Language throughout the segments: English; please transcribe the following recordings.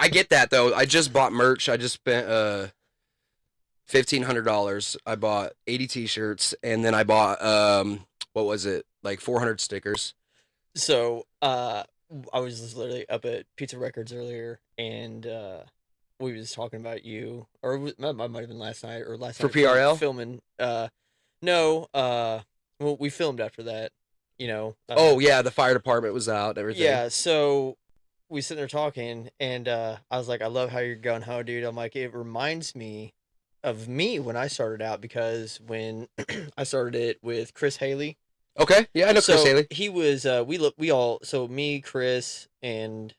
I get that though. I just bought merch. I just spent $1,500. I bought 80 t-shirts, and then I bought what was it, like 400 stickers. So, I was just literally up at Pizza Records earlier, and we was talking about you, or might have been last night or last For night PRL. filming. No, well, we filmed after that. You know, Oh yeah, the fire department was out and everything. yeah. So we sitting there talking, and I was like, I love how you're gung ho, dude. I'm like, it reminds me of me when I started out because when I started it with Chris Haley. Okay, yeah, I know Chris So Haley. he was we all, so me, Chris, and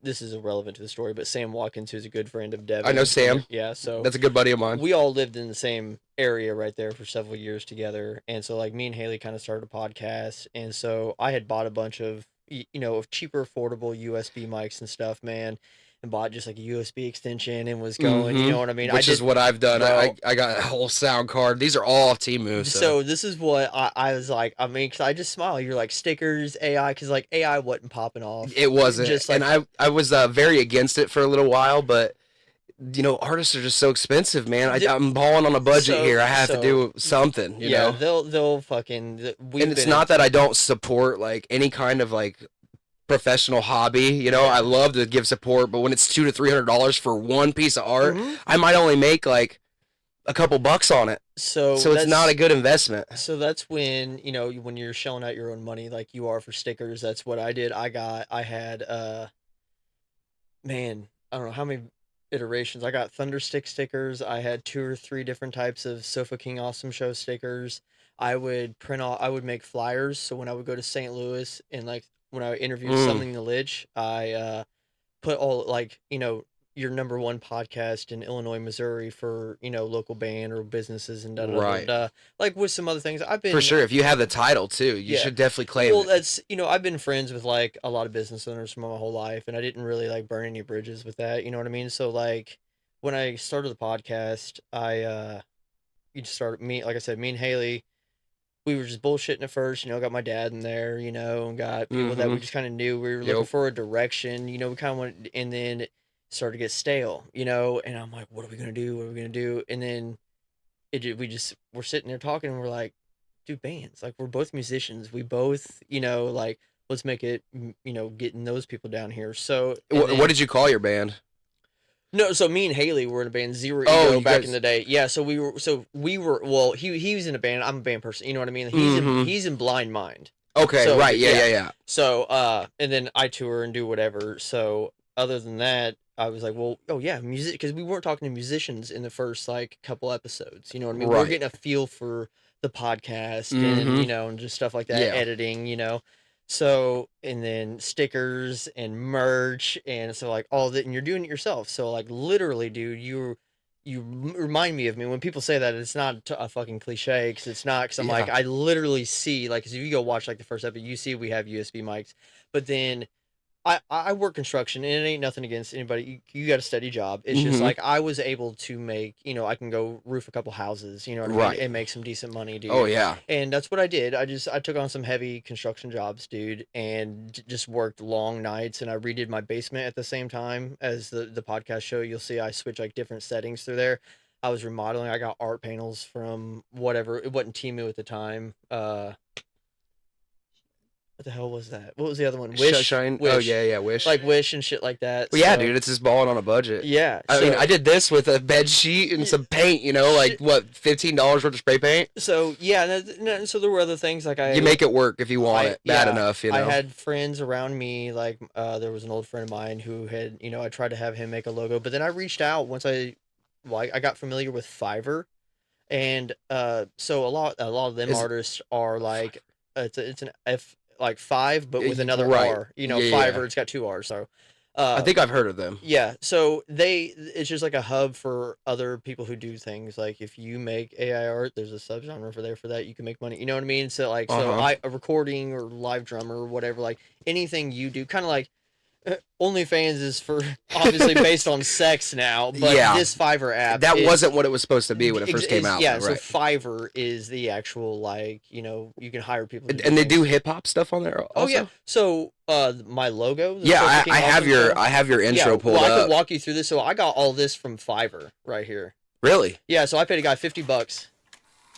this is irrelevant to the story, but Sam Watkins, who's a good friend of I know Devin, Sam. yeah, so That's a good buddy of mine. we all lived in the same area right there for several years together. And so like me and Haley kind of started a podcast, and so I had bought a bunch of of cheaper affordable USB mics and stuff, man, and bought just like a USB extension and was going, you know what I mean? I Which is did, what I've done. I, bro. I I got a whole sound card. These are all off Temu, so So this is what I was like. I mean, cause I just smile. You're like stickers, AI, because like AI wasn't popping off. it wasn't. Just And like I was very against it for a little while, but artists are just so expensive, man. the, I'm balling on a budget so here. I have to so do something, yeah, they'll fucking And we've it's been in not that I don't support like any kind of like professional hobby. I yeah. love to give support, but when it's $200 to $300 for one piece of art, Hmm. I might only make like a couple bucks on it. So So it's not a good investment. that's when when you're shelling out your own money like you are for stickers. That's what I did. I had man, I don't know how many iterations. I got Thunderstick stickers. I had two or three different types of Sofa King Awesome Show stickers. I would make flyers. So when I would go to St. Louis and like when I would interview Mm, Something to Lich, I put all like, your number one podcast in Illinois, Missouri for, local band or businesses and da da da right. da. Like with some other things. I've For been sure. If you have the title too, you yeah. should definitely claim Well, it. that's I've been friends with like a lot of business owners for my whole life, and I didn't really like burn any bridges with that. You know what I mean? So like when I started the podcast, I you just started me like I said, me and Haley, we were just bullshitting at first. Got my dad in there, and got people that we Mm-hmm. just kind of knew. We were looking Yep. for a direction. We kind of went, and then it started to get stale. And I'm like, what are we gonna do? What are we gonna do? And then we're sitting there talking, and we're like, do bands. Like we're both musicians. We both, like let's make it, getting those people down here. So and What then did you call your band? no, so me and Haley were in a band Zero Oh, Ego you back in guys. the day. Yeah, so we were well, he was in a band. I'm a band person. You know what I mean? Mm-hmm. He's in Blind Mind. Okay, So right. Yeah, yeah. yeah, yeah. So and then I tour and do whatever. So other than that, I was like, well, oh yeah, music, because we weren't talking to musicians in the first like couple episodes. You know what I mean? We were Right. getting a feel for the podcast and Mm-hmm. and just stuff like that, Yeah. editing. So and then stickers and merch and so like all that, and you're doing it yourself. So like literally, dude, remind me of me when people say that. It's not a fucking cliche because it's not. Because I'm like Yeah. I literally see like 'cause if you go watch like the first episode, you see we have USB mics, but then I work construction and it ain't nothing against anybody. You got a steady job. It's just Mm-hmm. like I was able to make, I can go roof a couple houses, you know what I mean, Right. and make some decent money, Oh dude. yeah. And that's what I did. I took on some heavy construction jobs, dude, and just worked long nights. And I redid my basement at the same time as the podcast show. You'll see I switch like different settings through there. I was remodeling. I got art panels from whatever. It wasn't Timu at the time. What the hell was that? What was the other one? Shine. Oh Wish, yeah, yeah. Wish. like Wish and shit like that. Well, yeah, So dude, it's just balling on a budget. yeah, I mean, so I did this with a bed sheet and some paint. Like shit. what, $15 worth of spray paint? So yeah, so there were other things like You make it work if you want it bad yeah, enough. I had friends around me like there was an old friend of mine who had I tried to have him make a logo, but then I reached out once I got familiar with Fiverr, and so a lot of them Is artists are like it's an F like five but with another right? R. Yeah, yeah. Fiverr, it's got two R's. So I uh think I've heard of them. yeah, so it's just like a hub for other people who do things. Like if you make AI art, there's a subgenre for that. You can make money. You know what I mean? So like Uh huh. a recording or live drummer or whatever, like anything you do, kind of like OnlyFans is for obviously based on sex now, but this Fiverr app that wasn't what it was supposed to be when it first came out. Yeah, right. So Fiverr is the actual, like, you know, you can hire people. And they do hip hop stuff on there also? Oh yeah. So my logo. Yeah, I have your intro pulled up. I could walk you through this. So I got all this from Fiverr right here. Really? Yeah. So I paid a guy $50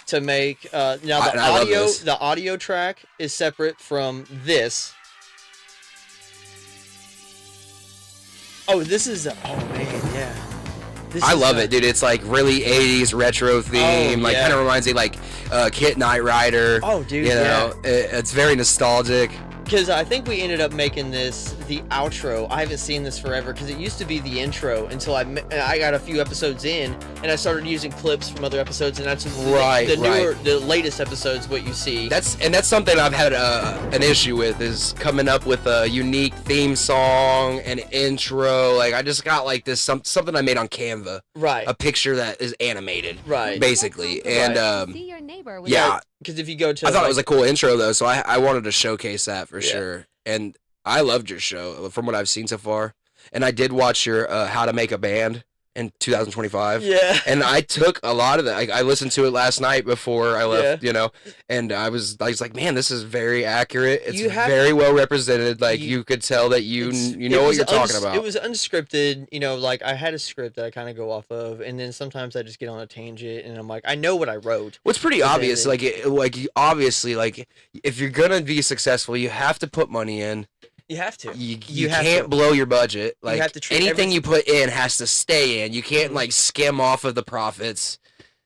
to make. Now the audio track is separate from this. Oh, this is. Oh man, yeah. I love it, dude. It's like really 80s retro theme. Like kind of reminds me like Kit Knight Rider. Oh, dude. You know, it's very nostalgic. Because I think we ended up making this the outro. I haven't seen this forever because it used to be the intro until I got a few episodes in and I started using clips from other episodes, and that's the latest episodes what you see. That's something I've had an issue with, is coming up with a unique theme song and intro. Like I just got like this something I made on Canva. Right. A picture that is animated. Right. Basically. And see your neighbor yeah. Because if you go to, I thought it was a cool intro though, so I wanted to showcase that for sure. And I loved your show from what I've seen so far. And I did watch your How to Make a Band in 2025. Yeah. And I took a lot of that. I listened to it last night before I left, you know, and I was like, man, this is very accurate. It's very well represented. Like you could tell that you know what you're talking about. It was unscripted, you know, like I had a script that I kind of go off of, and then sometimes I just get on a tangent and I'm like, I know what I wrote. What's pretty obvious, obviously, like if you're going to be successful, you have to put money in. You have to. You can't blow your budget. Like you have to treat anything you put in has to stay in. You can't like skim off of the profits.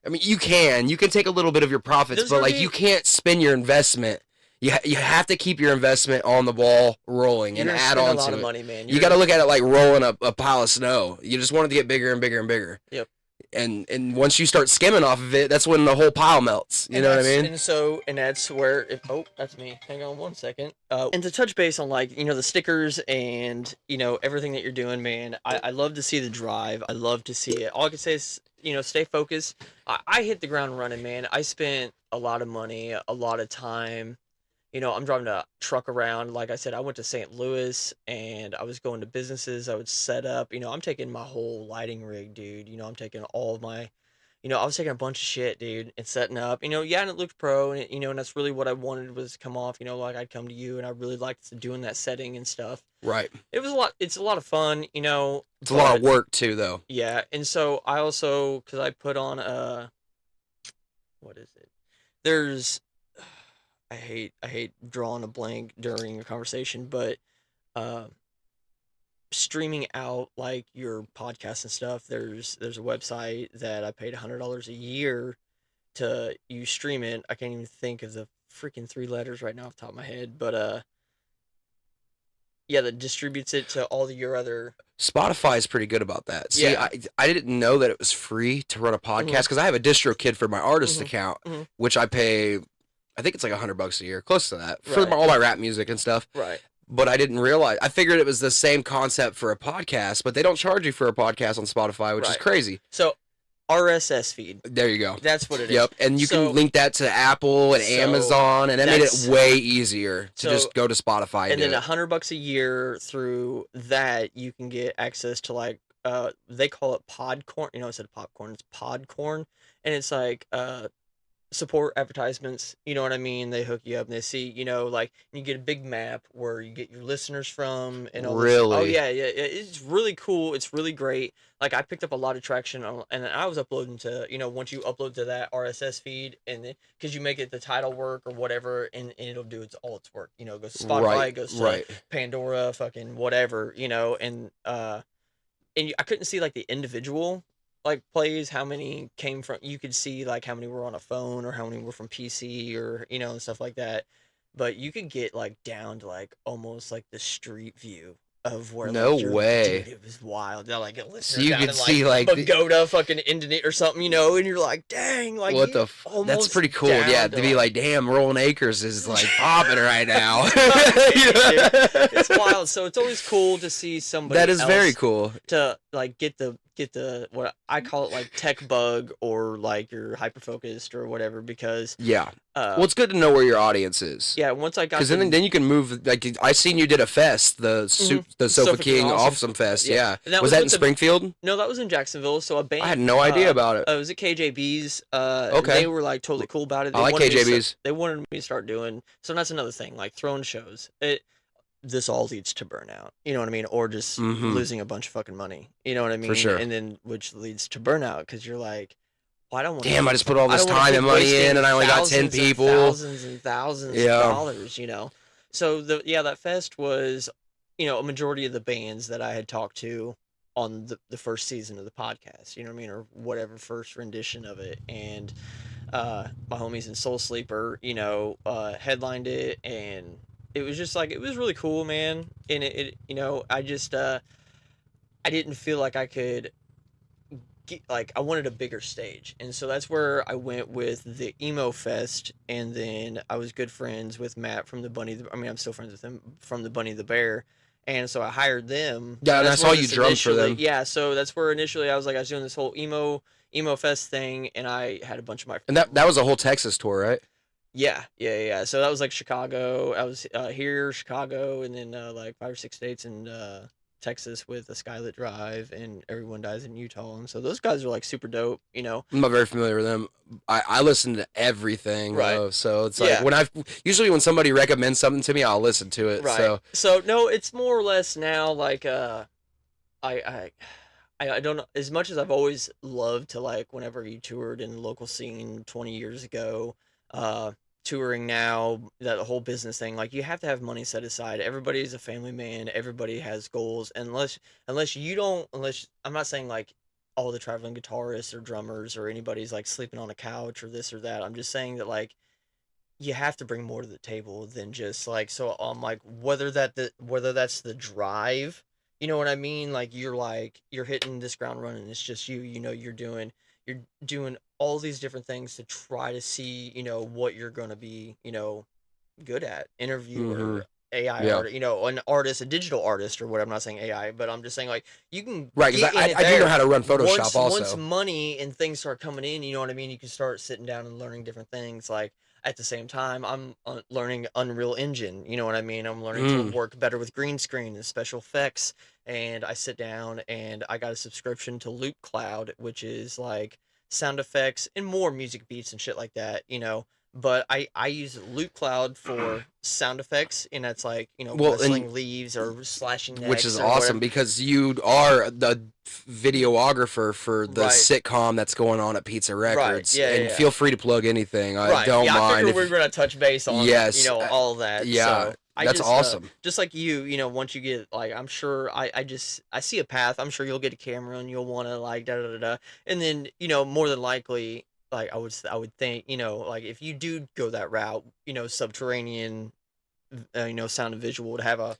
I mean, you can take a little bit of your profits, but like you can't spend your investment. You have to keep your investment on the ball rolling and add on to it. You're gonna spend a lot of money, man. You got to look at it like rolling a pile of snow. You just want it to get bigger and bigger and bigger. Yep. And once you start skimming off of it, that's when the whole pile melts. You know what I mean? And that's where that's me. Hang on one second. And to touch base on, like, you know, the stickers and, you know, everything that you're doing, man. I love to see the drive. I love to see it. All I can say is, you know, stay focused. I hit the ground running, man. I spent a lot of money, a lot of time. You know, I'm driving a truck around. Like I said, I went to St. Louis and I was going to businesses. I would set up, you know, I'm taking my whole lighting rig, dude. You know, I'm taking all of my, you know, I was taking a bunch of shit, dude, and setting up, you know, and it looked pro, and, you know, and that's really what I wanted was to come off, you know, like I'd come to you and I really liked doing that setting and stuff. Right. It's a lot of fun, you know. It's a lot of work too, though. Yeah. And so I also, because I put on what is it? There's, I hate drawing a blank during a conversation, but streaming out like your podcast and stuff, there's a website that I paid $100 a year to you stream it. I can't even think of the freaking 3 letters right now off the top of my head, but yeah, that distributes it to all your other. Spotify is pretty good about that. See, I didn't know that it was free to run a podcast because I have a DistroKid for my artist account, which I pay. I think it's like $100 a year, close to that, for all my rap music and stuff. Right. But I didn't realize. I figured it was the same concept for a podcast, but they don't charge you for a podcast on Spotify, which is crazy. So, RSS feed. There you go. That's what it is. Yep, and you can link that to Apple and Amazon, and that made it way easier to just go to Spotify. And then $100 a year through that, you can get access to, like, they call it Podcorn. You know, instead of popcorn, it's Podcorn, and it's like support advertisements, you know what I mean? They hook you up and they see, you know, like, you get a big map where you get your listeners from and all this. Oh yeah, it's really cool. It's really great. Like, I picked up a lot of traction on, and I was uploading to, you know, once you upload to that RSS feed, and then because you make it the title work or whatever, and it'll do all its work, you know, it goes to Spotify, it goes to Pandora, fucking whatever, you know, and I couldn't see like the individual like plays, how many came from, you could see like how many were on a phone or how many were from PC or, you know, and stuff like that. But you could get like down to like almost like the street view of where no way. Dude, it was wild. They're like, so you could see like Pagoda fucking Indonesia or something, you know, and you're like, dang, like what the that's pretty cool. Yeah, to be like, damn, Rolling Acres is like popping right now. It's wild. So it's always cool to see somebody that is else very cool to like get the get the what I call it like tech bug or like you're hyper focused or whatever because well, it's good to know where your audience is. Yeah, once I got because then you can move. Like I seen you did a fest, the Sofa King Awesome Fest. Yeah, was that in Springfield? No, that was in Jacksonville. So a band. I had no idea about it. It was at KJB's. Okay, they were like totally cool about it. I like KJB's. They wanted me to start doing. So that's another thing, like throwing shows. This all leads to burnout. You know what I mean? Or just losing a bunch of fucking money. You know what I mean? For sure. And then which leads to burnout because you're like, well, I don't want. Damn, I just put all this time and money in, and I only got 10 people. Thousands and thousands of dollars. You know. So that fest was, you know, a majority of the bands that I had talked to on the first season of the podcast. You know what I mean? Or whatever first rendition of it. And my homies in Soul Sleeper, you know, headlined it and. It was just like, it was really cool, man. And it you know, I just, I didn't feel like I could get, like, I wanted a bigger stage. And so that's where I went with the Emo Fest. And then I was good friends with Matt from I'm still friends with him from the Bunny the Bear. And so I hired them. Yeah, and I saw you drum for them. Yeah, so that's where initially I was doing this whole Emo Fest thing. And I had a bunch of my friends. And that was a whole Texas tour, right? Yeah. So that was like Chicago. I was here, Chicago, and then like 5 or 6 states in Texas with a Skylit Drive, and Everyone Dies in Utah. And so those guys are like super dope, you know. I'm not very familiar with them. I listen to everything, right? Though, so it's like when somebody recommends something to me, I'll listen to it. Right. So no, it's more or less now like I don't know, as much as I've always loved to like whenever you toured in the local scene 20 years ago. Touring now, that whole business thing, like you have to have money set aside. Everybody's a family man. Everybody has goals. Unless I'm not saying like all the traveling guitarists or drummers or anybody's like sleeping on a couch or this or that. I'm just saying that like you have to bring more to the table than just like, so I'm like, whether that's the drive, you know what I mean? Like you're hitting this ground running. It's just you know, you're doing all these different things to try to see, you know, what you're going to be, you know, good at. Interviewer, AI artist, you know, an artist, a digital artist or whatever. I'm not saying AI, but I'm just saying like you can right, because I do know how to run Photoshop also. Once money and things start coming in, you know what I mean? You can start sitting down and learning different things. Like at the same time, I'm learning Unreal Engine, you know what I mean? I'm learning to work better with green screen and special effects. And I sit down and I got a subscription to Loop Cloud, which is like sound effects and more music beats and shit like that, you know. But I use Loop Cloud for sound effects, and that's like, you know, whistling leaves or slashing necks, which is awesome because you are the videographer for the sitcom that's going on at Pizza Records. Right. And feel free to plug anything. I don't mind. I figured we were gonna touch base on you know, all that. Yeah. So that's awesome. Just like you know, once you get like, I'm sure I see a path. I'm sure you'll get a camera and you'll want to like and then, you know, more than likely, like I would think, you know, like if you do go that route, you know, Subterranean, you know, Sound and Visual would have a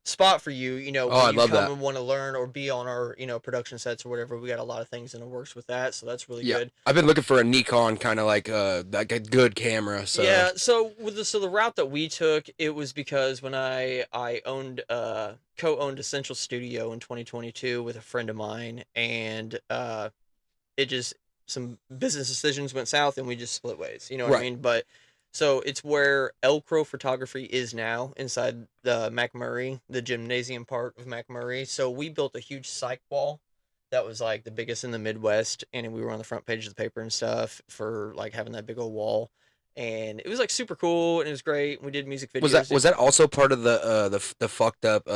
spot for you, you know, when you come and want to learn or be on our, you know, production sets or whatever. We got a lot of things in the works with that, so that's really good. I've been looking for a Nikon kind of like a good camera. So yeah, so the route that we took, it was because when I co-owned Essential Studio in 2022 with a friend of mine, and it just some business decisions went south and we just split ways. You know what I mean? But so it's where Elk Crow Photography is now inside the McMurray, the gymnasium part of McMurray. So we built a huge psych wall that was like the biggest in the Midwest, and we were on the front page of the paper and stuff for like having that big old wall. And it was like super cool and it was great. We did music videos. Was that also part of the fucked up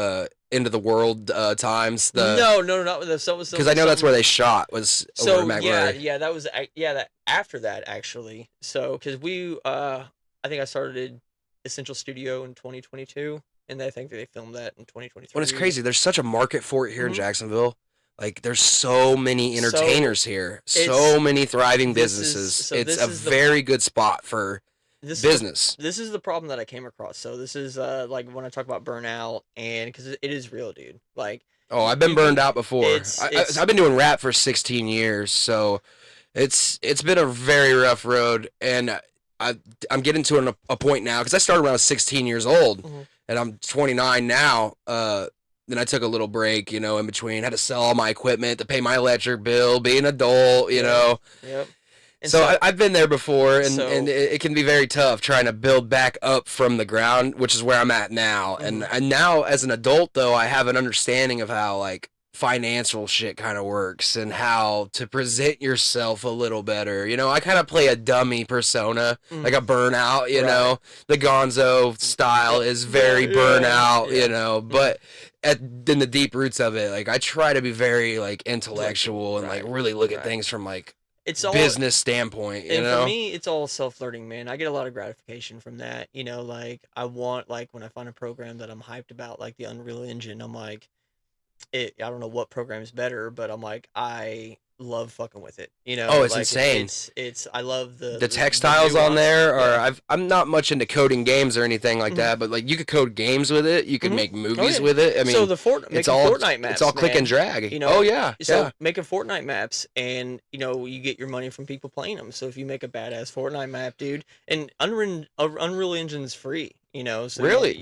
end of the world times? No, not with the because I know that's where they shot was over McMurray. Yeah, that was that after that actually. So because we I think I started Essential Studio in 2022, and I think they filmed that in 2023. Well, it's crazy. There's such a market for it here in Jacksonville. Like, there's so many entertainers here, so many thriving businesses. It's a very good spot for business. This is the problem that I came across. So this is like when I talk about burnout, and because it is real, dude. Like, oh, I've been burned out before. I've been doing rap for 16 years, so it's been a very rough road, and I'm getting to a point now because I started when I was 16 years old, and I'm 29 now. then I took a little break, you know, in between. Had to sell all my equipment to pay my electric bill, be an adult, you know. Yep. And so I've been there before, and it can be very tough trying to build back up from the ground, which is where I'm at now. And now as an adult, though, I have an understanding of how, like, financial shit kind of works and how to present yourself a little better. You know, I kind of play a dummy persona, like a burnout, you know. The Gonzo style is very burnout, you know, but in the deep roots of it, like, I try to be very, like, intellectual and, like, really look at things from, like, it's all business standpoint, you know? For me, it's all self-learning, man. I get a lot of gratification from that. You know, like, I want, like, when I find a program that I'm hyped about, like the Unreal Engine, I'm like, I don't know what program is better, but I'm like, I love fucking with it. You know, it's like, insane. It's I love the textiles on there. Or I'm not much into coding games or anything like that, but like you could code games with it. You could make movies with it. I mean, so it's all Fortnite maps. It's all click and drag. You know, so making Fortnite maps, and you know, you get your money from people playing them. So if you make a badass Fortnite map, dude, and Unreal Engine's free. You know, so really,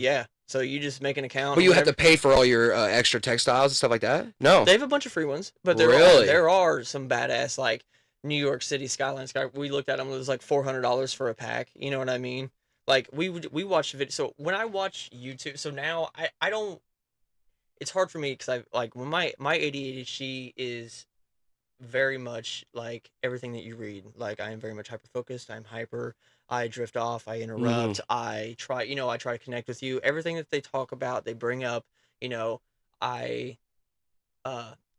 So you just make an account. But you have to pay for all your extra textiles and stuff like that? No. They have a bunch of free ones, but there are some badass, like New York City Skyline Sky. We looked at them, it was like $400 for a pack. You know what I mean? Like we watched a video. So when I watch YouTube, so now I don't. It's hard for me because I like when my ADHD is very much like everything that you read. Like I am very much hyper focused. I'm hyper. I drift off, I interrupt, I try to connect with you. Everything that they talk about, they bring up, you know, I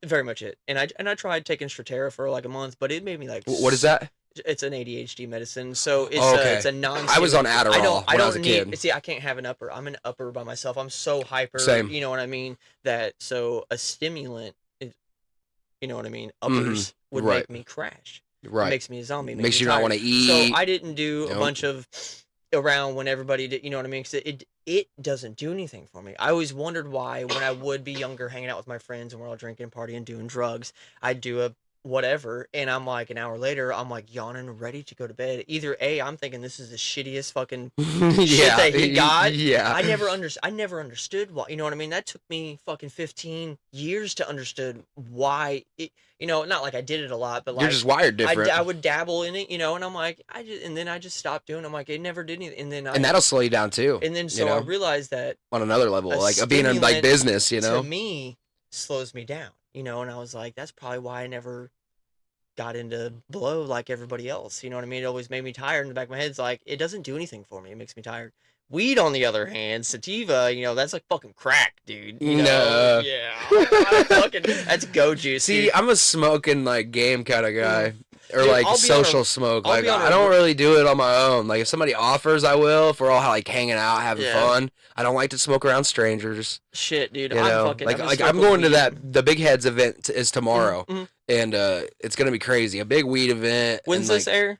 very much it. And I tried taking Strattera for like a month, but it made me like, what is that? It's an ADHD medicine. So it's a non I was on Adderall when I was a kid. See, I can't have an upper. I'm an upper by myself. I'm so hyper. Same. You know what I mean? So a stimulant is, you know what I mean? Uppers would make me crash. Right. It makes me a zombie. Makes you not want to eat. So I didn't do a bunch of around when everybody did, you know what I mean? Because it doesn't do anything for me. I always wondered why when I would be younger, hanging out with my friends and we're all drinking, partying, doing drugs, I'd do a whatever, and I'm like an hour later, I'm like yawning, ready to go to bed. Either A, I'm thinking this is the shittiest fucking shit that he got. Yeah. I never understood why. You know what I mean? That took me fucking 15 years to understand why it. You know, not like I did it a lot, but like you're just wired different. I would dabble in it, you know, and I'm like, then I just stopped doing it. I'm like, it never did anything. And that'll slow you down too. And then so I realized that on another level, like being in like business, you know, to me slows me down, you know, and I was like, that's probably why I never got into blow like everybody else. You know what I mean? It always made me tired. In the back of my head, it's like, it doesn't do anything for me. It makes me tired. Weed, on the other hand, sativa, you know, that's like fucking crack, dude. You know? Yeah. That's go juice. See, dude. I'm a smoking, like, game kind of guy. Or, dude, like, social smoke. Like, I don't really do it on my own. Like, if somebody offers, I will. If we're all, like, hanging out, having fun. I don't like to smoke around strangers. Shit, dude. You know? I'm going to the Big Heads event is tomorrow. And it's going to be crazy. A big weed event. When's this air?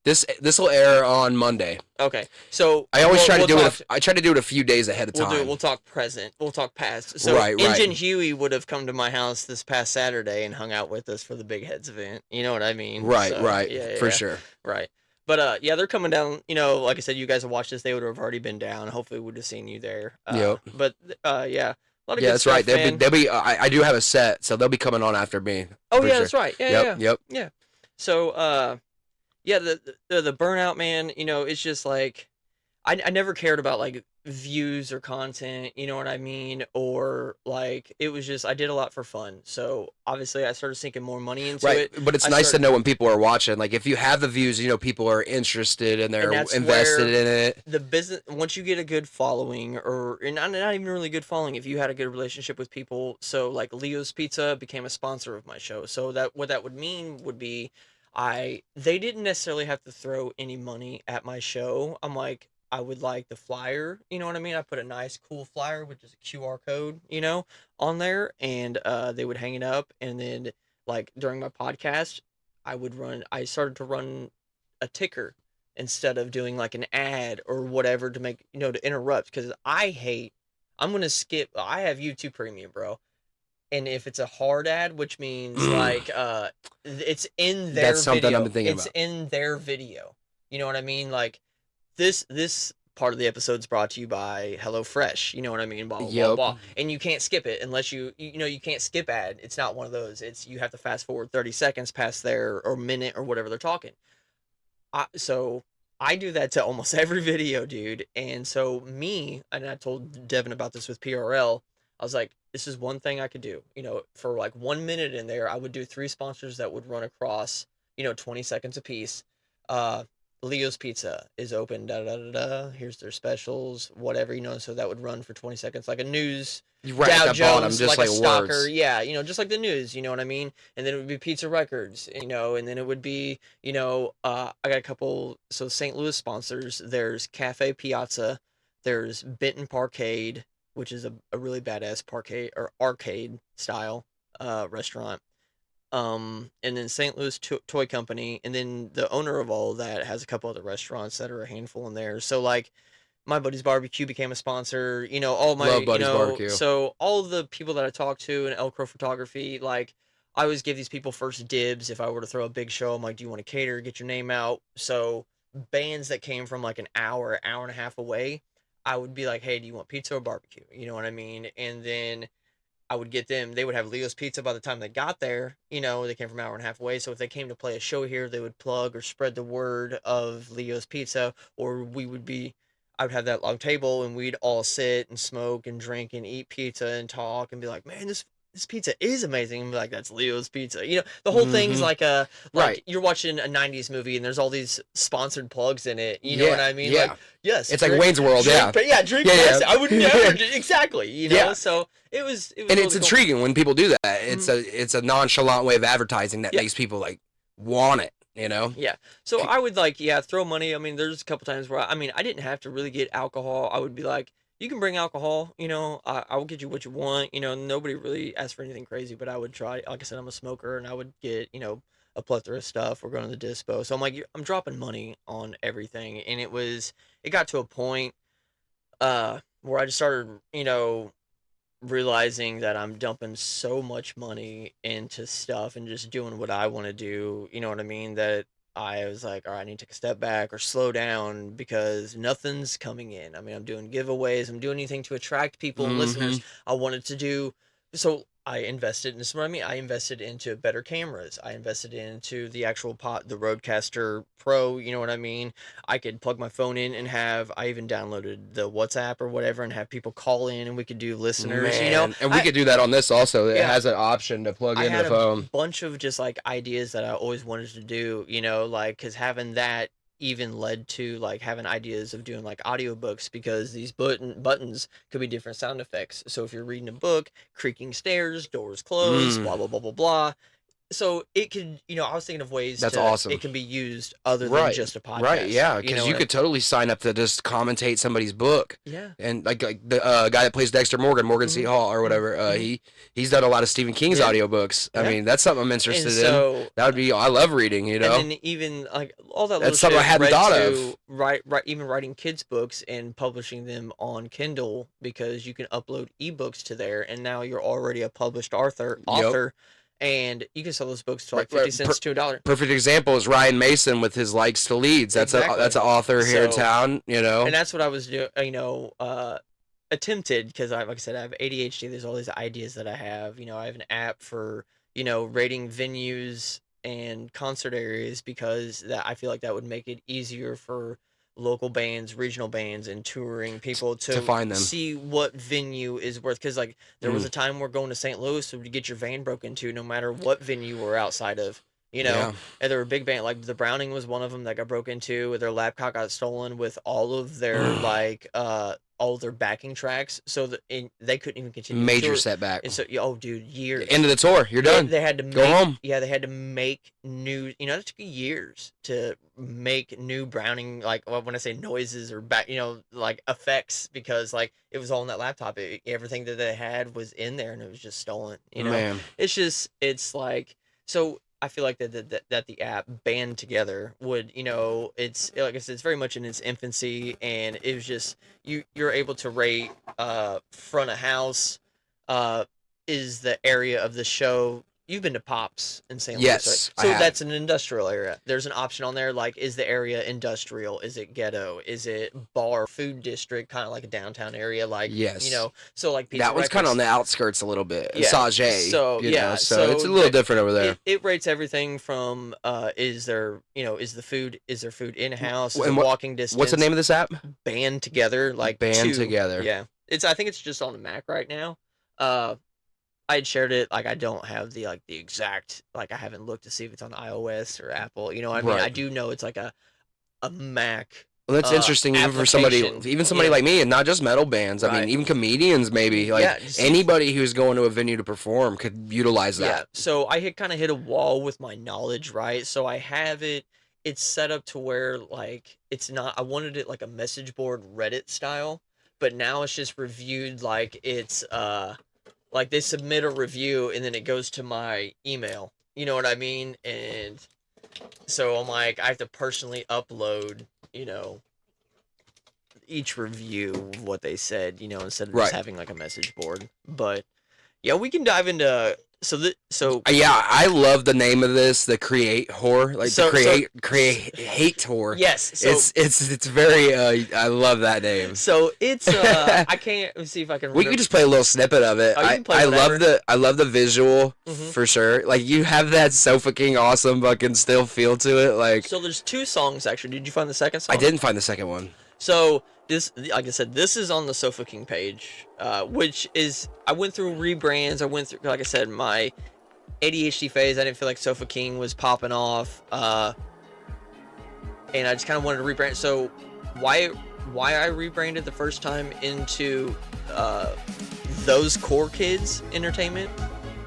This will air on Monday. Okay, so I always try to do it. I try to do it a few days ahead of time. We'll talk present. We'll talk past. So Engine Huey would have come to my house this past Saturday and hung out with us for the Big Heads event. You know what I mean? Right, so, right, for sure. Right, but yeah, they're coming down. You know, like I said, you guys have watched this. They would have already been down. Hopefully, we'd have seen you there. Yep. But yeah. Yeah, that's right. They'll be. I do have a set, so they'll be coming on after me. Oh yeah, that's right. Yep. So yeah, the burnout, man, you know, it's just like I never cared about like views or content, you know what I mean? Or like it was just I did a lot for fun. So obviously I started sinking more money into it. But it's nice to know when people are watching. Like if you have the views, you know, people are interested and they're invested in it. The business, once you get a good following, or not even really good following, if you had a good relationship with people. So like Leo's Pizza became a sponsor of my show. So what that would mean would be they didn't necessarily have to throw any money at my show. I'm like, I would like the flyer, you know what I mean? I put a nice cool flyer with just a QR code, you know, on there, and they would hang it up, and then like during my podcast, I started to run a ticker instead of doing like an ad or whatever to make, you know, to interrupt, because I have YouTube Premium, bro. And if it's a hard ad, which means like it's in their That's something video. I've been thinking it's about. in their video. You know what I mean? Like this part of the episode's brought to you by HelloFresh. You know what I mean? Blah, blah, blah, blah. And you can't skip it unless you can't skip ad. It's not one of those. It's you have to fast forward 30 seconds past their or minute or whatever they're talking. So I do that to almost every video, dude. And so and I told Devin about this with PRL. I was like, this is one thing I could do. For like 1 minute in there, I would do 3 sponsors that would run across, 20 seconds a piece. Leo's Pizza is open, here's their specials, whatever, so that would run for 20 seconds, like a news, right Dow Jones, bottom, just like a stalker, words. yeah, just like the news, you know what I mean? And then it would be Pizza Records, and then it would be, I got a couple, so St. Louis sponsors, there's Cafe Piazza, there's Benton Parkade, which is a really badass parkade, or arcade style, restaurant. And then St. Louis Toy Company, and then the owner of all of that has a couple other restaurants that are a handful in there. So like, My Buddy's Barbecue became a sponsor. All my Love Buddy's Barbecue. So all of the people that I talk to in Elk Crow Photography, like I always give these people first dibs if I were to throw a big show. I'm like, do you want to cater? Get your name out. So bands that came from like an hour and a half away, I would be like, hey, do you want pizza or barbecue? You know what I mean? And then I would get them. They would have Leo's Pizza by the time they got there. They came from an hour and a half away. So if they came to play a show here, they would plug or spread the word of Leo's Pizza, or I would have that long table and we'd all sit and smoke and drink and eat pizza and talk and be like, man, this pizza is amazing. And be like, that's Leo's Pizza. The whole thing's like right. You're watching a 90s movie and there's all these sponsored plugs in it. You know what I mean? Yeah. Like, yes. It's like Wayne's World, drink, yeah. Drink Pepsi. I would never, exactly, So it was and really it's cool. intriguing when people do that. It's a nonchalant way of advertising that makes people like want it. Yeah. So I would throw money. I mean, there's a couple times where I didn't have to really get alcohol. I would be like, you can bring alcohol, I will get you what you want. Nobody really asked for anything crazy, but I would try. Like I said, I'm a smoker, and I would get, a plethora of stuff. We're going to the dispo. So I'm like, I'm dropping money on everything. And it got to a point where I just started, realizing that I'm dumping so much money into stuff and just doing what I want to do, you know what I mean, that I was like, all right, I need to take a step back or slow down because nothing's coming in. I'm doing giveaways, I'm doing anything to attract people and listeners. I wanted to do, so I invested, and this is what I mean, I invested into better cameras. I invested into the actual the Rodecaster Pro, you know what I mean? I could plug my phone in and I even downloaded the WhatsApp or whatever and have people call in and we could do listeners, And we could do that on this also. It has an option to plug into the phone. A bunch of just like ideas that I always wanted to do, because having that even led to like having ideas of doing like audiobooks, because these buttons could be different sound effects. So if you're reading a book, creaking stairs, doors closed, blah blah blah blah blah. So it could, I was thinking of ways awesome. It can be used other than just a podcast. Right, yeah, because you could totally sign up to just commentate somebody's book. Yeah. And like the guy that plays Dexter Morgan C. Hall or whatever, he's done a lot of Stephen King's audiobooks. I mean, that's something I'm interested in. That would be, I love reading, And then even like all that that's something I hadn't thought of. Right, even writing kids' books and publishing them on Kindle, because you can upload ebooks to there, and now you're already a published author. And you can sell those books to like 50 cents to $1. Perfect example is Ryan Mason with his Likes to Leads. That's an author here in town, And that's what I was doing, attempted, because like I said, I have ADHD. There's all these ideas that I have. I have an app for, rating venues and concert areas, because I feel like that would make it easier for local bands, regional bands, and touring people to find them, see what venue is worth. Because like there was a time we're going to St. Louis to get your van broken into, no matter what venue we're outside of. And there were a big band, like the Browning was one of them that got broke into. Their laptop got stolen with all of their all of their backing tracks, so they couldn't even continue. Major setback. And so, dude, years. End of the tour, you're done. They had to go home. Yeah, they had to make new. It took years to make new Browning, like when I say noises or like effects, because like it was all in that laptop. Everything that they had was in there, and it was just stolen. Man. It's like, so I feel like that the app band together would, it's like I said, it's very much in its infancy, and it was just you're able to rate front of house is the area of the show you've been to Pops in St. Louis, Yes, right? So I have. that's an industrial area. There's an option on there, like, is the area industrial? Is it ghetto? Is it bar food district, kind of like a downtown area? Like, Yes. So like pizza That one's kind of on breakfast. the outskirts a little bit. Yeah. Sage, So so it's a little different over there. It rates everything from is there food in house? Is And it walking distance? What's the name of this app? Band Together, like Band two. Together. Yeah, I think it's just on the Mac right now. I had shared it. Like, I don't have the exact, like, I haven't looked to see if it's on iOS or Apple. You know what I mean? Right. I do know it's like a Mac. Well, that's interesting, even for somebody like me, and not just metal bands. I mean, even comedians, maybe, like, anybody who's going to a venue to perform could utilize that. Yeah. So I had kind of hit a wall with my knowledge, right? So I have it. It's set up to where, like, it's not. I wanted it like a message board Reddit style, but now it's just reviewed like it's like they submit a review and then it goes to my email. You know what I mean? And so I'm like, I have to personally upload, each review of what they said, instead of just having like a message board. But yeah, we can dive into yeah, I love the name of this, the Create Whore, like create hate whore. Yes, so it's very I love that name. So it's I can't, let me see if I can remember. We can just play a little snippet of it. I love the visual for sure. Like, you have that so fucking awesome fucking still feel to it. Like, so there's 2 songs actually. Did you find the second song? I didn't find the second one. So this, like I said, this is on the Sofa King page, which is, I went through rebrands. I went through, like I said, my ADHD phase. I didn't feel like Sofa King was popping off, and I just kind of wanted to rebrand. So why I rebranded the first time into Those Core Kids Entertainment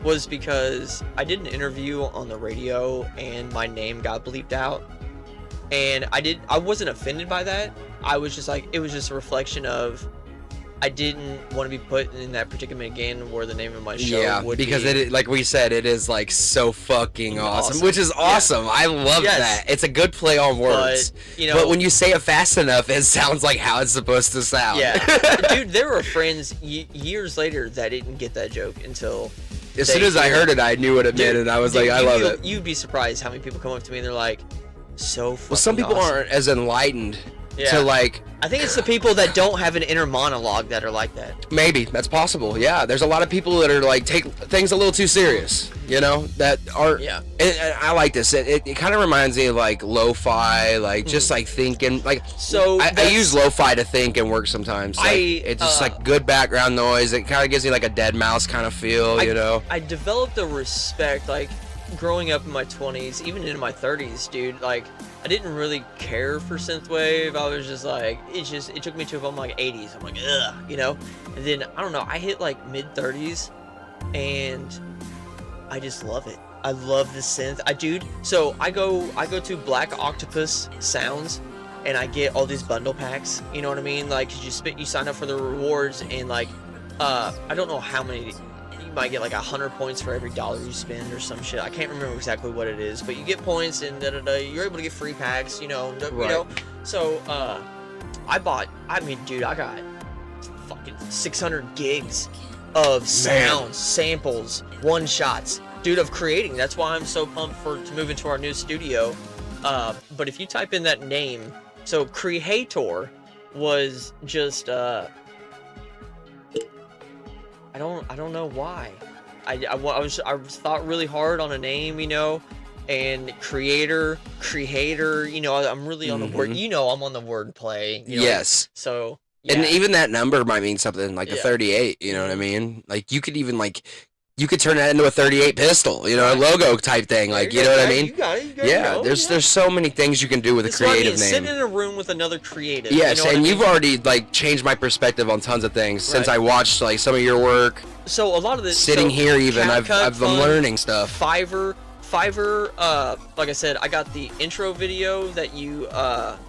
was because I did an interview on the radio and my name got bleeped out, and I wasn't offended by that. I was just like, it was just a reflection of, I didn't want to be put in that predicament again where the name of my show would because be. it, like we said, it is like so fucking awesome, which is awesome. I love that. It's a good play on words. But when you say it fast enough, it sounds like how it's supposed to sound. Yeah. Dude, there were friends years later that didn't get that joke until... As soon as I heard it, I knew what it meant, and I was like, I love it. You'd be surprised how many people come up to me and they're like, so fucking Well, some people aren't as enlightened to, like... I think it's the people that don't have an inner monologue that are like that. Maybe. That's possible. Yeah. There's a lot of people that are, like, take things a little too serious, that are... Yeah. And I like this. It kind of reminds me of, like, lo-fi, like, just, like, thinking. Like, so I use lo-fi to think and work sometimes. Like, it's just, like, good background noise. It kind of gives me, like, a dead mouse kind of feel, I developed a respect, like, growing up in my 20s, even into my 30s, dude, like... I didn't really care for synthwave. I was just like, it took me to about like 80s. I'm like, ugh, And then I don't know. I hit like mid 30s, and I just love it. I love the synth. So I go to Black Octopus Sounds, and I get all these bundle packs. You know what I mean? Like, you sign up for the rewards, and like, I don't know how many. You might get like 100 points for every $1 you spend or some shit. I can't remember exactly what it is, but you get points and you're able to get free packs, So I got fucking 600 gigs of sounds, samples, one shots, dude, of creating. That's why I'm so pumped to move into our new studio. But if you type in that name, so Creator was just I don't know why. I thought really hard on a name, and creator, I'm really on the word, I'm on the word play. Yes. So, yeah. And even that number might mean something, like a 38, you know what I mean? Like, you could even, like, you could turn that into a 38 pistol, a logo type thing, like, you know what I mean? You got it. There's so many things you can do with a creative name. Sit in a room with another creative. Yes, and you've already, like, changed my perspective on tons of things since I watched, like, some of your work. So a lot of this... Sitting here even, I'm learning stuff. Fiverr, like I said, I got the intro video that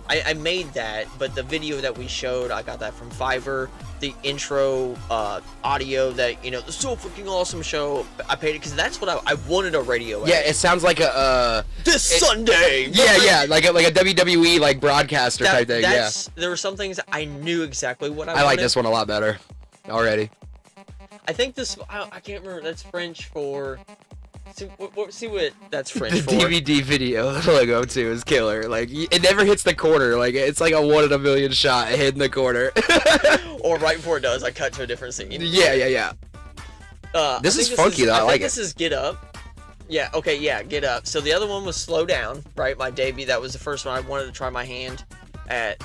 I made that, but the video that we showed, I got that from Fiverr. The intro audio that, the So Fucking Awesome show, I paid it because that's what I wanted a radio. Yeah, it sounds like Sunday. Yeah, like a WWE like broadcaster type thing. There were some things I knew exactly what I wanted. I like this one a lot better already. I think this, I can't remember, that's French for See what that's French The for. DVD video logo too is killer. Like it never hits the corner. Like it's like a 1 in a million shot hit in the corner. Or right before it does, I cut to a different scene. Yeah. This is funky though. I like it. This is Get Up. Yeah. Okay. Yeah. Get Up. So the other one was Slow Down. Right. My debut. That was the first one I wanted to try my hand at.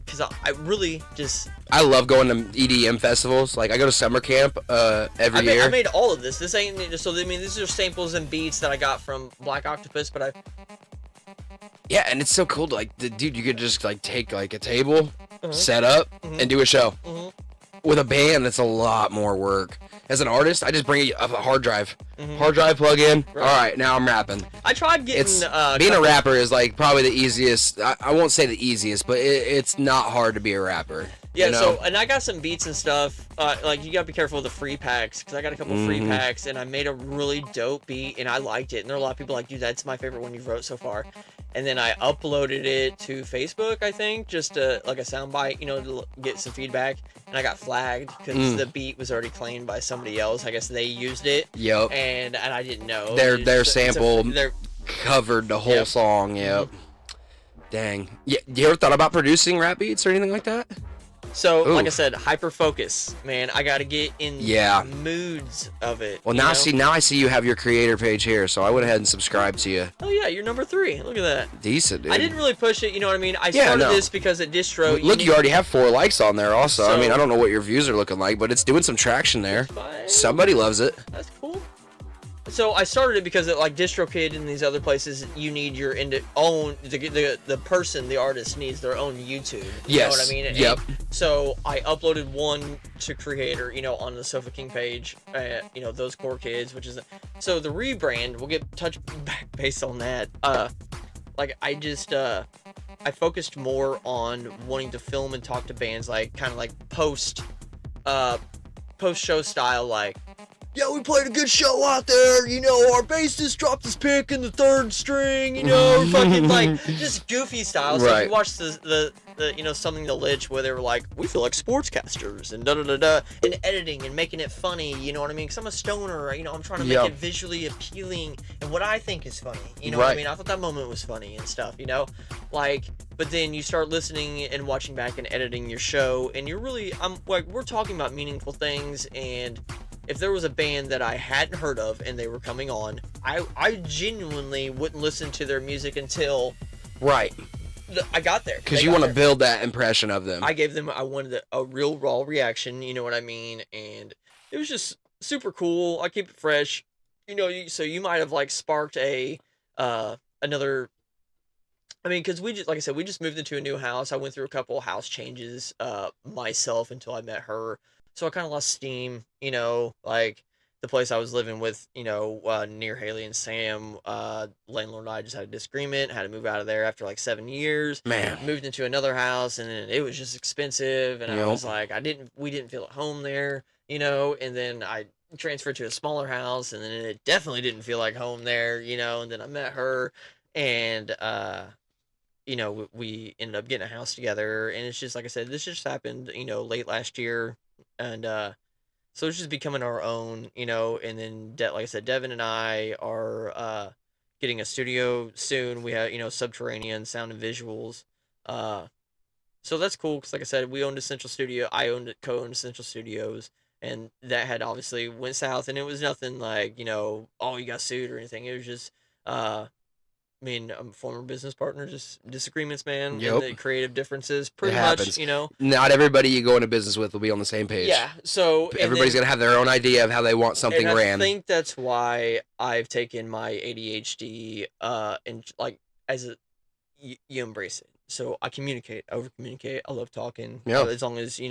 Because I really just... I love going to EDM festivals. Like, I go to summer camp every year. I made all of this. This ain't... So, I mean, these are samples and beats that I got from Black Octopus, but I... Yeah, and it's so cool to, like, dude, you could just, like, take, like, a table, set up, and do a show. With a band, it's a lot more work. As an artist, I just bring a hard drive. Hard drive, plug in. Right. All right, now I'm rapping. I tried getting... being a rapper is, like, probably the easiest. I won't say the easiest, but it's not hard to be a rapper. Yeah, you know? So, and I got some beats and stuff. Like, you gotta be careful with the free packs, because I got a couple free packs, and I made a really dope beat, and I liked it. And there are a lot of people like, dude, that's my favorite one you've wrote so far. And then I uploaded it to Facebook, I think, just to, like a soundbite, you know, to get some feedback. And I got flagged because the beat was already claimed by somebody else. I guess they used it. Yep. And I didn't know. Their sample covered the whole song. Yep. Dang. Yeah. You ever thought about producing rap beats or anything like that? So, like I said, hyper focus, man. I gotta get in moods of it. Well, now I see you have your creator page here, so I went ahead and subscribed to you. Oh yeah, you're number 3. Look at that. Decent, dude. I didn't really push it, you know what I mean? I started this because at Distro. Look, you already have 4 likes on there. Also, so, I mean, I don't know what your views are looking like, but it's doing some traction there. Somebody loves it. That's cool. So I started it because like DistroKid and these other places, you need your own the person, the artist needs their own YouTube. You know what I mean? Yep. And so I uploaded one to Creator, you know, on the Sofa King page. You know, those core kids, which is so the rebrand. We'll get touch back based on that. Like I just I focused more on wanting to film and talk to bands, like kind of like post show style, like. Yeah, we played a good show out there, you know, our bassist dropped his pick in the 3rd string, you know, fucking, like, just goofy style. So if you watch the you know, Something to Lich, where they were like, we feel like sportscasters, and da-da-da-da, and editing and making it funny, you know what I mean? Because I'm a stoner, you know, I'm trying to make it visually appealing, and what I think is funny, you know what I mean? I thought that moment was funny and stuff, you know? Like, but then you start listening and watching back and editing your show, and you're really, we're talking about meaningful things, and... If there was a band that I hadn't heard of and they were coming on, I genuinely wouldn't listen to their music until I got there. Because you want to build that impression of them. I wanted a real raw reaction, you know what I mean? And it was just super cool. I keep it fresh, you know. So you might have like sparked another. I mean, because we just, like I said, we just moved into a new house. I went through a couple house changes myself until I met her. So I kind of lost steam, you know, like the place I was living with, you know, near Haley and Sam, landlord and I just had a disagreement, had to move out of there after like 7 years. Man. Moved into another house, and then it was just expensive, and I was like, we didn't feel at home there, you know, and then I transferred to a smaller house, and then it definitely didn't feel like home there, you know, and then I met her, and, you know, we ended up getting a house together, and it's just, like I said, this just happened, you know, late last year. And so it's just becoming our own, you know, and then, like I said, Devin and I are getting a studio soon. We have, you know, Subterranean Sound and Visuals. So that's cool because, like I said, we owned Essential Studio. I co-owned Essential Studios. And that had obviously went south. And it was nothing like, you know, oh, you got sued or anything. It was just, I mean, former business partners, just disagreements, man. And the creative differences, pretty much, you know. Not everybody you go into business with will be on the same page. Yeah, so... Everybody's going to have their own idea of how they want something ran. I think that's why I've taken my ADHD, and, like, you embrace it. So I communicate, over-communicate, I love talking. Yeah. As long as you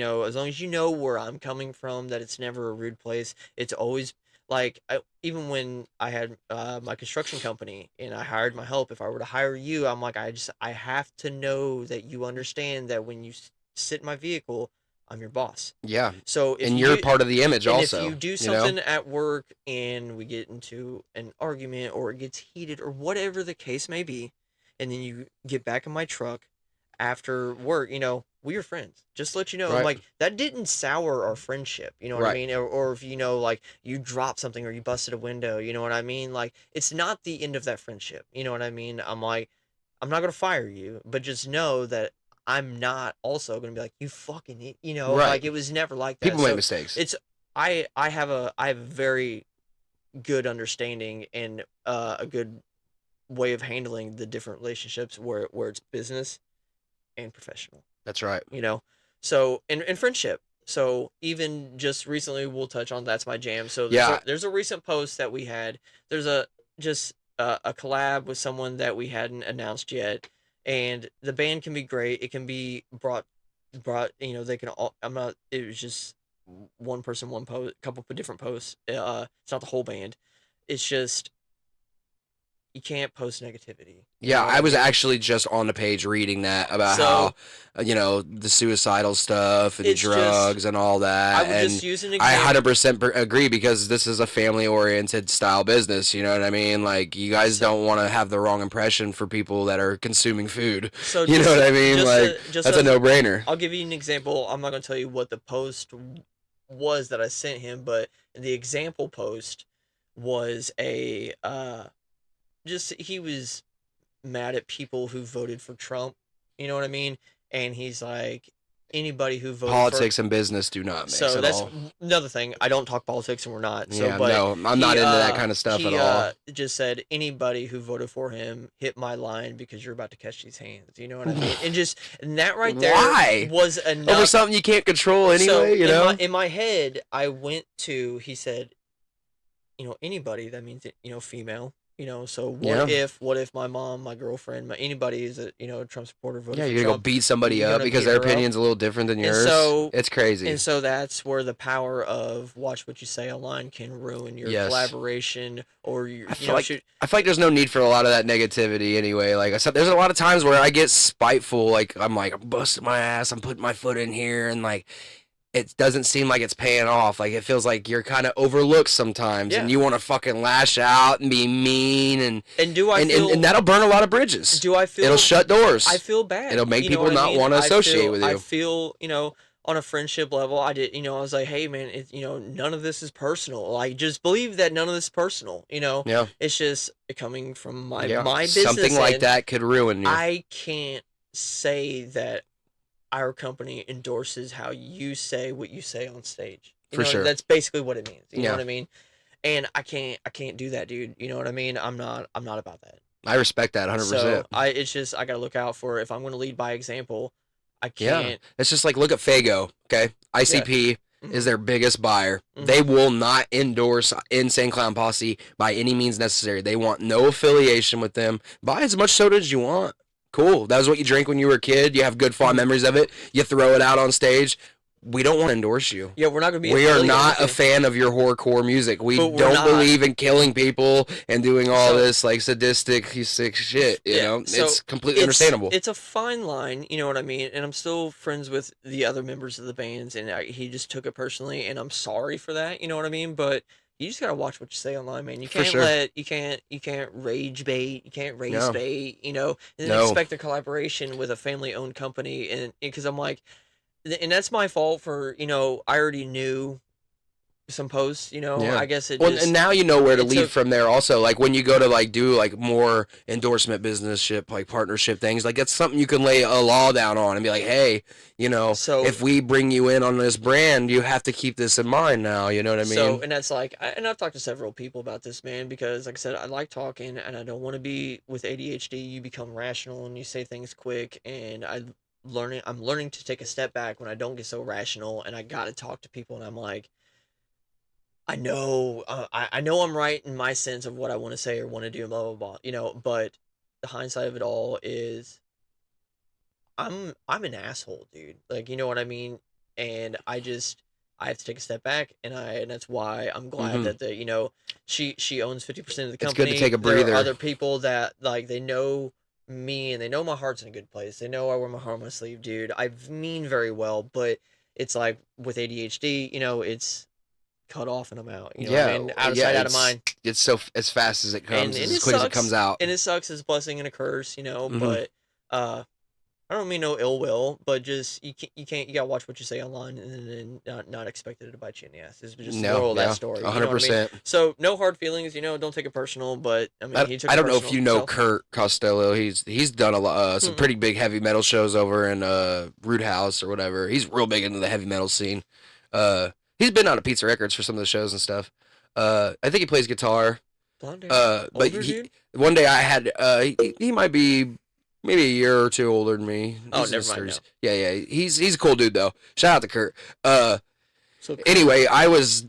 know where I'm coming from, that it's never a rude place. It's always... Like, even when I had my construction company and I hired my help, if I were to hire you, I'm like, I have to know that you understand that when you sit in my vehicle, I'm your boss. Yeah. So and you're part of the image also. If you do something at work and we get into an argument or it gets heated or whatever the case may be, and then you get back in my truck after work, you know, we were friends. Just to let you know, Right. like, that didn't sour our friendship. You know what I mean? Or if, you know, like, you dropped something or you busted a window, you know what I mean? Like, it's not the end of that friendship. You know what I mean? I'm like, I'm not going to fire you, but just know that I'm not also going to be like, you fucking, you know, Right. like, it was never like that. People make mistakes. It's, I have a very good understanding and a good way of handling the different relationships where it's business and professional. That's right. You know, so and friendship. So even just recently, we'll touch on That's My Jam. So there's a recent post that we had. There's a collab with someone that we hadn't announced yet, and the band can be great. It can be brought. You know, they can all. I'm not. It was just one person, one post, couple of different posts. It's not the whole band. It's just you can't post negativity. Yeah, I was actually just on the page reading that about how, you know, the suicidal stuff and drugs and all that. I would just use an I example. 100% agree because this is a family-oriented style business, you know what I mean? Like, you guys don't want to have the wrong impression for people that are consuming food. So you know what I mean? Like, that's a no-brainer. I'll give you an example. I'm not going to tell you what the post was that I sent him, but the example post was a... he was mad at people who voted for Trump, you know what I mean? And he's like, anybody who voted politics and business do not mix so at that's all. Another thing. I don't talk politics, and we're not. So, yeah, but no, I'm not into that kind of stuff at all. Just said, anybody who voted for him, hit my line because you're about to catch these hands. You know what I mean? And that right there was enough. Over something you can't control anyway, so you know? In my head, I went to, he said, you know, anybody, that means, you know, female. You know, so what if my mom, my girlfriend, anybody is a, you know, a Trump supporter voted for Trump? Yeah, you're going to go beat somebody up because their opinion's a little different than yours. So, it's crazy. And so that's where the power of watch what you say online can ruin your collaboration or your, I feel like there's no need for a lot of that negativity anyway. Like I said, there's a lot of times where I get spiteful. Like, I'm busting my ass. I'm putting my foot in here and like, it doesn't seem like it's paying off. Like, it feels like you're kind of overlooked sometimes, and you want to fucking lash out and be mean, and that'll burn a lot of bridges. It'll shut doors. I feel bad. It'll make people not want to associate with you. I feel, you know, on a friendship level, I was like, hey man, you know, none of this is personal. Like, just believe that none of this is personal. You know, it's just coming from my business. Something like that could ruin you. I can't say that our company endorses how you say what you say on stage. For sure. That's basically what it means. You know what I mean? And I can't do that, dude. You know what I mean? I'm not about that. I respect that 100%. So I got to look out for, if I'm going to lead by example, I can't. Yeah. It's just like, look at Fago, okay? ICP is their biggest buyer. They will not endorse Insane Clown Posse by any means necessary. They want no affiliation with them. Buy as much soda as you want. Cool. That was what you drank when you were a kid. You have good fond memories of it. You throw it out on stage. We don't want to endorse you. Yeah, we're not going to be. We are not a fan of your horror music. We don't believe in killing people and doing all this like sadistic, sick shit. You know, it's completely understandable. It's a fine line. You know what I mean? And I'm still friends with the other members of the bands, and he just took it personally, and I'm sorry for that. You know what I mean? But you just gotta watch what you say online, man. You can't you can't rage bait, you can't race bait, you know, and then expect a collaboration with a family-owned company, and because I'm like, and that's my fault for, you know, I already knew some posts, you know, I guess it and now you know where to lead from there also. Like, when you go to like do like more endorsement businessship, like partnership things, like that's something you can lay a law down on and be like, hey, you know, if we bring you in on this brand, you have to keep this in mind now, you know what I mean? So, and that's like, and I've talked to several people about this, man, because like I said, I like talking, and I don't want to be, with ADHD, you become rational and you say things quick, and I'm learning to take a step back when I don't get so rational, and I gotta talk to people, and I'm like, I know I'm right in my sense of what I want to say or want to do, blah, blah, blah, you know, but the hindsight of it all is I'm an asshole, dude. Like, you know what I mean? And I have to take a step back, and that's why I'm glad that you know, she owns 50% of the company. It's good to take a breather. There are other people that, like, they know me and they know my heart's in a good place. They know I wear my heart on my sleeve, dude. I mean very well, but it's like with ADHD, you know, it's cut off and I'm out. You know what I mean? Out of sight, out of mind. It's so as fast as it comes, as quick as it comes out. And it sucks. It's a blessing and a curse, you know. But I don't mean no ill will, but just you gotta watch what you say online, and then not expect it to bite you in the ass. It's just the moral of that story. 100%. You know what I mean? So no hard feelings. Don't take it personal. But I mean, he took. I it don't know if personal you know himself. Kurt Costello. He's done a lot, some pretty big heavy metal shows over in Root House or whatever. He's real big into the heavy metal scene. He's been on a Pizza Records for some of the shows and stuff. I think he plays guitar. Blonde but older dude? One day I had he might be maybe a year or two older than me. Oh, never mind. No. Yeah. He's a cool dude though. Shout out to Kurt. So cool. Anyway, I was,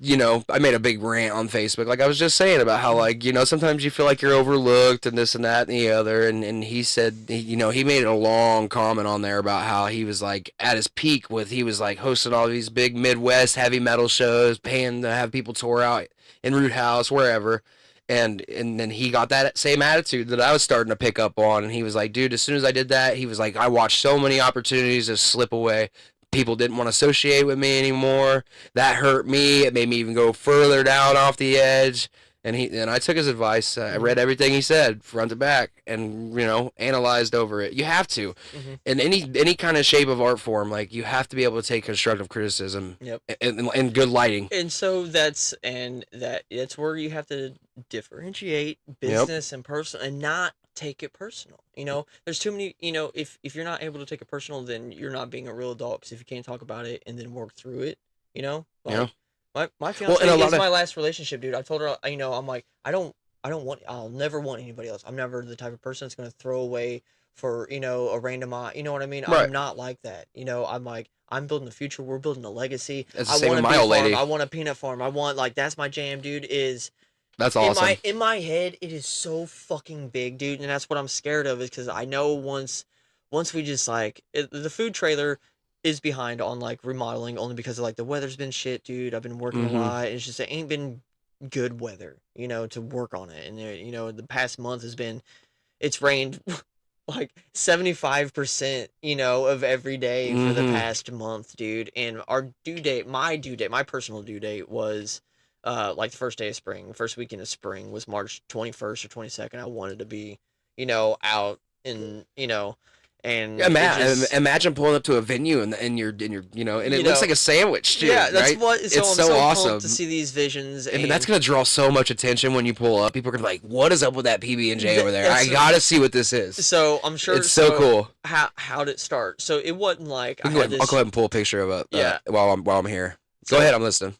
I made a big rant on Facebook, like I was just saying about how, like, sometimes you feel like you're overlooked and this and that and the other, and he said, he made a long comment on there about how he was, like, at his peak he was, like, hosting all these big Midwest heavy metal shows, paying to have people tour out in Root House, wherever, and then he got that same attitude that I was starting to pick up on, and he was like, dude, as soon as I did that, he was like, I watched so many opportunities to slip away. People didn't want to associate with me anymore. That hurt me. It made me even go further down off the edge. And I took his advice. I read everything he said, front to back, and analyzed over it. You have to, in any kind of shape of art form, like you have to be able to take constructive criticism. Yep. And good lighting. And so that's where you have to differentiate business and personal, and not take it personal. There's too many. If you're not able to take it personal, then you're not being a real adult. Because if you can't talk about it and then work through it, My fiance is my last relationship, dude. I told her, I'm like, I'll never want anybody else. I'm never the type of person that's gonna throw away for a random eye. You know what I mean? Right. I'm not like that. I'm like, I'm building the future. We're building a legacy. That's the same with my old lady. I want a peanut farm. I want, like, that's my jam, dude. That's awesome. In my head, it is so fucking big, dude, and that's what I'm scared of. Is because I know once we just the food trailer is behind on like remodeling, only because of like the weather's been shit, dude. I've been working a lot. It's just, it ain't been good weather, to work on it. And the past month it's rained like 75%, of every day for the past month, dude. And our my personal due date was like the first day of spring, first weekend of spring was March 21st or 22nd. I wanted to be, out in, and imagine pulling up to a venue and you're and it looks like a sandwich too. Yeah, that's right? what. So it's I'm so awesome pumped to see these visions. And that's gonna draw so much attention when you pull up. People are gonna be like, "What is up with that PB&J over there? I gotta see what this is." So I'm sure it's so cool. How did it start? So it wasn't like I'll go ahead and pull a picture of it. While I'm here. Go ahead, I'm listening.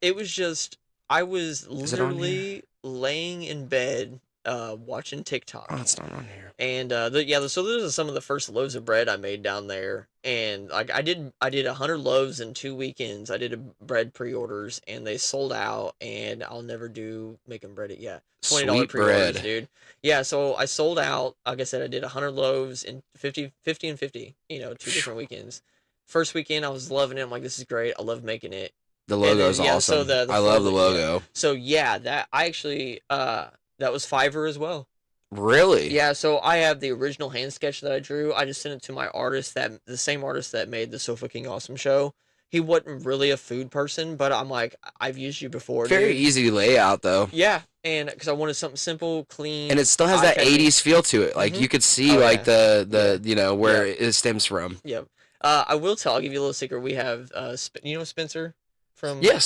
It was just, I was literally laying in bed watching TikTok. Oh, it's not on here. And so those are some of the first loaves of bread I made down there. And like I did 100 loaves in 2 weekends. I did a bread pre-orders and they sold out, and I'll never do making bread yet. $20 pre-orders, dude. Yeah, so I sold out. Like I said, I did 100 loaves in 50 and 50, 2 different weekends. First weekend I was loving it. I'm like, this is great. I love making it. The logo is awesome. So I love the logo. Yeah. So yeah, that I actually that was Fiverr as well. Really? Yeah, so I have the original hand sketch that I drew. I just sent it to my artist, the same artist that made the So Fucking Awesome show. He wasn't really a food person, but I'm like, I've used you before. Very easy layout though. Yeah, and because I wanted something simple, clean, and it still has that 80s feel to it. Like you could see the where it stems from. Yep. I'll give you a little secret. We have Spencer from yeah.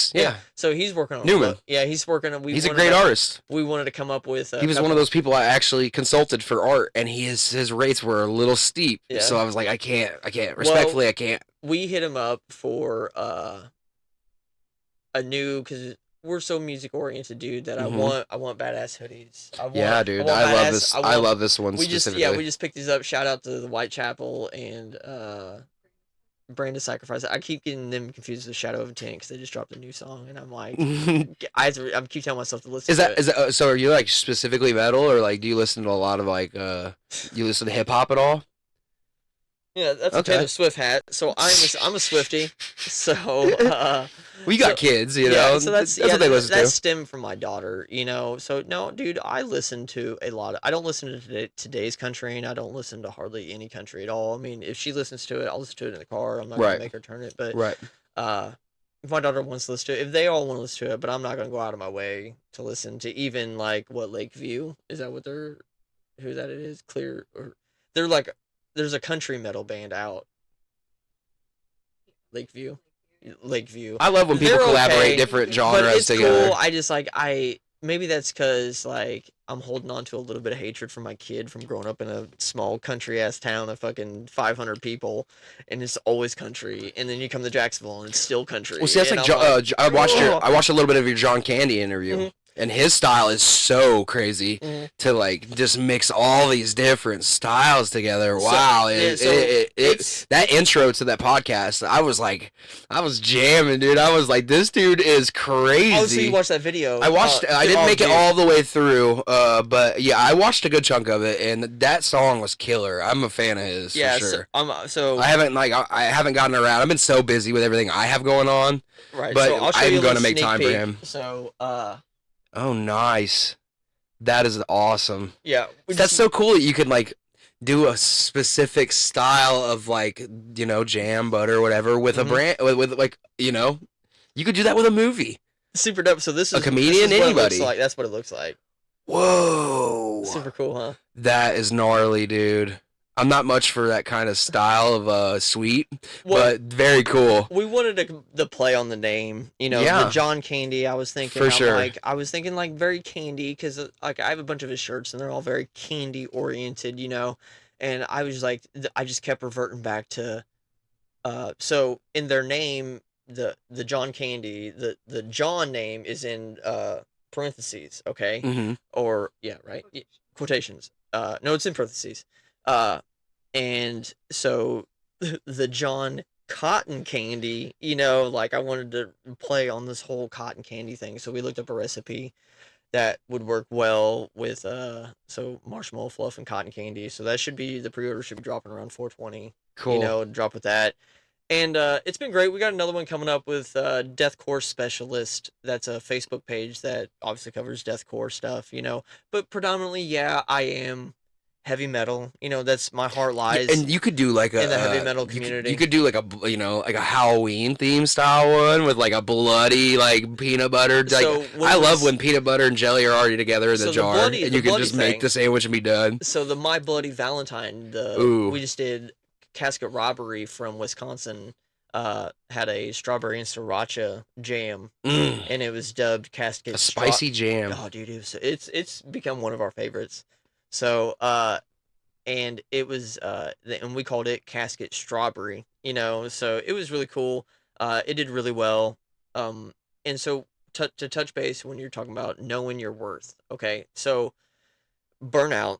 So he's working on Newman. He's working on. He's a great artist. We wanted to come up with. He was one of those people I actually consulted for art, and his rates were a little steep. Yeah. So I was like, I can't. Respectfully, I can't. We hit him up for a new, because we're so music oriented, dude, that I want badass hoodies. I love this one specifically. We just picked these up. Shout out to the Whitechapel and Brand of Sacrifice. I keep getting them confused with Shadow of Intent because they just dropped a new song, and I'm like, I keep telling myself to listen. Is that so? Are you like specifically metal, or like do you listen to a lot of like you listen to hip hop at all? Yeah, that's a Taylor Swift hat. So I'm a Swiftie. So we got kids, you know. So that's what they listen to. That stemmed from my daughter, you know. So no, dude, I listen to a lot of. I don't listen to today's country, and I don't listen to hardly any country at all. I mean, if she listens to it, I'll listen to it in the car. I'm not gonna make her turn it, but if my daughter wants to listen to it, if they all want to listen to it, but I'm not gonna go out of my way to listen to even like what Lakeview is that what they're who that it is Clear or they're like. there's a country metal band out. Lakeview. I love when people collaborate different genres but it's together. cool. I just maybe that's because like I'm holding on to a little bit of hatred from my kid from growing up in a small country ass town of fucking 500 people, and it's always country. And then you come to Jacksonville and it's still country. Well, see, that's like, I watched a little bit of your John Candy interview. And his style is so crazy to like just mix all these different styles together. Wow, that intro to that podcast, I was jamming, dude. I was like, this dude is crazy. Oh, so you watched that video? I watched. I didn't make it all the way through, but yeah, I watched a good chunk of it, and that song was killer. I'm a fan of his. Yeah, for sure. So I haven't gotten around. I've been so busy with everything I have going on. Right, but so I'm going to make time peek. for him. So oh, nice. That is awesome. Yeah. That's so cool that you can, like, do a specific style of, like, you know, jam, butter, whatever, with a brand, with like, you know, you could do that with a movie. Super dope. So this is a comedian, this is anybody. Like. That's what it looks like. Whoa. Super cool, huh? That is gnarly, dude. I'm not much for that kind of style of sweet, but very cool. We wanted the play on the name, you know, the John Candy. I was thinking, for sure. I was thinking like very candy because like I have a bunch of his shirts and they're all very candy oriented, you know, and I was like, I just kept reverting back to, so in their name, the John Candy, the John name is in parentheses, okay, or right, quotations. No, it's in parentheses. And so the John Cotton Candy, you know, like I wanted to play on this whole cotton candy thing. So we looked up a recipe that would work well with, so marshmallow fluff and cotton candy. So that should be, the pre-order should be dropping around 420. Cool. You know, drop with that. And it's been great. We got another one coming up with Deathcore Specialist. That's a Facebook page that obviously covers deathcore stuff, you know. But predominantly, I am heavy metal, you know, that's my heart lies. And you could do like in the heavy metal community. You could do like a, you know, like a Halloween theme style one with like a bloody like peanut butter. Like, so I love when peanut butter and jelly are already together in the jar, and you can just make the sandwich and be done. So the My Bloody Valentine, we just did Casket Robbery from Wisconsin. Had a strawberry and sriracha jam, and it was dubbed Casket. A spicy jam. Oh, dude, it's become one of our favorites. So, and it was, and we called it Casket Strawberry, you know, so it was really cool. It did really well. And so to touch base when you're talking about knowing your worth, okay, so burnout,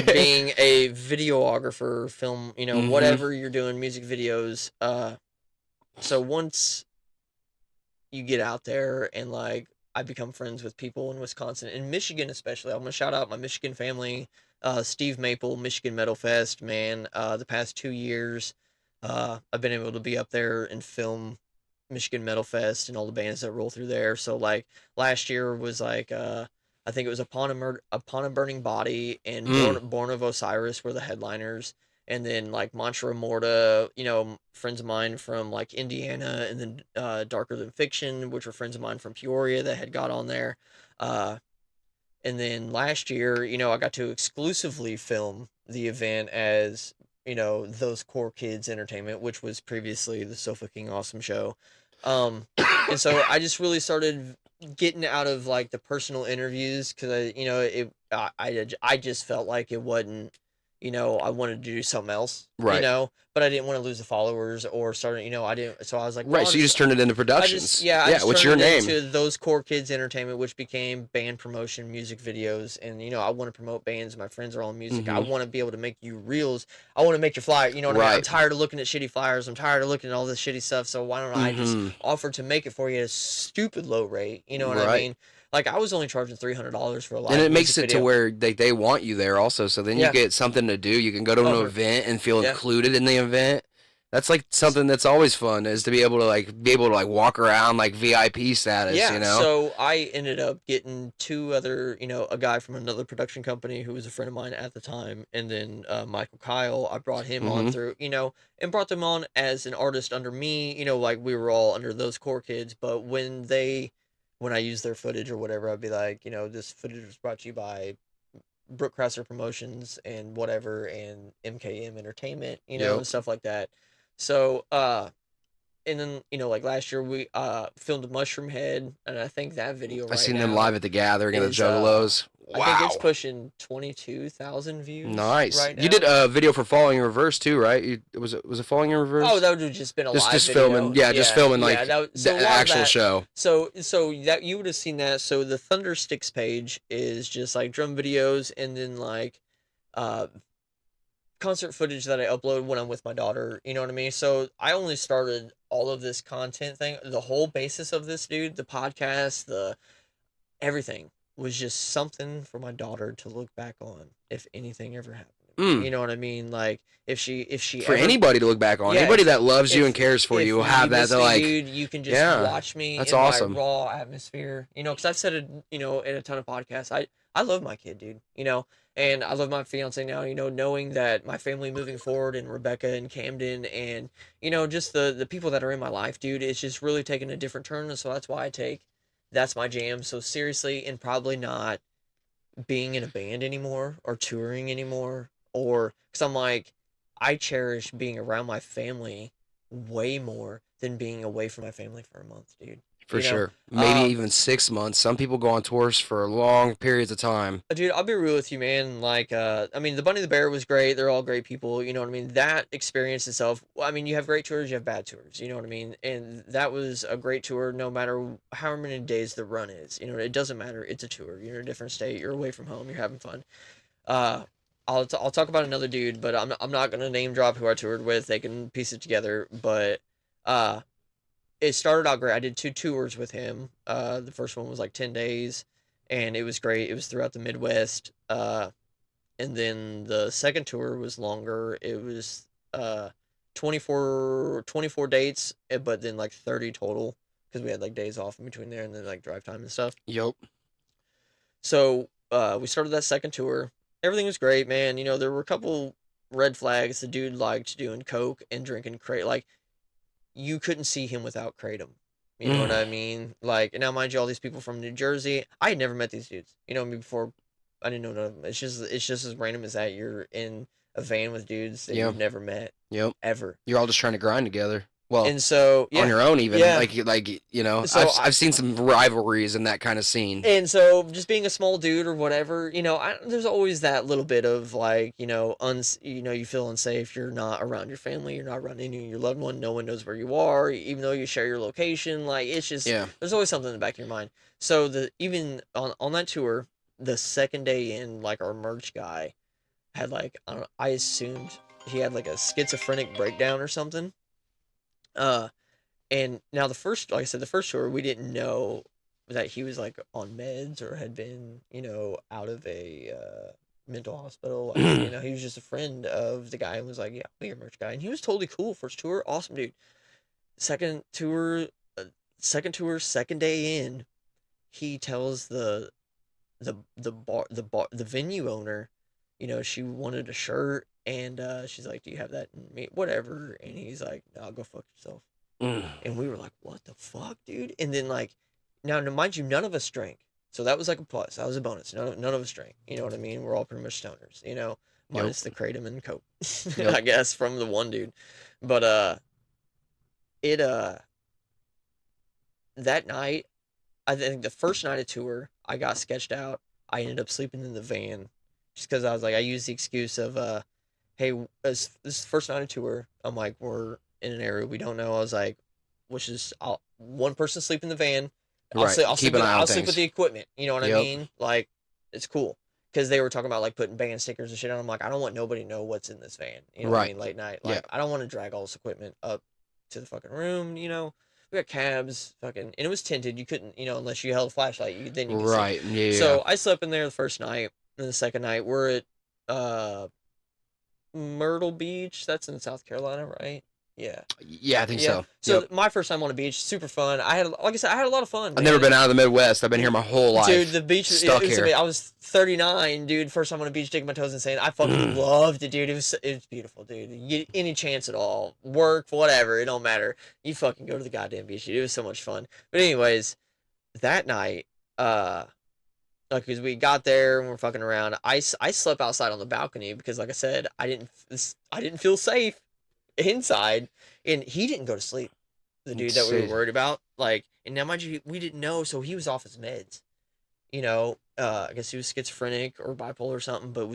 being a videographer, film, you know, whatever you're doing, music videos. So once you get out there and like, I become friends with people in Wisconsin, in Michigan especially. I'm gonna shout out my Michigan family, Steve Maple, Michigan Metal Fest, man. The past 2 years, I've been able to be up there and film Michigan Metal Fest and all the bands that roll through there. So like last year was like, I think it was Upon a Burning Body and Born of Osiris were the headliners. And then like Mantra Morta, you know, friends of mine from like Indiana, and then Darker Than Fiction, which were friends of mine from Peoria that had got on there. And then last year, you know, I got to exclusively film the event as, you know, Those Core Kids Entertainment, which was previously the So Fucking Awesome Show. And so I just really started getting out of like the personal interviews because I just felt like it wasn't, you know, I wanted to do something else, right? You know, but I didn't want to lose the followers or start, you know, I didn't. So I was like, well, right. So you just turned it into productions. What's your name? To Those Core Kids Entertainment, which became band promotion, music videos, and you know, I want to promote bands. My friends are all in music. I want to be able to make you reels. I want to make your flyer. You know what I mean? I'm tired of looking at shitty flyers. I'm tired of looking at all this shitty stuff. So why don't I just offer to make it for you at a stupid low rate? You know what I mean? Like, I was only charging $300 for a live. And it makes it to where they want you there also. So then you get something to do. You can go to an event and feel included in the event. That's like something that's always fun, is to be able to walk around like VIP status, you know? So I ended up getting two other, you know, a guy from another production company who was a friend of mine at the time, and then Michael Kyle, I brought him on through, you know, and brought them on as an artist under me, you know, like we were all under Those Core Kids, but when I use their footage or whatever, I'd be like, you know, this footage was brought to you by Brook Kraushaar Promotions and whatever, and MKM Entertainment, you know, and stuff like that. So, and then, you know, like last year we filmed Mushroom Head, and I think that video right now, I seen them live at the Gathering and the Juggalos. Wow. I think it's pushing 22,000 views. Nice. Right now. You did a video for Falling in Reverse too, right? Was it Falling in Reverse? Oh, that would have just been a live just video. filming, just filming like the actual show. So that you would have seen that. So the Thundersticks page is just like drum videos, and then like concert footage that I upload when I'm with my daughter. You know what I mean? So I only started all of this content thing, the whole basis of this, dude, the podcast, the everything was just something for my daughter to look back on if anything ever happened. You know what I mean? Like if she for ever, anybody to look back on, anybody that loves you and cares for you will have that. They're like, dude, you can just watch me. That's in awesome. My raw atmosphere, you know, because I've said it, you know, in a ton of podcasts. I love my kid, dude. You know, and I love my fiance now. You know, knowing that my family moving forward, and Rebecca and Camden, and you know, just the people that are in my life, dude. It's just really taking a different turn, and so that's why that's my jam so seriously, and probably not being in a band anymore or touring anymore, or because I'm like, I cherish being around my family way more than being away from my family for a month, dude. For sure. Maybe even 6 months. Some people go on tours for long periods of time. Dude, I'll be real with you, man. Like, I mean, the Bunny the Bear was great. They're all great people. You know what I mean? That experience itself, I mean, you have great tours, you have bad tours. You know what I mean? And that was a great tour no matter how many days the run is. You know, it doesn't matter. It's a tour. You're in a different state. You're away from home. You're having fun. I'll talk about another dude, but I'm not going to name drop who I toured with. They can piece it together. But, it started out great. I did 2 tours with him. The first one was like 10 days, and it was great. It was throughout the Midwest. And then the second tour was longer. It was 24 dates, but then like 30 total, because we had like days off in between there and then like drive time and stuff. Yep. So we started that second tour. Everything was great, man. You know, there were a couple red flags. The dude liked doing coke and drinking crate. Like, you couldn't see him without kratom. You know what I mean? Like, and now mind you, all these people from New Jersey, I had never met these dudes. You know, before, I didn't know none of them. It's just as random as that. You're in a van with dudes that you've never met. Yep. Ever. You're all just trying to grind together. Well, and so on your own, even like you know, so I've seen some rivalries in that kind of scene. And so, just being a small dude or whatever, you know, there's always that little bit of like, you know, you feel unsafe. You're not around your family. You're not around any of your loved one. No one knows where you are, even though you share your location. Like, it's just there's always something in the back of your mind. So even on that tour, the second day in, like, our merch guy had like, I assumed he had like a schizophrenic breakdown or something. And now like I said, the first tour, we didn't know that he was like on meds or had been, you know, out of a mental hospital. You know, he was just a friend of the guy and was like, yeah, I'll be your merch guy. And he was totally cool. First tour, awesome dude. Second tour, second day in, he tells the venue owner, you know, she wanted a shirt. And she's like, do you have that in me? Whatever. And he's like, no, go fuck yourself. And we were like, what the fuck, dude? And then, like, now, mind you, none of us drank. So that was like a plus. That was a bonus. None of us drank. You know what I mean? We're all pretty much stoners, you know, minus the kratom and coke, I guess, from the one dude. But that night, I think the first night of tour, I got sketched out. I ended up sleeping in the van just because I was like, I used the excuse of, hey, this is the first night of tour. I'm like, we're in an area we don't know. I was like, which is, one person sleep in the van. I'll sleep with the equipment. You know what I mean? Like, it's cool. Because they were talking about, like, putting band stickers and shit. And I'm like, I don't want nobody to know what's in this van. You know what I mean? Late night. Like, I don't want to drag all this equipment up to the fucking room, you know? We got cabs, and it was tinted. You couldn't, you know, unless you held a flashlight, then you could see. So I slept in there the first night. And the second night, we're at, Myrtle Beach. That's in South Carolina, right? Yeah, I think so. So my first time on a beach, super fun. Like I said, I had a lot of fun. I've never been out of the Midwest. I've been here my whole life. Dude, the beach was stuck here. I was 39, dude. First time on a beach, digging my toes and saying, I fucking loved it, dude. It was beautiful, dude. You get any chance at all, work, whatever, it don't matter. You fucking go to the goddamn beach, dude. It was so much fun. But anyways, that night, like, because we got there and we're fucking around. I slept outside on the balcony because, like I said, I didn't feel safe inside, and he didn't go to sleep. The dude that we were worried about, like, and now mind you, we didn't know, so he was off his meds. You know, I guess he was schizophrenic or bipolar or something, but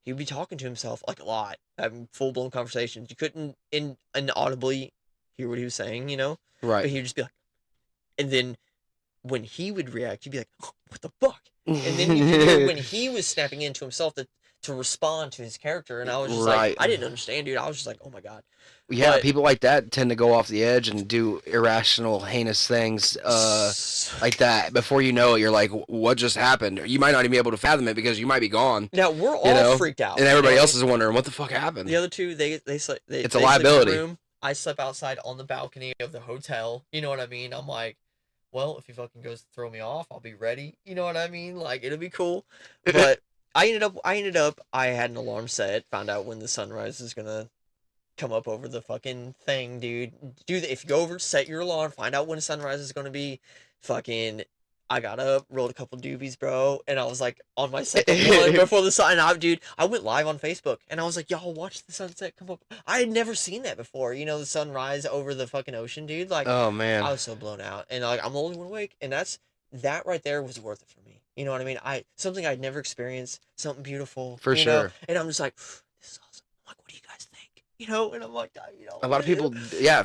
he would be talking to himself like a lot, having full blown conversations. You couldn't inaudibly hear what he was saying, you know, right? But he would just be like, and then when he would react, you'd be like, oh, what the fuck? And then you could hear when he was snapping into himself to respond to his character, and I was just like, I didn't understand, dude. I was just like, oh my god. Yeah, but people like that tend to go off the edge and do irrational, heinous things like that. Before you know it, you're like, what just happened? You might not even be able to fathom it because you might be gone. Now, we're all freaked out. And everybody else is wondering, what the fuck happened? The other two, it's a liability. I slept outside on the balcony of the hotel. You know what I mean? I'm like, well, if he fucking goes to throw me off, I'll be ready. You know what I mean? Like, it'll be cool. But I ended up, I had an alarm set, found out when the sunrise is going to come up over the fucking thing, dude. If you go over, set your alarm, find out when sunrise is going to be. Fucking, I got up, rolled a couple doobies, bro, and I was like on my second one before the sun. Dude, I went live on Facebook, and I was like, y'all watch the sunset come up. I had never seen that before, you know, the sunrise over the fucking ocean, dude. Like, oh man, I was so blown out, and like, I'm the only one awake, and that right there was worth it for me. You know what I mean? Something I'd never experienced, something beautiful, for sure. Know? And I'm just like, this is awesome. I'm like, what do you guys think? You know, and I'm like, you know, a lot of people,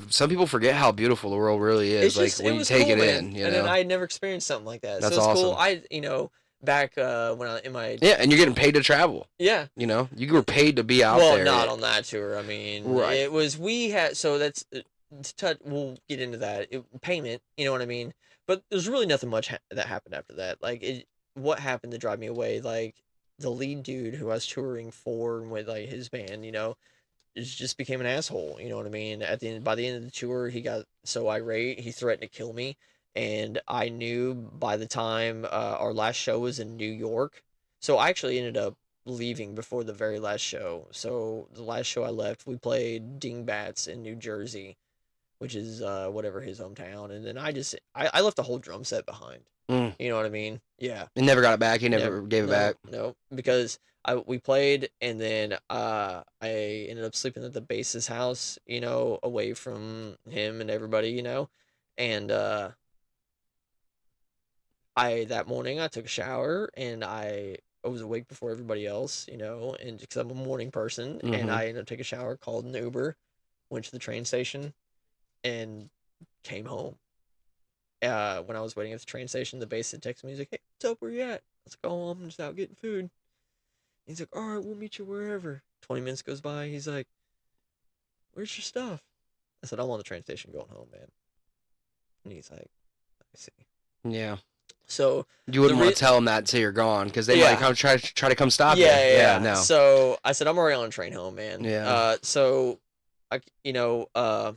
some people forget how beautiful the world really is. Like when you take it in, you know. And then I had never experienced something like that. That's so it's awesome. cool. Back when I in my and you're getting paid to travel. Yeah, you know, you were paid to be out there. Well, not on that tour. I mean, it was so that's we'll get into that payment. You know what I mean? But there's really nothing much that happened after that. Like what happened to drive me away? Like the lead dude who I was touring for with like his band, you know, just became an asshole. You know what I mean? By the end of the tour, he got so irate, he threatened to kill me. And I knew by the time our last show was in New York, so I actually ended up leaving before the very last show. So the last show I left, we played Dingbats in New Jersey, which is whatever his hometown. And then I left a whole drum set behind. You know what I mean? Yeah. He never got it back. He never gave it back. No, because we played, and then I ended up sleeping at the bass's house, you know, away from him and everybody, you know, and that morning I took a shower, and I was awake before everybody else, you know, and because I'm a morning person, and I ended up taking a shower, called an Uber, went to the train station, and came home. When I was waiting at the train station, the bass had texted me. He's like, "Hey, what's up? Where you at?" I was like, "Oh, I'm just out getting food." He's like, "All right, we'll meet you wherever." 20 minutes goes by. He's like, "Where's your stuff?" I said, "I'm on the train station going home, man." And he's like, "I see." Yeah. So you wouldn't want to tell them that until you're gone, because they might come try to come stop you. Yeah. No. So I said, "I'm already on a train home, man." Yeah. So the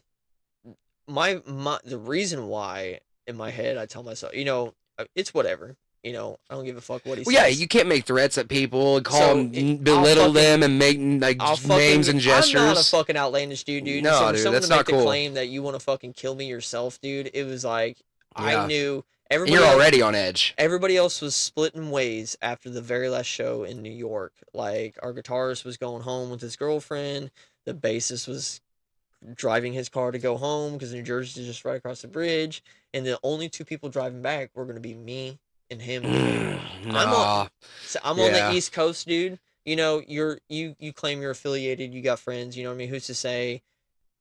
reason why in my head I tell myself, you know, it's whatever. You know, I don't give a fuck what he says. Yeah, you can't make threats at people and belittle them and make like names and gestures. I'm not a fucking outlandish dude. No, so dude, that's not cool. The claim that you want to fucking kill me yourself, dude. It was like I knew everybody. You're already on edge. Everybody else was splitting ways after the very last show in New York. Like our guitarist was going home with his girlfriend. The bassist was driving his car to go home because New Jersey is just right across the bridge, and the only two people driving back were going to be me and him. I'm on the East Coast, dude. You know, you claim you're affiliated, you got friends, you know what I mean? Who's to say?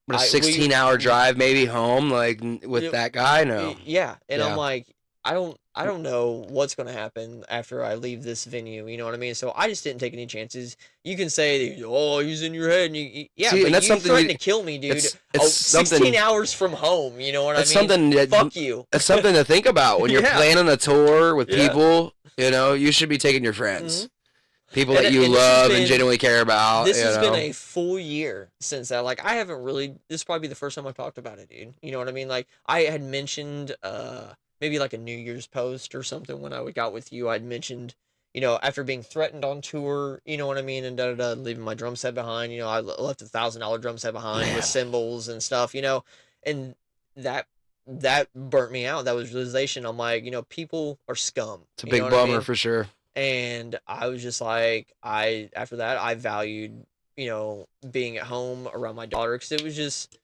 But a 16-hour drive maybe home, like with that guy? No. Yeah, and I'm like, I don't know what's going to happen after I leave this venue, you know what I mean? So I just didn't take any chances. You can say, "Oh, he's in your head," and See, but and that's you threatened to kill me, dude. It's 16 hours from home, you know what I mean? Fuck you. It's something to think about when you're planning a tour with people. You know, you should be taking your friends. People that you love and genuinely care about. This has been a full year since that. Like, I haven't really, this is probably the first time I've talked about it, dude. You know what I mean? Like, I had mentioned, maybe like a New Year's post or something when I got with you, I'd mentioned, you know, after being threatened on tour, you know what I mean, and leaving my drum set behind, you know, I left $1,000 drum set behind with cymbals and stuff, you know, and that that burnt me out. That was realization. I'm like, people are scum. It's a big bummer for sure. And I was just like, after that, I valued, being at home around my daughter, because it was just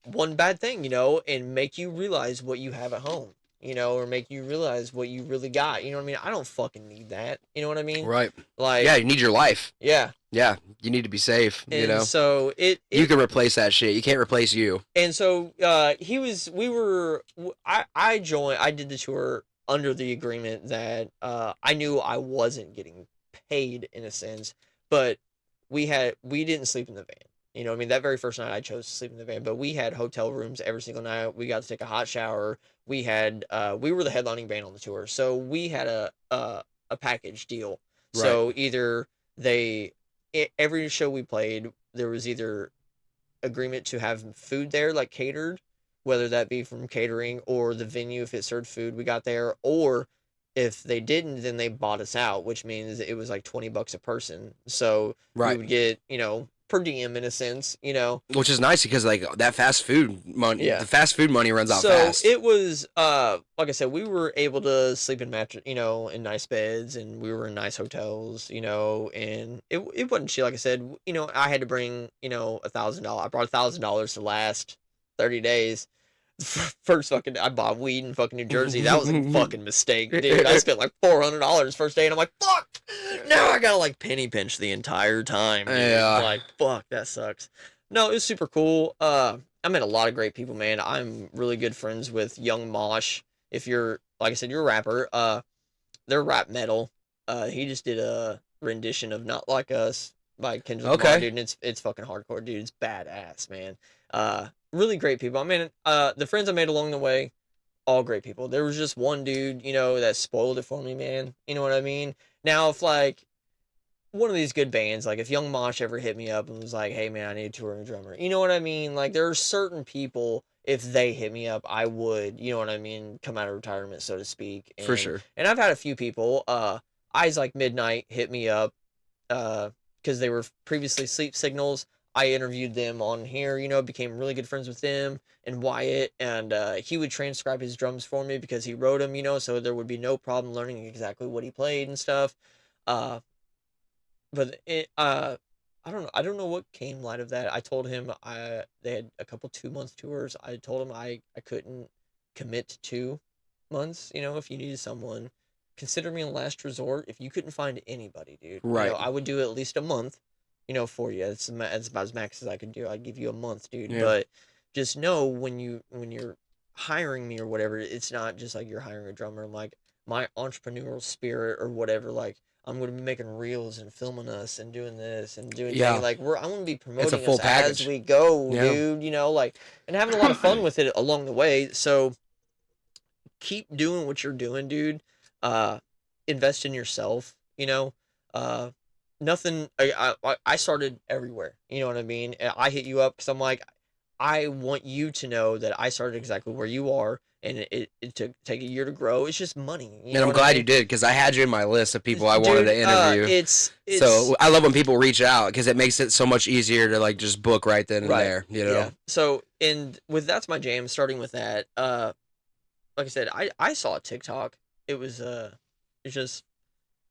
one bad thing, and make you realize what you have at home, or make you realize what you really got. You know what I mean? I don't fucking need that. You know what I mean? Right. Like, yeah, you need your life. Yeah. Yeah, you need to be safe. And so you can replace that shit. You can't replace you. And so I did the tour under the agreement that I knew I wasn't getting paid in a sense, but we didn't sleep in the van. You know what I mean? That very first night I chose to sleep in the van, but we had hotel rooms every single night. We got to take a hot shower. We had we were the headlining band on the tour, so we had a package deal. Right. So either every show we played, there was either agreement to have food there, like catered, whether that be from catering or the venue if it served food we got there, or if they didn't, then they bought us out, which means it was like $20 a person. So we would get, per diem in a sense, which is nice because like that fast food money, the fast food money runs out fast. So it was, like I said, we were able to sleep in mattress, in nice beds, and we were in nice hotels, and it wasn't cheap. Like I said, I had to bring, $1,000. I brought $1,000 to last 30 days. First I bought weed in fucking New Jersey. That was a fucking mistake, dude. I spent like $400 first day, and I'm like, fuck! Now I gotta like penny pinch the entire time, dude. Yeah. Like, fuck, that sucks. No, it was super cool. I met a lot of great people, man. I'm really good friends with Young Mosh. If you're, like I said, you're a rapper. They're rap metal. He just did a rendition of Not Like Us by Kendrick Lamar, dude, and it's fucking hardcore, dude. It's badass, man. Really great people. I mean, the friends I made along the way, all great people. There was just one dude, that spoiled it for me, man. You know what I mean? Now, if like one of these good bands, like if Young Mosh ever hit me up and was like, hey man, I need a touring drummer, you know what I mean? Like there are certain people, if they hit me up, I would, you know what I mean, come out of retirement, so to speak. And, for sure. And I've had a few people, Eyes Like Midnight hit me up, because they were previously Sleep Signals. I interviewed them on here, became really good friends with them and Wyatt, and he would transcribe his drums for me because he wrote them, so there would be no problem learning exactly what he played and stuff. But I don't know what came light of that. I told him they had a couple 2-month tours. I told him I couldn't commit to 2 months. If you needed someone, consider me a last resort. If you couldn't find anybody, dude, right? I would do at least a month. For you. It's about as max as I could do. I'd give you a month, dude. Yeah. But just know when you're hiring me or whatever, it's not just like you're hiring a drummer. I'm like, my entrepreneurial spirit or whatever, like I'm going to be making reels and filming us and doing this and doing things. Like I'm going to be promoting us package as we go, dude, and having a lot of fun with it along the way. So keep doing what you're doing, dude. Invest in yourself, nothing. I started everywhere. You know what I mean? And I hit you up because I'm like, I want you to know that I started exactly where you are, and it took take a year to grow. It's just money. And I'm glad you did, because I had you in my list of people I wanted to interview. So I love when people reach out, because it makes it so much easier to like just book right then and there. Yeah. So that's my jam. Starting with that. Like I said, I saw a TikTok. It was it's just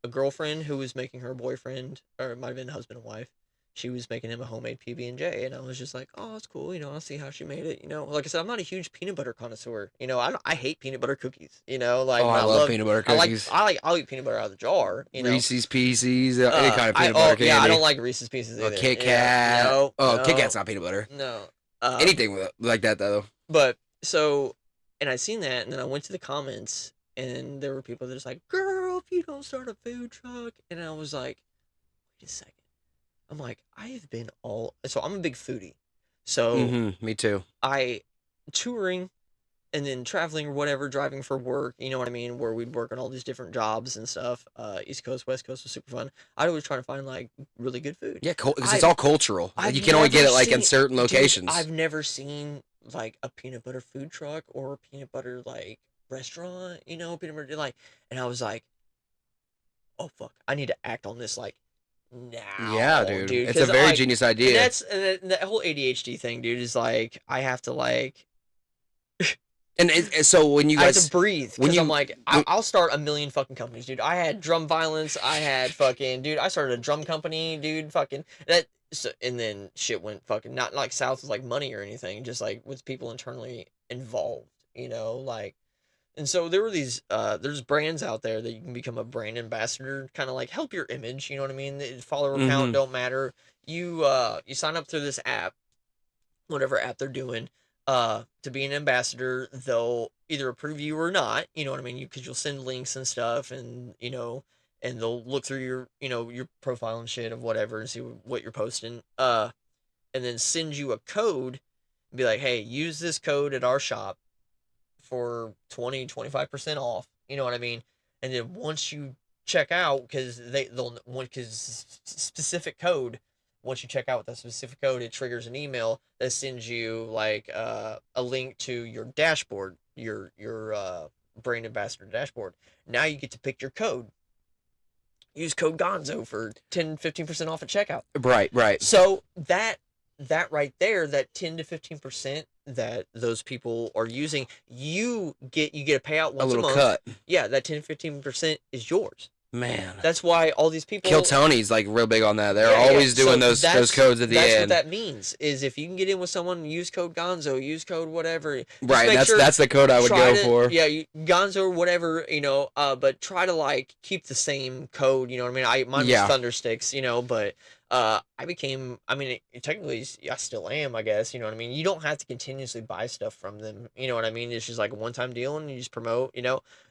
a girlfriend who was making her boyfriend, or it might have been husband and wife, she was making him a homemade PB&J, and I was just like, oh, that's cool, I'll see how she made it, Like I said, I'm not a huge peanut butter connoisseur, I hate peanut butter cookies, like, I love peanut butter cookies. I'll eat peanut butter out of the jar, Reese's Pieces, any kind of peanut butter candy. Yeah, I don't like Reese's Pieces either. Kit Kat. Kit Kat's not peanut butter. No. Anything like that, though. But, and I seen that, and then I went to the comments, and there were people that was like, girl, if you don't start a food truck. And I was like, wait a second. I'm like, so I'm a big foodie. So me too. Touring and then traveling or whatever, driving for work, you know what I mean? Where we'd work on all these different jobs and stuff. East Coast, West Coast was super fun. I'd always try to find like really good food. Yeah, because it's all cultural. You can only get it like in certain locations. Dude, I've never seen like a peanut butter food truck or a peanut butter like restaurant, peanut butter like, and I was like, oh fuck, I need to act on this like now. Yeah, dude. It's a very genius idea. And that whole ADHD thing, dude, is like I have to like So when you guys, I had to breathe because I'm like, I'll start a million fucking companies, dude. I had drum violence. I had fucking, dude. I started a drum company, dude. Fucking that. So, and then shit went fucking not like south with like money or anything, just like with people internally involved, like. And so there were these, there's brands out there that you can become a brand ambassador, kind of like help your image. You know what I mean? The follower count don't matter. You sign up through this app, whatever app they're doing, to be an ambassador. They'll either approve you or not. You know what I mean? Because you'll send links and stuff, and and they'll look through your, your profile and shit of whatever and see what you're posting. And then send you a code, and be like, hey, use this code at our shop for 25% off. You know what I mean? And then once you check out, because specific code, once you check out with that specific code, it triggers an email that sends you like a link to your dashboard, your brand ambassador dashboard. Now you get to pick your code. Use code Gonzo for 10-15% off at checkout. Right. So that right there, that 10 to 15% that those people are using, you get a payout once a month. Cut. Yeah, that 10-15% is yours. Man, that's why all these people. Kill Tony's like real big on that. They're always doing those codes at the end. That's what that means. Is if you can get in with someone, use code Gonzo, use code whatever. Right, that's the code I would go for. Yeah, Gonzo or whatever, but try to like keep the same code. You know what I mean? Mine was Thundersticks, but technically I still am, I guess. You know what I mean? You don't have to continuously buy stuff from them. You know what I mean? It's just like a one-time deal, and you just promote.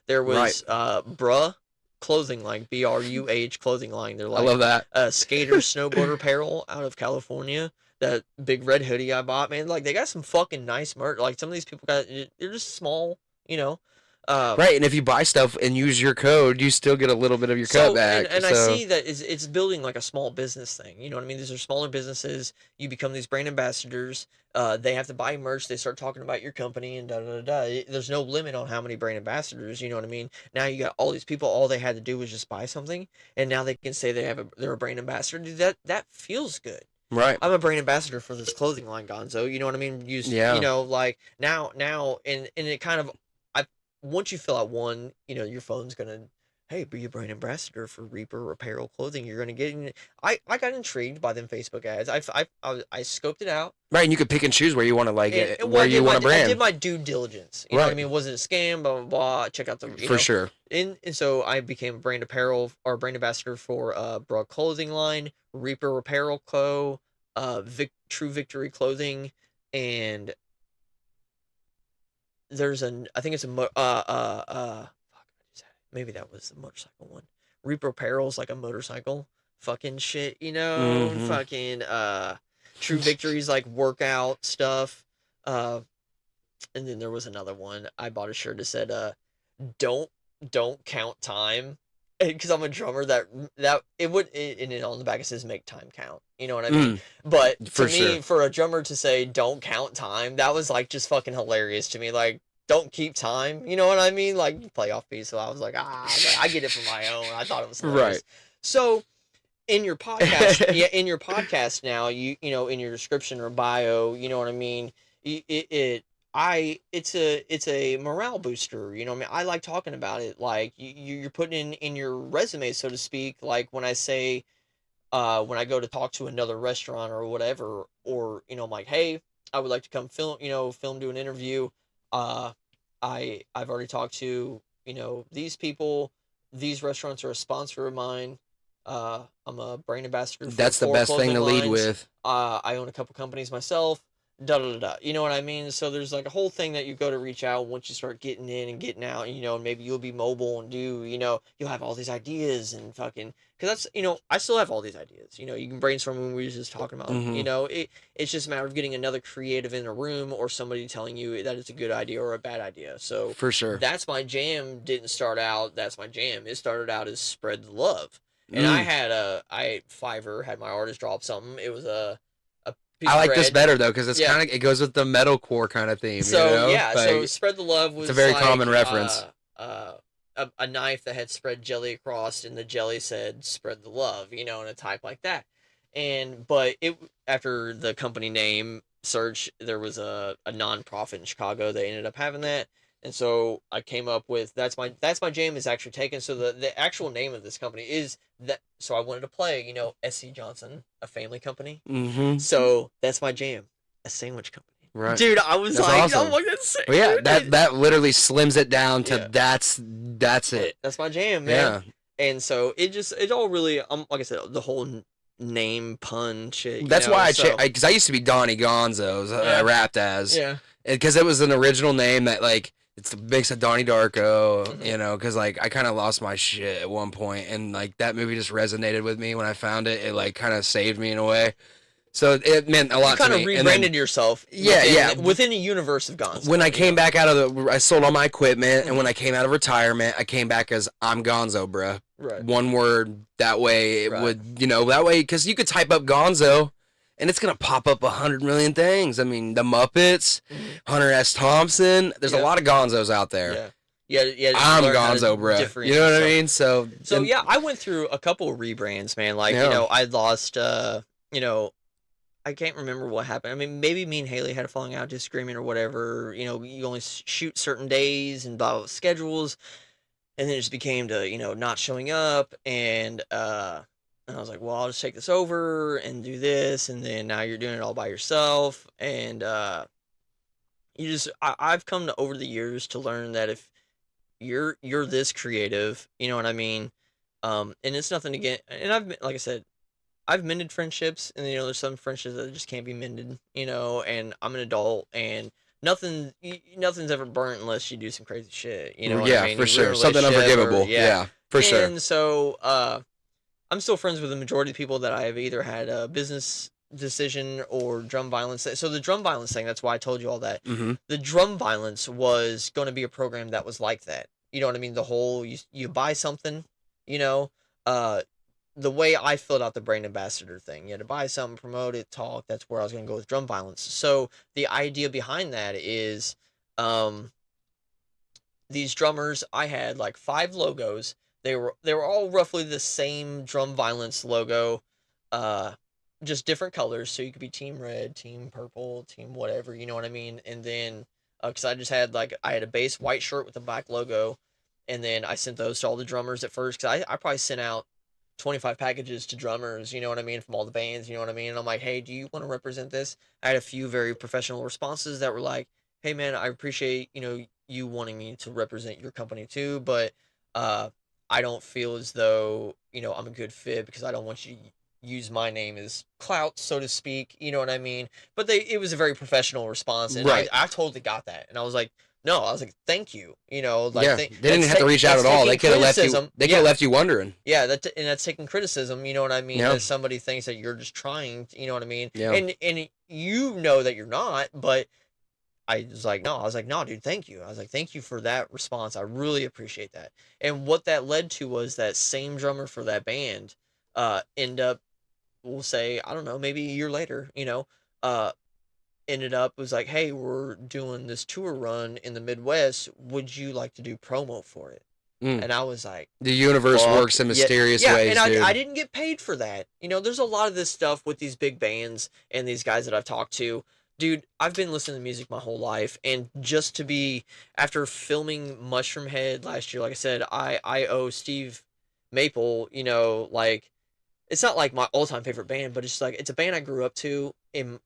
There was Bruh clothing line, BRUH clothing line. They're like, I love that. Skater snowboarder apparel out of California. That big red hoodie I bought, man. Like, they got some fucking nice merch. Like, some of these people they're just small, right, and if you buy stuff and use your code, you still get a little bit of your cut back. And I see that it's building like a small business thing. You know what I mean? These are smaller businesses. You become these brand ambassadors. They have to buy merch. They start talking about your company and da-da-da-da. There's no limit on how many brand ambassadors, you know what I mean? Now you got all these people, all they had to do was just buy something, and now they can say they're a brand ambassador. Dude, that feels good. Right. I'm a brand ambassador for this clothing line, Gonzo. You know what I mean? Like now, and it kind of, once you fill out one, your phone's gonna, hey, be a brand ambassador for Reaper Apparel Clothing. You're gonna get. I got intrigued by them Facebook ads. I scoped it out. Right, and you could pick and choose where you want to where you want to brand. I did my due diligence. You know what I mean? Was it a scam? Blah blah blah. Check out the for sure. And so I became a brand ambassador for Brook Clothing Line, Reaper Apparel Co., True Victory Clothing, and there's I think it's maybe that was the motorcycle one. Reaper Apparel's like a motorcycle fucking shit, fucking True Victory's like workout stuff. And then there was another one. I bought a shirt that said don't count time, because I'm a drummer. That it would, and then on the back it says make time count. You know what I mean? But to me, for a drummer to say don't count time, that was like just fucking hilarious to me. Like, don't keep time. You know what I mean? Like, play off beat. So I was like, I get it from my own. I thought it was hilarious. Right. So in your podcast, now, you know, in your description or bio, you know what I mean? It's a morale booster. You know what I mean? I like talking about it. Like, you're putting in your resume, so to speak. Like, when I say, when I go to talk to another restaurant or whatever, or, you know, I'm like, hey, I would like to come do an interview. I've already talked to, you know, these people. These restaurants are a sponsor of mine. I'm a brand ambassador. That's the best thing to lead with. I own a couple companies myself. You know what I mean? So there's like a whole thing that you go to reach out once you start getting in and getting out, you know, and maybe you'll be mobile and you'll have all these ideas and fucking, cause that's, you know, I still have all these ideas, you know, you can brainstorm when we were just talking about, you know, it's just a matter of getting another creative in a room or somebody telling you that it's a good idea or a bad idea. So for sure, That's My Jam didn't start out, That's My Jam. It started out as Spread the Love. And I had Fiverr, had my artist drop something. It was I like this better though, because it's kind of, it goes with the metalcore kind of theme. So you know? Yeah, like, so Spread the Love was, it's a very common reference. A knife that had spread jelly across, and the jelly said "Spread the Love," you know, and a type like that. But after the company name search, there was a nonprofit in Chicago. They ended up having that. And so I came up with that's my jam is actually taken. So the actual name of this company is that. So I wanted to play, S.C. Johnson, a family company. Mm-hmm. So that's my jam, a sandwich company. Right. Dude, I was that's like, awesome. I'm like, that's well, yeah, that literally slims it down to that's it. That's my jam, man. Yeah. And so it all really, like I said, the whole name pun shit. That's why because I used to be Donnie Gonzo's. I rapped as. Yeah. Because it was an original name that like it's the mix of Donnie Darko, because like I kind of lost my shit at one point, and like that movie just resonated with me when I found it. It like kind of saved me in a way. So it meant a lot to me. You kind of rebranded yourself. Within a universe of Gonzo. When I came back out of I sold all my equipment, and when I came out of retirement, I came back as ImGonzoBruh. Right. One word. That way it would, that way, because you could type up Gonzo, and it's gonna pop up 100 million things. I mean, the Muppets, Hunter S. Thompson. There's a lot of Gonzos out there. Yeah. I'm ImGonzoBruh. You know what I mean? So yeah, I went through a couple of rebrands, man. Like I lost, I can't remember what happened. I mean, maybe me and Haley had a falling out, disagreement or whatever. You only shoot certain days and blah schedules, and then it just became to not showing up, and I was like, well, I'll just take this over and do this, and then now you're doing it all by yourself, and I've come to over the years to learn that if you're this creative, you know what I mean, and it's nothing against, and like I said, I've mended friendships, and there's some friendships that just can't be mended, and I'm an adult, and nothing's ever burnt unless you do some crazy shit, what I mean? For sure, something unforgivable, for sure. And so I'm still friends with the majority of people that I have either had a business decision or drum violence. So the drum violence thing, that's why I told you all that. Mm-hmm. The drum violence was going to be a program that was like that. You know what I mean? The whole you buy something, the way I filled out the brand ambassador thing, you had to buy something, promote it, talk. That's where I was going to go with drum violence. So the idea behind that is, these drummers, I had like 5 logos. They were all roughly the same drum violence logo, just different colors. So you could be team red, team purple, team whatever, you know what I mean? And then, cause I had a base white shirt with a black logo. And then I sent those to all the drummers at first. Cause I probably sent out 25 packages to drummers, you know what I mean, from all the bands, you know what I mean? And I'm like, hey, do you want to represent this? I had a few very professional responses that were like, hey, man, I appreciate, you wanting me to represent your company too, but I don't feel as though, I'm a good fit because I don't want you to use my name as clout, so to speak, you know what I mean? But it was a very professional response, and I totally got that. And I was like, no, I was like, thank you. They didn't have to reach out at all. They could have left you. They could have left you wondering. Yeah, and that's taking criticism. You know what I mean? That somebody thinks that you're just trying. You know what I mean? Yeah. And you know that you're not. But I was like, no, dude, thank you. I was like, thank you for that response. I really appreciate that. And what that led to was that same drummer for that band, end up, we'll say, I don't know, maybe a year later, ended up was like, hey, we're doing this tour run in the Midwest, would you like to do promo for it? And I was like, the universe works in mysterious ways, and I didn't get paid for that. There's a lot of this stuff with these big bands and these guys that I've talked to. Dude, I've been listening to music my whole life, and just to be, after filming Mushroom Head last year, like I said, I owe Steve Maple, like, it's not like my all-time favorite band, but it's like, it's a band I grew up to in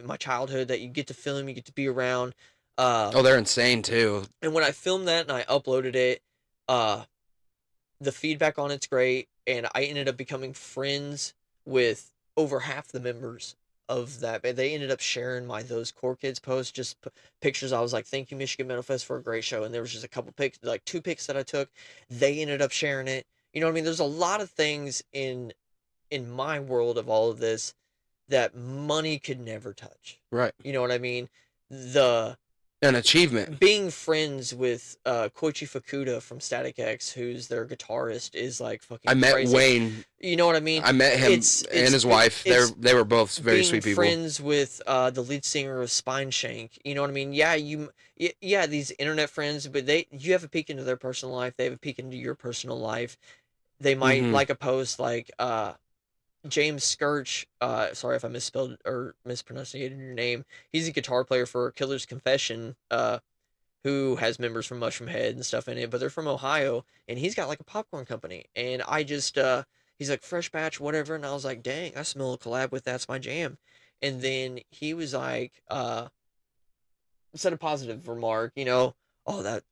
my childhood that you get to film, you get to be around. They're insane too. And when I filmed that and I uploaded it, the feedback on it's great, and I ended up becoming friends with over half the members of that band. They ended up sharing my Those Core Kids post, just pictures. I was like, thank you, Michigan Metal Fest, for a great show. And there was just a couple pics, like 2 pics that I took. They ended up sharing it. You know what I mean? There's a lot of things in my world of all of this that money could never touch. Right. You know what I mean? An achievement. Being friends with Koichi Fukuda from Static X, who's their guitarist, is like fucking I met crazy. Wayne. You know what I mean? I met him and his wife. They were both very sweet people. Being friends with the lead singer of Spineshank. You know what I mean? Yeah, these internet friends, but you have a peek into their personal life. They have a peek into your personal life. They might like a post like James Skirch, sorry if I misspelled or mispronounced your name. He's a guitar player for Killer's Confession, who has members from Mushroom Head and stuff in it, but they're from Ohio, and he's got like a popcorn company. And I just, he's like, fresh batch, whatever. And I was like, dang, I smell a collab with That's My Jam. And then he was like, said a positive remark, that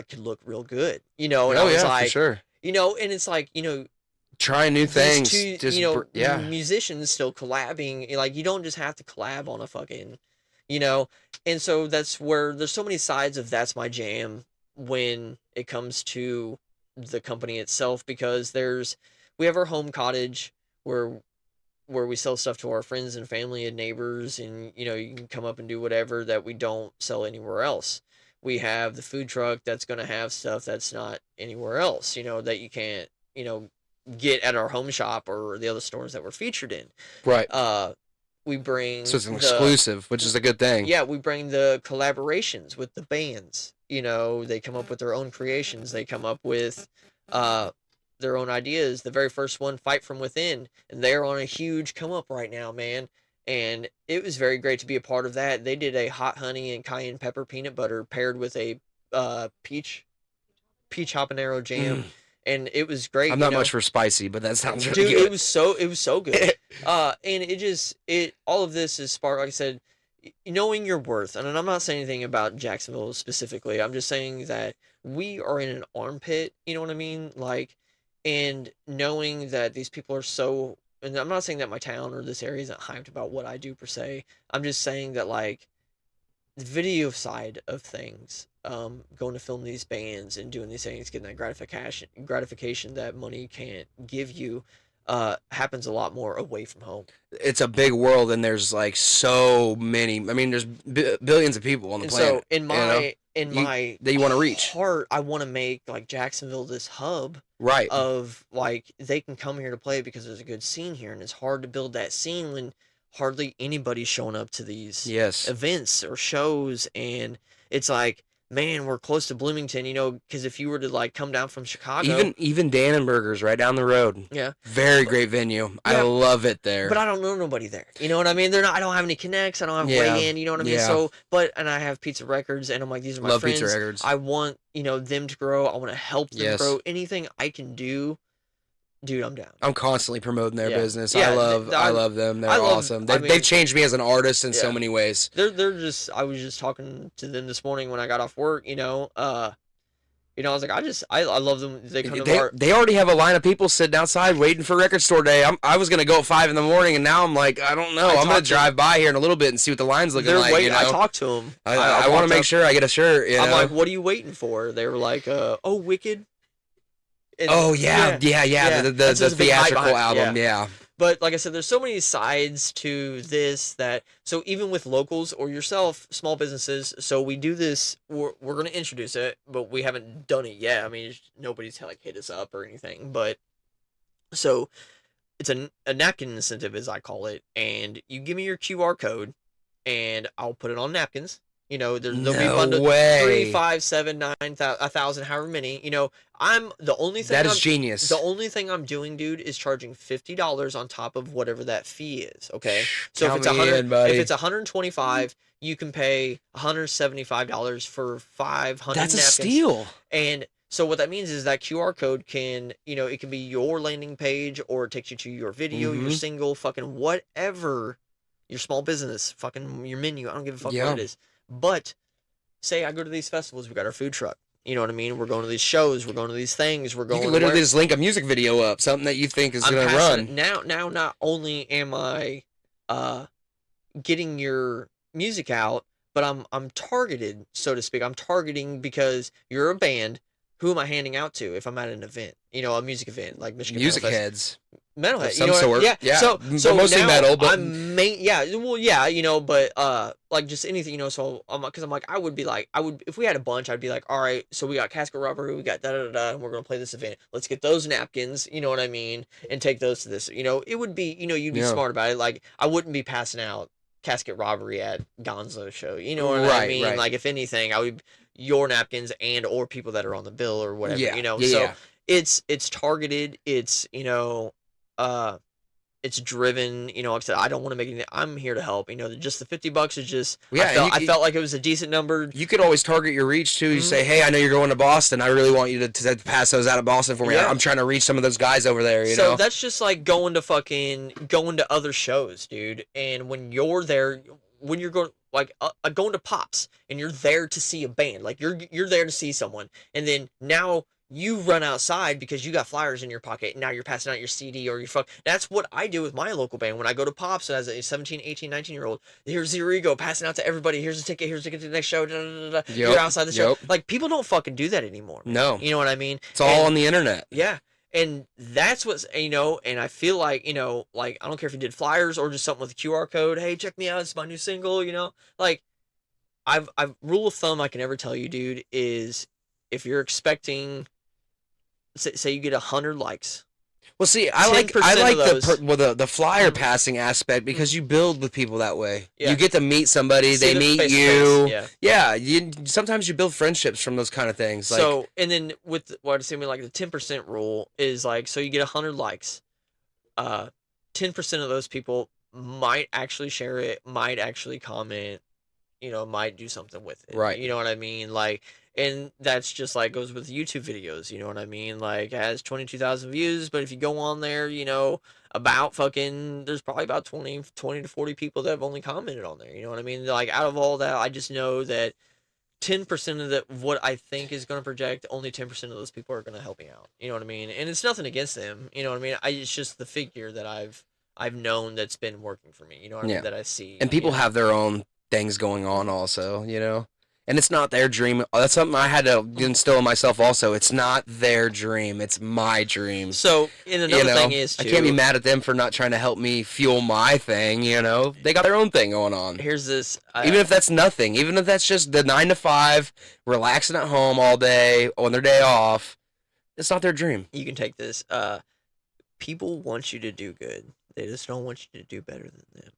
could look real good, And I was like, for sure. And it's like, trying new things, musicians still collabing. Like, you don't just have to collab on a fucking, and so that's where there's so many sides of That's My Jam when it comes to the company itself, because we have our home cottage where we sell stuff to our friends and family and neighbors, and you can come up and do whatever that we don't sell anywhere else. We have the food truck that's going to have stuff that's not anywhere else, that you can't, get at our home shop or the other stores that we're featured in. Right. We bring so it's an exclusive, which is a good thing. Yeah, we bring the collaborations with the bands. They come up with their own creations. They come up with their own ideas. The very first one, Fight From Within, and they're on a huge come up right now, man. And it was very great to be a part of that. They did a hot honey and cayenne pepper peanut butter paired with a peach habanero jam. And it was great. I'm not much for spicy, but that sounds really good. It was so good. And all of this is sparked, like I said, knowing your worth. And I'm not saying anything about Jacksonville specifically. I'm just saying that we are in an armpit, you know what I mean? Like, and knowing that these people are so, and I'm not saying that my town or this area isn't hyped about what I do per se. I'm just saying that, like, the video side of things, going to film these bands and doing these things, getting that gratification that money can't give you, happens a lot more away from home. It's a big world, and there's like so many. I mean, there's billions of people on the planet. So in my that you want to reach heart, I want to make like Jacksonville this hub, right? Of like, they can come here to play because there's a good scene here, and it's hard to build that scene when hardly anybody's showing up to these events or shows. And it's like, man, we're close to Bloomington, because if you were to like come down from Chicago, even Dannenberger's right down the road. Yeah, very great venue. Yeah. I love it there. But I don't know nobody there. You know what I mean? I don't have any connects. I don't have weigh in. You know what I mean? Yeah. So, and I have Pizza Records, and I'm like, these are my friends. Pizza Records. I want them to grow. I want to help them grow. Anything I can do. Dude, I'm down. I'm constantly promoting their business. Yeah, I love them. They're awesome. They've changed me as an artist in so many ways. They're just. I was just talking to them this morning when I got off work. I was like, I love them. They come to they already have a line of people sitting outside waiting for record store day. I was gonna go at 5 a.m, and now I'm like, I don't know. I'm gonna drive by here in a little bit and see what the line's looking like. Waiting. I talked to them. I want to make sure I get a shirt. I'm like, what are you waiting for? They were like, oh, Wicked. And, the theatrical album, But like I said, there's so many sides to this that, so even with locals or yourself, small businesses, so we do this, we're going to introduce it, but we haven't done it yet. I mean, nobody's like hit us up or anything, but so it's a napkin incentive, as I call it, and you give me your QR code and I'll put it on napkins. There'll be bundles 3, 5, 7, 9, 1,000, however many. I'm the only thing that is genius. The only thing I'm doing, dude, is charging $50 on top of whatever that fee is. Okay, so if it's 125, you can pay $175 for 500. That's napkins. A steal. And so what that means is that QR code can, it can be your landing page, or it takes you to your video, your single, fucking whatever, your small business, fucking your menu. I don't give a fuck what it is. But say I go to these festivals, we got our food truck. You know what I mean? We're going to these shows. We're going to these things. We're going. You can literally just link a music video up, something that you think is going to run. Now, not only am I getting your music out, but I'm targeted, so to speak. I'm targeting because you're a band. Who am I handing out to if I'm at an event? A music event like Michigan Music heads. Metalhead, some sort. Yeah. So mostly metal, but but like just anything, so because I'm like, I would if we had a bunch, I'd be like, all right, so we got Casket Robbery, we got and we're gonna play this event. Let's get those napkins, you know what I mean, and take those to this. It would be, you'd be smart about it. Like, I wouldn't be passing out Casket Robbery at Gonzo show. You know what I mean? Right. Like, if anything, I would your napkins and or people that are on the bill or whatever. So it's targeted. It's it's driven, you know, like I said, I don't want to make anything. I'm here to help. You know, just the $50 is just. Yeah, I felt like it was a decent number. You could always target your reach too. You say, hey, I know you're going to Boston. I really want you to pass those out of Boston for me. Yeah. I'm trying to reach some of those guys over there. You know, so that's just like going to other shows, dude. And when you're there, when you're going like going to Pops and you're there to see a band, like you're there to see someone, and then now you run outside because you got flyers in your pocket, and now you're passing out your CD or your fuck. That's what I do with my local band. When I go to Pops as a 17, 18, 19-year-old, here's Zero Ego passing out to everybody. Here's a ticket to the next show. You're outside the show. Like, people don't fucking do that anymore, man. No. You know what I mean? It's all on the internet. Yeah. And that's what's, you know, and I feel like, you know, like, I don't care if you did flyers or just something with a QR code. Hey, check me out. It's my new single, you know? Like, I've rule of thumb I can ever tell you, dude, is if you're expecting, say you get 100 likes. Well, see, I like the flyer passing aspect because you build with people that way. Yeah. You get to meet somebody, they meet you. Yeah. Sometimes you build friendships from those kind of things. Like, so, and then with what I say, like the 10% rule is like, so you get 100 likes, 10% of those people might actually share it, might actually comment, you know, might do something with it. Right. You know what I mean? Like, and that's just like goes with YouTube videos, you know what I mean? Like, it has 22,000 views, but if you go on there, you know, there's probably about 20 to 40 people that have only commented on there, you know what I mean? Like, out of all that, I just know that 10% of what I think is going to project, only 10% of those people are going to help me out, you know what I mean? And it's nothing against them, you know what I mean? It's just the figure that I've known that's been working for me, you know what I mean? That I see. And people have their own things going on also, you know? And it's not their dream. That's something I had to instill in myself also. It's not their dream. It's my dream. So, and another thing is, too, I can't be mad at them for not trying to help me fuel my thing, you know? They got their own thing going on. Here's this. Even if that's nothing. Even if that's just the 9 to 5, relaxing at home all day, on their day off. It's not their dream. You can take this. People want you to do good. They just don't want you to do better than them.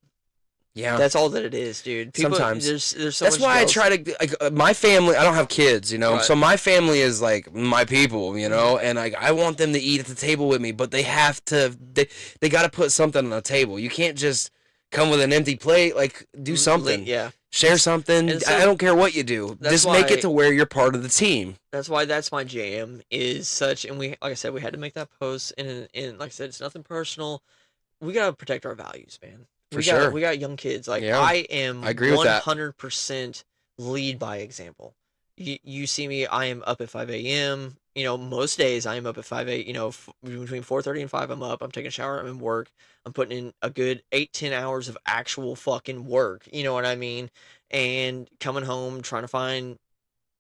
Yeah, that's all that it is, dude. People, sometimes there's so that's much why else. I try to like my family. I don't have kids, you know, so my family is like my people, you know, and like I want them to eat at the table with me, but they have to. They got to put something on the table. You can't just come with an empty plate. Like, do something. Yeah, share something. So, I don't care what you do. Just make it to where you're part of the team. That's why that's my jam is such. And we, like I said, we had to make that post, and like I said, it's nothing personal. We gotta protect our values, man. We got young kids. Like, I agree 100% lead by example. You see me, I am up at 5 a.m. You know, most days I am up at 5 a.m. You know, between 4:30 and 5, I'm up. I'm taking a shower. I'm in work. I'm putting in a good 8-10 hours of actual fucking work. You know what I mean? And coming home, trying to find,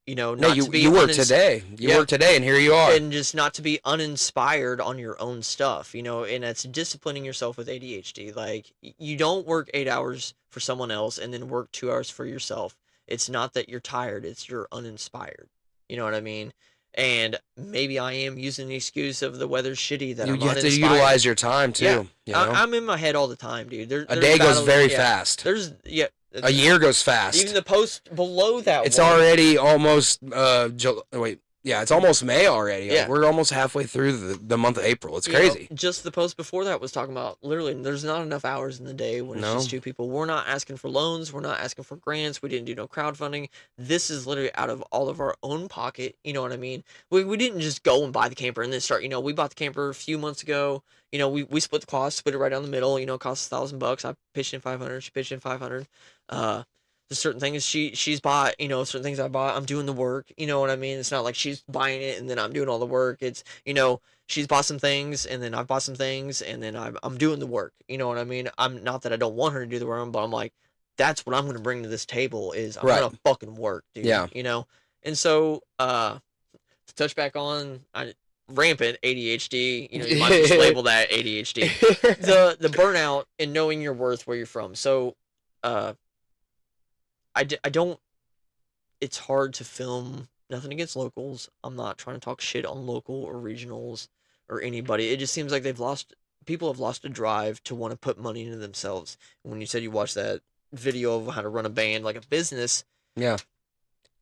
you know, you work today. You work today, and here you are. And just not to be uninspired on your own stuff, you know, and that's disciplining yourself with ADHD. Like, you don't work 8 hours for someone else and then work 2 hours for yourself. It's not that you're tired, it's you're uninspired. You know what I mean? And maybe I am using the excuse of the weather's shitty that I'm uninspired. You have to utilize your time, too. Yeah. You know? I'm in my head all the time, dude. A day goes very fast. A year goes fast. Even the post below that it's already almost it's almost May already. Yeah. Like, we're almost halfway through the month of April. It's crazy. Just the post before that was talking about literally there's not enough hours in the day when it's just two people. We're not asking for loans. We're not asking for grants. We didn't do no crowdfunding. This is literally out of all of our own pocket. You know what I mean? We didn't just go and buy the camper and then start, you know, we bought the camper a few months ago. You know, we split the cost, split it right down the middle. You know, it cost $1,000. I pitched in 500. She pitched in 500. There's certain things she's bought, you know, certain things I bought. I'm doing the work, you know what I mean? It's not like she's buying it and then I'm doing all the work. It's, you know, she's bought some things and then I've bought some things and then I'm doing the work. You know what I mean? I'm not that I don't want her to do the work, but I'm like, that's what I'm going to bring to this table is I'm going to fucking work, dude. Yeah. You know? And so, to touch back on rampant ADHD, you know, you might just label that ADHD. The burnout and knowing your worth where you're from. So, I don't, it's hard to film, nothing against locals. I'm not trying to talk shit on local or regionals or anybody. It just seems like people have lost a drive to want to put money into themselves. When you said you watched that video of how to run a band like a business. Yeah.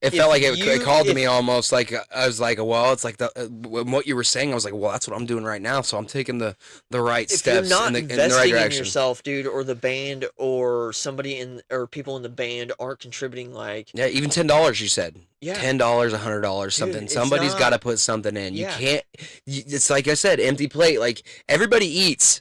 It felt like it called to me almost like I was like, well, it's like what you were saying. I was like, well, that's what I'm doing right now, so I'm taking the right steps in the right direction. If you're not investing in yourself, dude, or the band, or somebody or people in the band aren't contributing, like even $10, you said, $10, $100, something. Somebody's got to put something in. You can't. It's like I said, empty plate. Like everybody eats.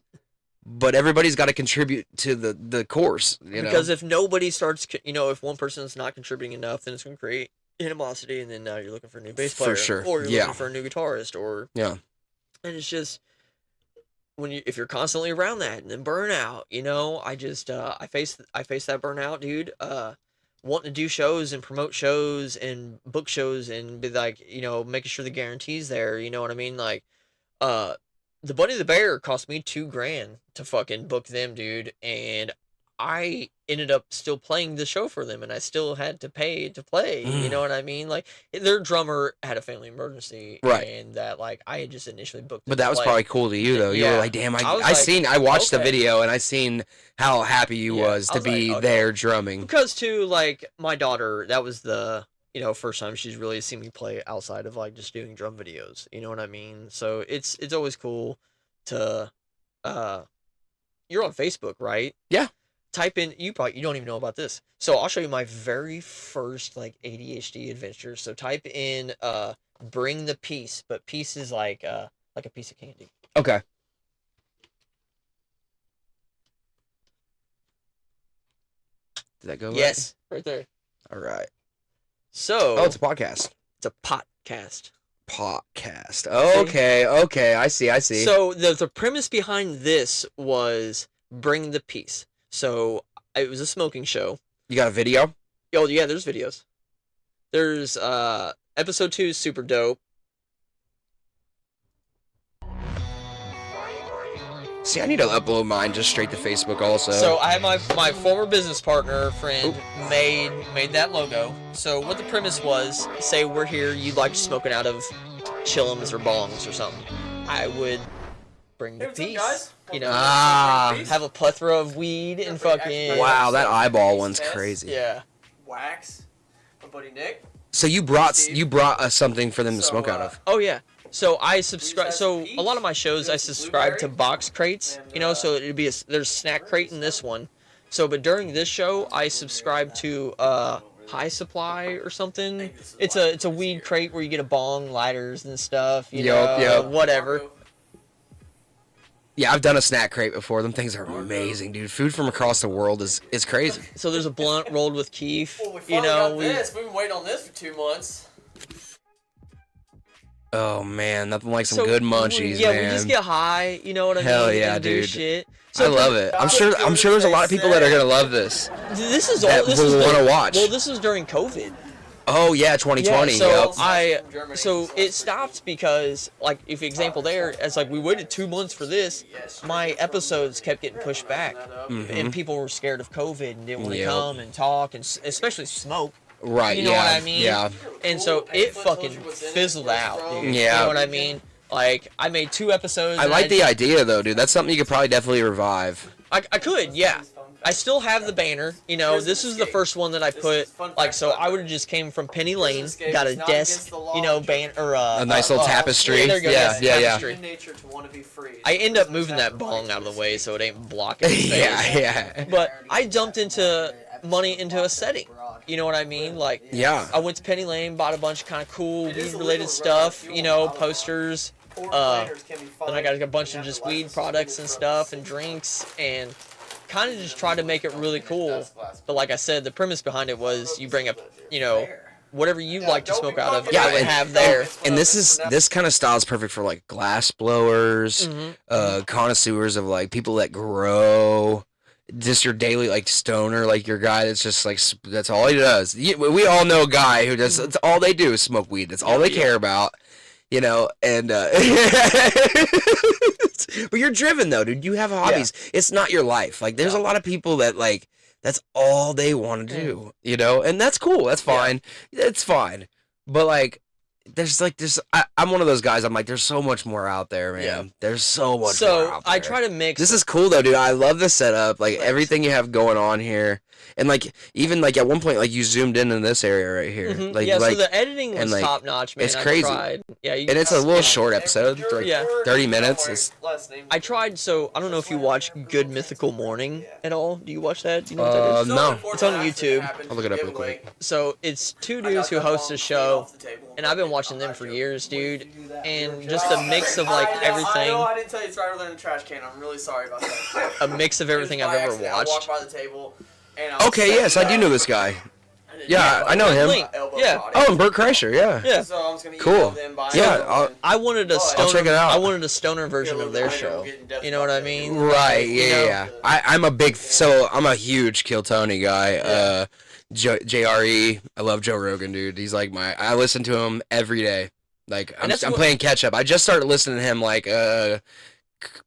But everybody's got to contribute to the course, because if nobody starts, if one person's not contributing enough, then it's going to create animosity, and then now you're looking for a new bass player, for sure, or you're looking for a new guitarist, or and it's just if you're constantly around that, and then burnout, I just I face that burnout, dude. Wanting to do shows and promote shows and book shows and be like, making sure the guarantee's there, you know what I mean, like, the Bunny the Bear cost me $2,000 to fucking book them, dude, and I ended up still playing the show for them, and I still had to pay to play. You know what I mean? Like, their drummer had a family emergency, right? And that, like, I had just initially booked. But that was probably cool to you, though. You were like, "Damn, I watched the video, and I seen how happy you was to be there drumming." Because too, like, my daughter, that was the first time she's really seen me play outside of like just doing drum videos. You know what I mean? So it's always cool to you're on Facebook, right? Yeah. Type in you don't even know about this. So I'll show you my very first like ADHD adventure. So type in bring the peace, but peace is like a piece of candy. Okay. Did that go right? Yes, right there. All right. So it's a podcast. It's a podcast. Okay. I see. So the premise behind this was bring the peace. So it was a smoking show. You got a video? Oh yeah, there's videos. There's episode 2 is super dope. See, I need to upload mine just straight to Facebook also. So I have my former business partner friend made that logo. So what the premise was, say we're here, you'd like to smoke it out of chillums or bongs or something. I would bring the peace. Guys? Have a plethora of weed and fucking. Wow, that eyeball one's crazy. Yeah. Wax. My buddy Nick. So you brought us something for them to smoke out of. Oh yeah. So I subscribe. So a lot of my shows, I subscribe to box crates. So it'd be there's snack crate in this one. So, but during this show, I subscribe to High Supply or something. It's a weed crate where you get a bong, lighters, and stuff. You know, whatever. Yeah, I've done a snack crate before. Them things are amazing, dude. Food from across the world is crazy. So there's a blunt rolled with keef. Well, we got this. We've been waiting on this for 2 months. Oh man, nothing like some good munchies, man. Yeah, we just get high, you know what I mean? Hell yeah, dude. Shit. So I love it. I'm sure there's a lot of people that are gonna love this. This is all. This will want to watch. Well, this is during COVID. Oh yeah, 2020. Yeah, so it stopped because, like, if example there, it's like we waited 2 months for this. My episodes kept getting pushed back, and people were scared of COVID and didn't want to come and talk, and especially smoke. Right, you know what I mean? Yeah. And so it fucking fizzled out, dude. Yeah. You know what I mean? Like, I made 2 episodes. I like the idea, though, dude. That's something you could probably definitely revive. I could, yeah. I still have the banner. This is the first one that I put. Like, so I would have just came from Penny Lane, got a desk, banner, or a nice little tapestry. Yeah, there you go. Yeah. I end up moving that bong out of the way so it ain't blocking the space. Yeah. But I dumped money into a setting. You know what I mean? Like, yeah. I went to Penny Lane, bought a bunch of kind of cool weed-related stuff, posters. Then I got a bunch of just weed products and stuff and drinks, and kind of just tried to make it really cool. But like I said, the premise behind it was you bring up, whatever you like to smoke out of, I would have there. And this kind of style is perfect for like glass blowers, connoisseurs of like people that grow. Just your daily like stoner, like your guy that's just like that's all he does. We all know a guy who does. That's all they do is smoke weed. That's all they care about, And but you're driven though, dude. You have hobbies. Yeah. It's not your life. Like there's a lot of people that like that's all they want to do, and that's cool. That's fine. It's fine. But like I'm one of those guys. I'm like, there's so much more out there, man. Yeah. There's so much more out there. I try to mix. This is cool though, dude. I love the setup. Like everything you have going on here, and like even like at one point, like you zoomed in this area right here. Mm-hmm. Like so the editing was top notch, man. It's crazy. Yeah, and it's a little short episode, like 30 minutes. I tried. So I don't know if you watch Good Mythical Morning at all. Do you watch that? Do you know what that is? No. It's on YouTube. I'll look it up real quick. So it's two dudes who host a show, and I've been watching them for years, dude. And just a mix of like everything. I didn't tell you it's right over there in the trash can. I'm really sorry about that. A mix of everything I've ever watched. I walked by the table. Okay, yes, I do know this guy. Yeah, I know him. Yeah. Oh, and Brook Kraushaar, yeah. Yeah. So I'm just gonna cool. Yeah, I wanted a stoner. I'll check it out. I wanted a stoner version of their show. You know what I mean? Right. Yeah. I'm a huge Kill Tony guy. JRE. I love Joe Rogan, dude. He's like I listen to him every day. Like I'm playing catch up. I just started listening to him like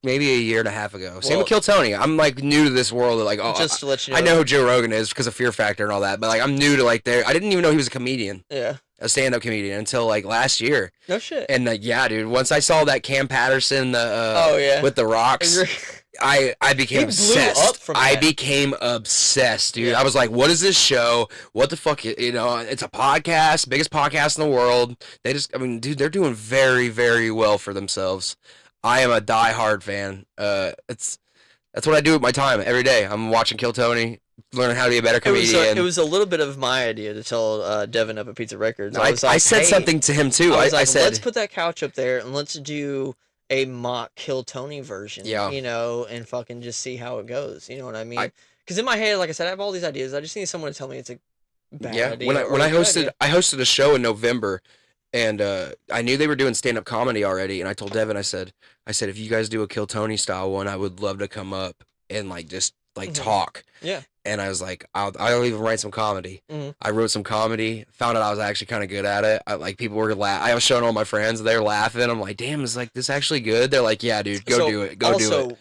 maybe a year and a half ago. Same with Kill Tony. I'm like new to this world. Like just to let you know, I know who Joe Rogan is because of Fear Factor and all that. But like I'm new to like there. I didn't even know he was a comedian. Yeah. A stand-up comedian until like last year. No shit. And like yeah, dude. Once I saw that Cam Patterson with the rocks. I became obsessed. I became obsessed, dude. Yeah. I was like, what is this show? What the fuck? You know, it's a podcast, biggest podcast in the world. Dude, they're doing very, very well for themselves. I am a diehard fan. That's what I do with my time every day. I'm watching Kill Tony, learning how to be a better comedian. It was a little bit of my idea to tell Devin up at Pizza Records. No, I said something to him too. I said, let's put that couch up there and let's do a mock Kill Tony version, you know, and fucking just see how it goes. You know what I mean? Because in my head, like I said, I have all these ideas. I just need someone to tell me it's a bad idea. When I hosted a show in November, and I knew they were doing stand-up comedy already, and I told Devin, I said, if you guys do a Kill Tony style one, I would love to come up and like just like talk. Yeah. And I was like, I'll even write some comedy. Mm-hmm. I wrote some comedy, found out I was actually kind of good at it. People were I was showing all my friends, they're laughing. I'm like, damn, is like this actually good? They're like, yeah, dude, do it. Do it.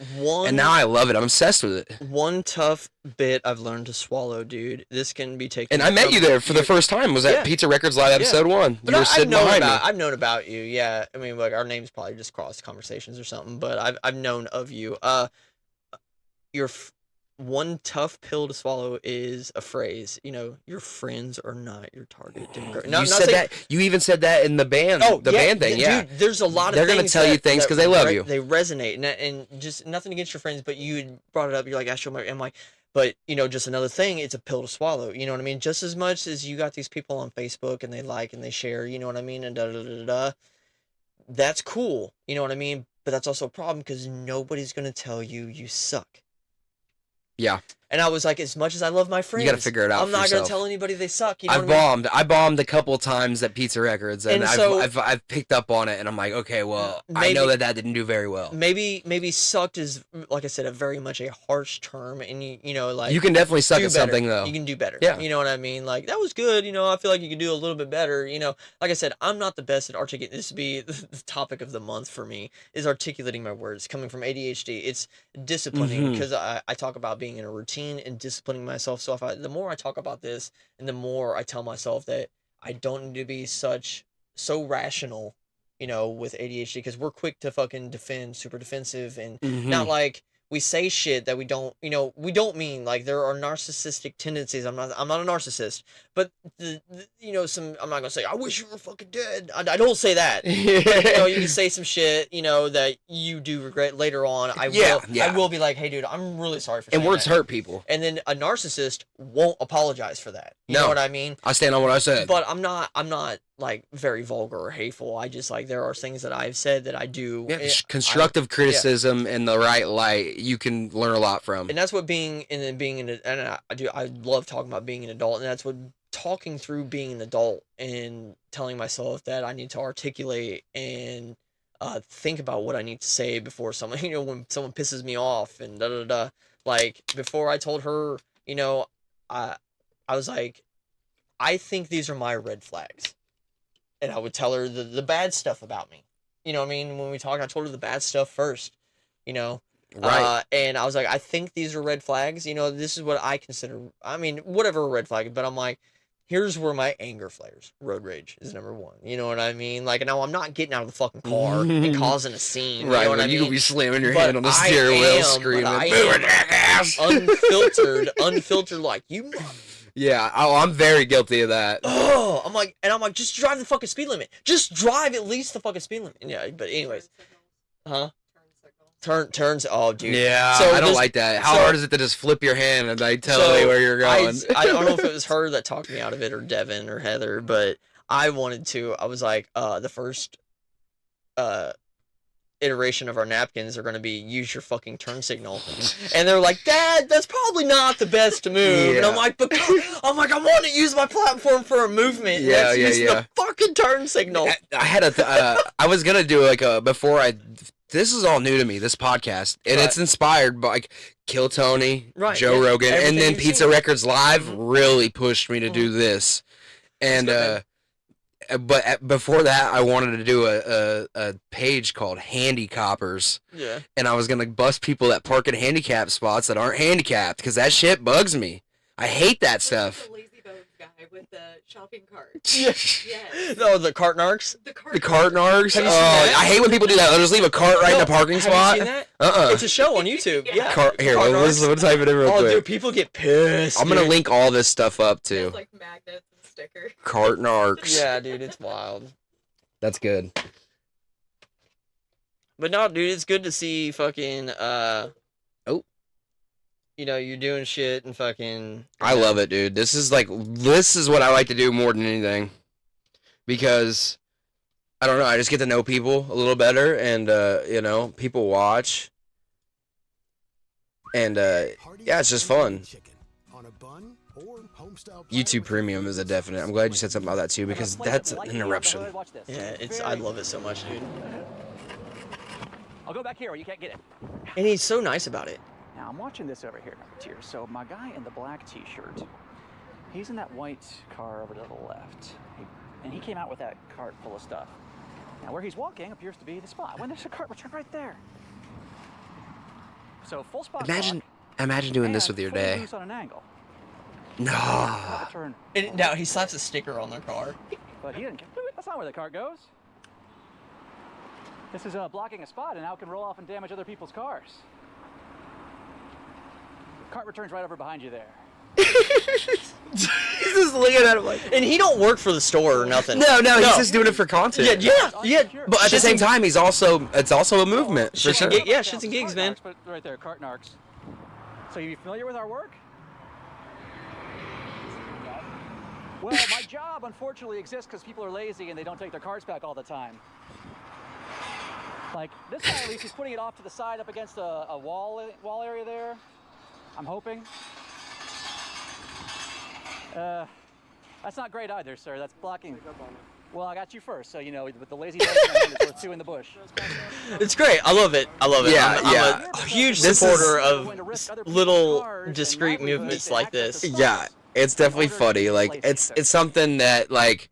And now I love it. I'm obsessed with it. One tough bit I've learned to swallow, dude. This can be taken. And I met you there for the first time. Was at Pizza Records Live episode 1. But you were sitting behind me. I've known about you. Yeah. I mean, like our names probably just crossed conversations or something, but I've known of you. One tough pill to swallow is a phrase. You know, your friends are not your target demographic. You even said that in the band. Band thing. Yeah, dude, there's a lot of. They're gonna tell you things because they love you. They resonate, and just nothing against your friends, but you brought it up. You're like, I'm like, but you know, just another thing. It's a pill to swallow. You know what I mean? Just as much as you got these people on Facebook and they like and they share. You know what I mean? And that's cool. You know what I mean? But that's also a problem because nobody's gonna tell you suck. Yeah. And I was like, as much as I love my friends, you got to figure it out. I'm not going to tell anybody they suck. You know I bombed a couple of times at Pizza Records, and I've picked up on it, and I'm like, okay, well, I know that didn't do very well. Maybe sucked is, like I said, a very much a harsh term, and you know, like you can definitely suck at something though. You can do better. Yeah. You know what I mean? Like that was good. You know, I feel like you could do a little bit better. You know, like I said, I'm not the best at articulating. This would be the topic of the month for me is articulating my words. Coming from ADHD, it's disciplining because I talk about being in a routine and disciplining myself. So the more I talk about this and the more I tell myself that I don't need to be so rational, you know, with ADHD, because we're quick to fucking defend, super defensive, and not like we say shit that we don't mean. Like there are narcissistic tendencies. I'm not a narcissist, but you know, I'm not gonna say I wish you were fucking dead. I don't say that. But, you know, you can say some shit, you know, that you do regret later on. I will be like, hey, dude, I'm really sorry for. And words hurt people. And then a narcissist won't apologize for that. You know what I mean? I stand on what I said. But I'm not like very vulgar or hateful. I just like there are things that I've said that I do. Yeah, constructive criticism in the right light, you can learn a lot from. And that's what I love talking about being an adult, and that's what talking through being an adult and telling myself that I need to articulate and think about what I need to say before someone, you know, when someone pisses me off and like before I told her, you know, I was like, I think these are my red flags. And I would tell her the bad stuff about me. You know what I mean? When we talk, I told her the bad stuff first, you know? Right. And I was like, I think these are red flags. You know, this is what I consider, I mean, whatever a red flag, but I'm like, here's where my anger flares. Road rage is number one. You know what I mean? Like, now I'm not getting out of the fucking car and causing a scene. You know what I mean? You could be slamming your But hand on the steering wheel, but screaming, I "Boo, jackass!" unfiltered, like, you. Yeah, I'm very guilty of that. Oh, I'm like, just drive the fucking speed limit. Just drive at least the fucking speed limit. Yeah, but anyways, huh? Turns. Oh, dude. Yeah, so I don't like that. How hard is it to just flip your hand and like tell me where you're going? I don't know if it was her that talked me out of it, or Devin, or Heather, but I wanted to. I was like, the first iteration of our napkins are going to be use your fucking turn signal, and they're like, Dad, that's probably not the best move. And I'm like, I want to use my platform for a movement. Yeah, the fucking turn signal. I had I was gonna do like this is all new to me, this podcast, and it's inspired by like Kill Tony, Joe Rogan, and then Pizza Records Live really pushed me to do this. And but before that, I wanted to do a page called Handy Coppers. Yeah. And I was gonna bust people that park in handicap spots that aren't handicapped, because that shit bugs me. I hate that stuff. With the shopping cart. Yes. Yes. No, the cart narcs. The cart narcs. Have you seen that? I hate when people do that. They'll just leave a cart right in the parking spot. Have you seen that? It's a show on YouTube. Yeah. Here, let's type it in real quick. Oh, dude, people get pissed. I'm gonna link all this stuff up too. It's like magnets and stickers. Cart narcs. Yeah, dude, it's wild. That's good. But no, dude, it's good to see fucking you know, you're doing shit and fucking... I love it, dude. This is what I like to do more than anything. Because, I don't know, I just get to know people a little better, and, you know, people watch. And, yeah, it's just fun. YouTube Premium is a definite. I'm glad you said something about that, too, because that's an interruption. Yeah, I love it so much, dude. I'll go back here where you can't get it. And he's so nice about it. Now, I'm watching this over here, number tier. So my guy in the black t-shirt, he's in that white car over to the left. And he came out with that cart full of stuff. Now, where he's walking appears to be the spot. When there's a cart returned right there. So, full spot. Imagine doing this with your day. On an angle. No. And now he slaps a sticker on their car. But he didn't. That's not where the cart goes. This is blocking a spot, and now it can roll off and damage other people's cars. Cart returns right over behind you there. He's just looking at him like, and he don't work for the store or nothing. No, he's just doing it for content. Yeah. But at the same time, it's also a movement. For sure. Shits and gigs, man. But right there, cart narcs. So you familiar with our work? Well, my job unfortunately exists because people are lazy and they don't take their carts back all the time. Like this guy, at least he's putting it off to the side up against a wall area there. I'm hoping. That's not great either, sir. That's blocking. Well, I got you first, so you know, with the lazy dog in my hand, it's worth two in the bush. It's great. I love it. Yeah, I'm a huge supporter of little discreet movements like this. Yeah, it's definitely funny. Like it's something that like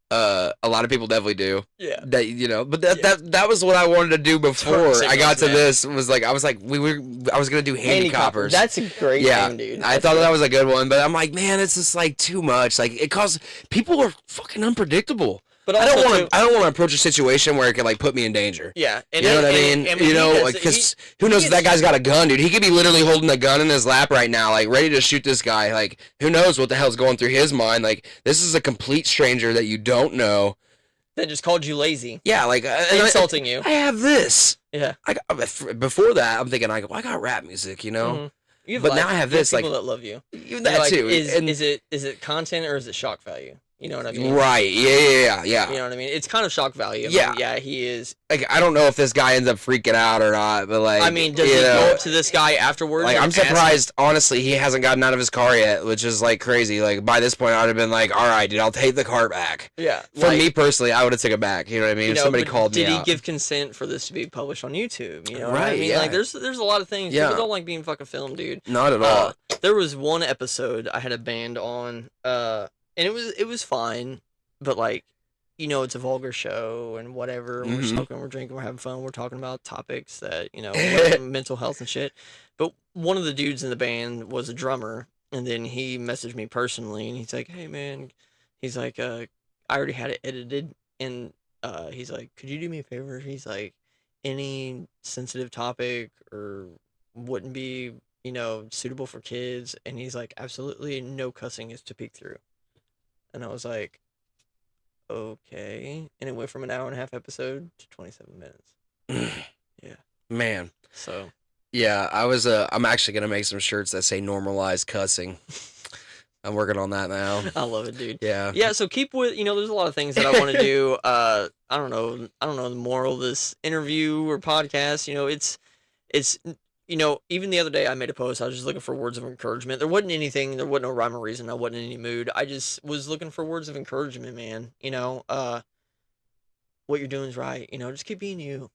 a lot of people definitely do. Yeah. That you know, but that was what I wanted to do before I got to this. Was like I was gonna do handy coppers. That's a great name, dude. I thought that was a good one, but I'm like, man, it's just like too much. Like it causes people are fucking unpredictable. But I don't want to approach a situation where it could like put me in danger. Yeah, you know what I mean? You know, like because who knows if that guy's got a gun, dude? He could be literally holding a gun in his lap right now, like ready to shoot this guy. Like who knows what the hell's going through his mind? Like this is a complete stranger that you don't know. That just called you lazy. Yeah, like insulting you. I have this. Yeah. Before that, I'm thinking like, well, I got rap music, you know. Mm-hmm. But now I have this, people like that love you. That like, too. Is it content or is it shock value? You know what I mean? Right. Yeah. You know what I mean? It's kind of shock value. Yeah, he is. Like, I don't know if this guy ends up freaking out or not, but like, I mean, does he go up to this guy afterwards? Like, I'm surprised, honestly, he hasn't gotten out of his car yet, which is like crazy. Like, by this point, I would have been like, all right, dude, I'll take the car back. Yeah. For me personally, I would have taken it back. You know what I mean? If somebody called me out. Did he give consent for this to be published on YouTube? You know what I Right, mean? yeah. Like, there's a lot of things. People don't like being fucking filmed, dude. Not at all. There was one episode I had a band on, and it was fine. But, like, you know, it's a vulgar show and whatever. We're smoking, we're drinking, we're having fun. We're talking about topics that, you know, mental health and shit. But one of the dudes in the band was a drummer. And then he messaged me personally, and he's like, "Hey man," he's like, "I already had it edited," and he's like, "Could you do me a favor?" He's like, "Any sensitive topic or wouldn't be, suitable for kids," and he's like, "Absolutely no cussing is to peek through," and I was like, "Okay," and it went from an hour and a half episode to 27 minutes. Yeah, man. so. Yeah, I'm actually gonna make some shirts that say normalize cussing. I'm working on that now. I love it, dude. Yeah. Yeah, so keep with, there's a lot of things that I want to do. I don't know the moral of this interview or podcast. It's even the other day I made a post. I was just looking for words of encouragement. There wasn't no rhyme or reason. I wasn't in any mood. I just was looking for words of encouragement, man. What you're doing is right. Just keep being you.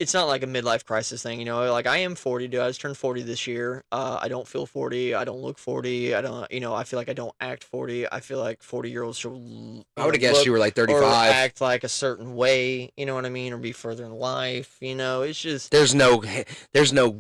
It's not like a midlife crisis thing, like I am 40, dude. I just turned 40 this year. I don't feel 40. I don't look 40. I don't, I feel like I don't act 40. I feel like 40-year-olds should, I would have guessed you were like 35. Or act like a certain way, you know what I mean? Or be further in life, it's just. There's no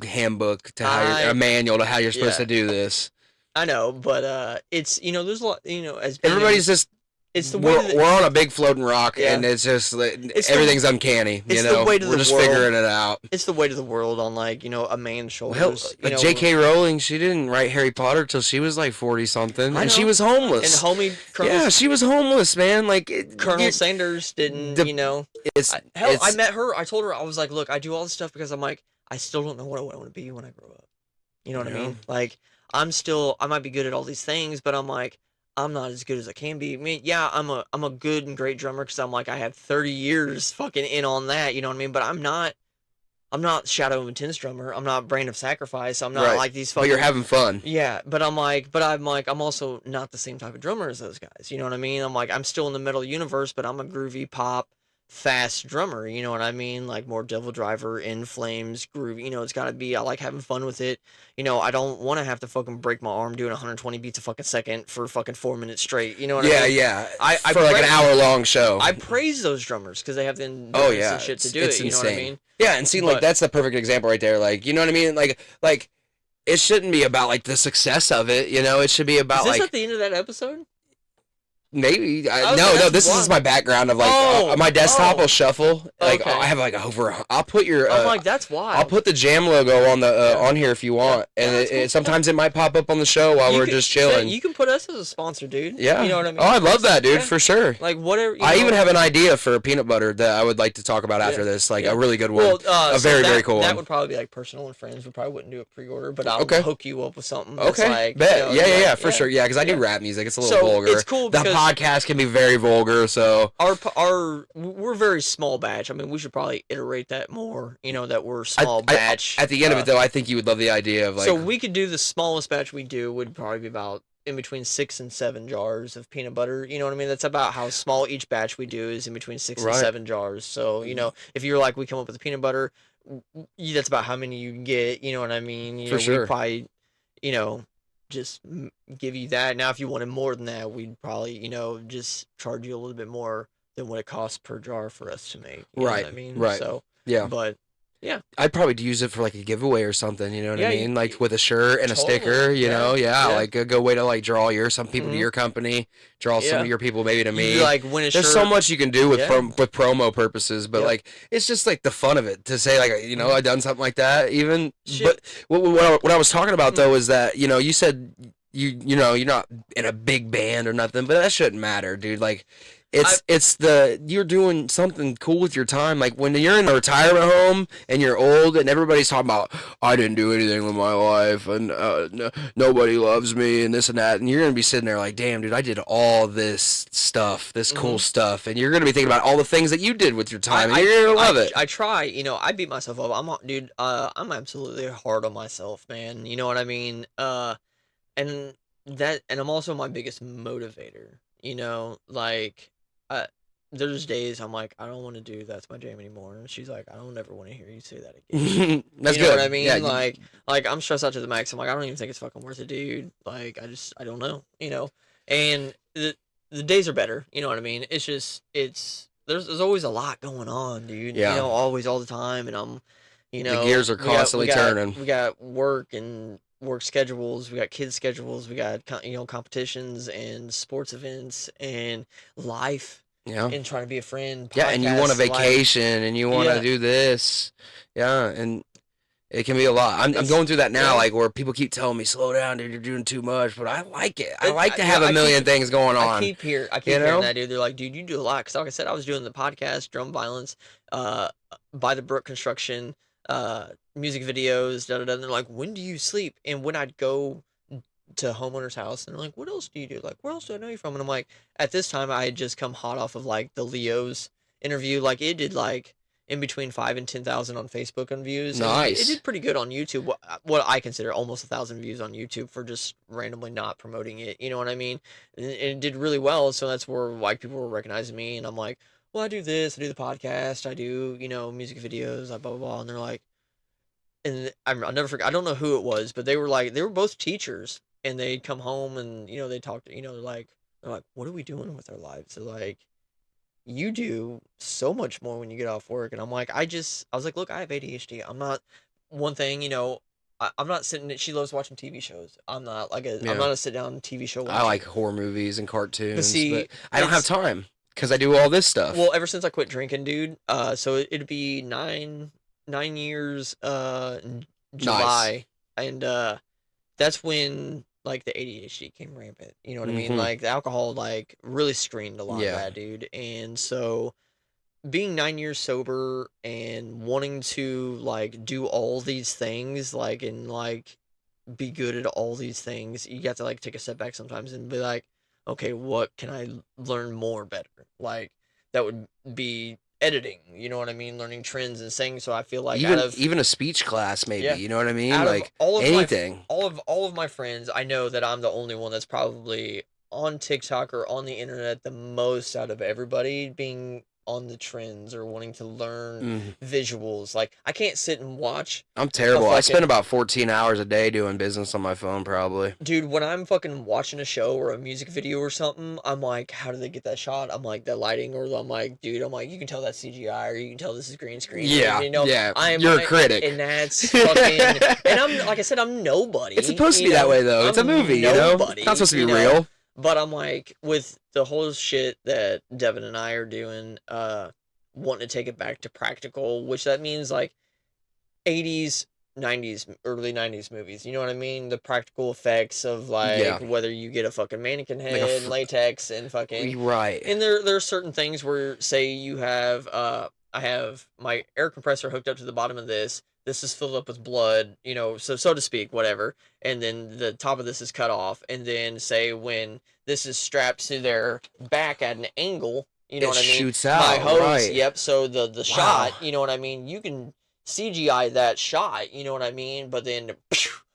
handbook to a manual to how you're supposed to do this. I know, but it's, there's a lot, as everybody's just. It's the way we're on a big floating rock, and it's just everything's uncanny. We're just figuring it out. It's the weight of the world on a man's shoulders. Hell, J.K. Rowling, she didn't write Harry Potter till she was like 40 something, and she was homeless. And she was homeless, man. Colonel Sanders didn't. I met her. I told her, I was like, look, I do all this stuff because I'm like, I still don't know what I want to be when I grow up. You know what I mean? Like, I might be good at all these things, but I'm like, I'm not as good as I can be. I mean, yeah, I'm a good and great drummer because I'm like, I have 30 years fucking in on that, you know what I mean? But I'm not Shadow of Intense drummer. I'm not Brain of Sacrifice. I'm not like these fucking. But you're having fun. Yeah, but I'm also not the same type of drummer as those guys. You know what I mean? I'm like, I'm still in the metal universe, but I'm a groovy pop, fast drummer. You know what I mean? Like more Devil Driver, In Flames, groovy. It's got to be. I like having fun with it. I don't want to have to fucking break my arm doing 120 beats a fucking second for fucking 4 minutes straight. You know what I mean? Yeah. For like an hour-long show. I praise those drummers because they have the endurance and shit to do it. You know what I mean? Yeah, and see, that's the perfect example right there. Like, you know what I mean? Like, it shouldn't be about like the success of it. It should be about Is this at the end of that episode? Maybe this is my background of my desktop will shuffle I have like over. I'll put your. I'm like, that's why. I'll put the Jam logo on the on here if you want, and sometimes it might pop up on the show while we're just chilling. You can put us as a sponsor, dude. Yeah, you know what I mean. Oh, I love that, dude, for sure. Like whatever. I even have an idea for a peanut butter that I would like to talk about after this, a really good one, a very cool one. That would probably be like personal and friends. We probably wouldn't do a pre-order, but I'll hook you up with something. Okay, bet. Yeah, for sure. Yeah, because I do rap music. It's a little vulgar. It's cool. The podcast can be very vulgar, so we're very small batch. I mean, we should probably iterate that more. That we're small batch. At the end of it, though, I think you would love the idea of So we could do the smallest batch we do would probably be about in between 6 and 7 jars of peanut butter. You know what I mean? That's about how small each batch we do is in between 6 and 7 jars. So if you're like we come up with the peanut butter, that's about how many you can get. You know what I mean? For sure. We probably just give you that. Now, if you wanted more than that, we'd probably, just charge you a little bit more than what it costs per jar for us to make. You know what I mean? Right. So, yeah. But, yeah. I'd probably use it for like a giveaway or something, you know what I mean? Like with a shirt and a sticker, you know? Yeah. Like a good way to like draw some people to your company, draw some of your people maybe to me. You like win a shirt. There's so much you can do with with promo purposes, but like it's just like the fun of it to say like, I've done something like that even. But what I was talking about though is that, you said you're not in a big band or nothing, but that shouldn't matter, dude. Like you're doing something cool with your time. Like when you're in a retirement home and you're old and everybody's talking about, I didn't do anything with my life and nobody loves me and this and that. And you're going to be sitting there like, damn, dude, I did all this stuff, this cool stuff. And you're going to be thinking about all the things that you did with your time. And you're going to love it. I try, I beat myself up. I'm absolutely hard on myself, man. You know what I mean? And I'm also my biggest motivator, there's days I'm like, I don't want to do That's My Jam anymore. And she's like, I don't ever want to hear you say that again. That's you know good. what I mean? Yeah, like I'm stressed out to the max. I'm like, I don't even think it's fucking worth it, dude. Like, I don't know, and the days are better. You know what I mean? It's just, there's always a lot going on, dude. Yeah. Always all the time. And You know, the gears are constantly turning. We got work and work schedules. We got kids schedules. We got competitions and sports events and life. Yeah. And trying to be a friend. Yeah, and you want a vacation and you want to Yeah. do this. Yeah, and it can be a lot. I'm going through that now, like where people keep telling me, "Slow down, dude. You're doing too much." But I like it. I like to have a million things going on. I keep hearing that, dude. They're like, "Dude, you do a lot." Because, like I said, I was doing the podcast, Drum Violence, by the Brook Construction, music videos, da da da. And they're like, "When do you sleep?" And when I'd go to homeowner's house, and they're like, "What else do you do? Like, where else do I know you from?" And I'm like, at this time, I had just come hot off of like the Leo's interview. Like, it did like in between 5,000 and 10,000 on Facebook on views. Nice. It did pretty good on YouTube. What I consider almost 1,000 views on YouTube for just randomly not promoting it. You know what I mean? And it did really well. So that's where like people were recognizing me, and I'm like, well, I do this, I do the podcast, I do music videos, blah blah blah. And they're like, and I'll never forget. I don't know who it was, but they were both teachers, and they'd come home and they talked. They're like, what are we doing with our lives? They're like, you do so much more when you get off work. And I'm like, I was like, look, I have ADHD. I'm not one thing, I'm not sitting. She loves watching TV shows. I'm not like I'm not a sit down TV show watcher. I like horror movies and cartoons, but see, I don't have time because I do all this stuff. Well, ever since I quit drinking, dude. So it'd be 9 years in July, and that's when like the ADHD came rampant. You know what I mean? Like the alcohol like really screened a lot of that, dude. And so being 9 years sober and wanting to like do all these things, like and like be good at all these things, you got to like take a step back sometimes and be like, okay, what can I learn more better? Like that would be editing, you know what I mean? Learning trends and saying. So I feel like even a speech class, maybe, you know what I mean? Out like of all of anything. All of my friends, I know that I'm the only one that's probably on TikTok or on the internet the most out of everybody, being on the trends or wanting to learn visuals. Like I can't sit and watch. I'm terrible. I spend about 14 hours a day doing business on my phone, probably. Dude, when I'm fucking watching a show or a music video or something, I'm like, how did they get that shot? I'm like, that lighting, or I'm like, dude, you can tell that's CGI, or you can tell this is green screen. Yeah, you're a critic. And that's fucking, and I'm, like I said, I'm nobody. It's supposed to be that way, though. It's a movie, It's not supposed to be real. But I'm like, with the whole shit that Devin and I are doing, wanting to take it back to practical, which that means like 80s, 90s, early 90s movies. You know what I mean? The practical effects of like whether you get a fucking mannequin head, like latex, and fucking right. And there are certain things where, say you have, I have my air compressor hooked up to the bottom of this. This is filled up with blood, so to speak, whatever. And then the top of this is cut off. And then say when this is strapped to their back at an angle, you know what I mean? It shoots out. My hose, right. Yep. So the shot, you know what I mean? You can CGI that shot, you know what I mean? But then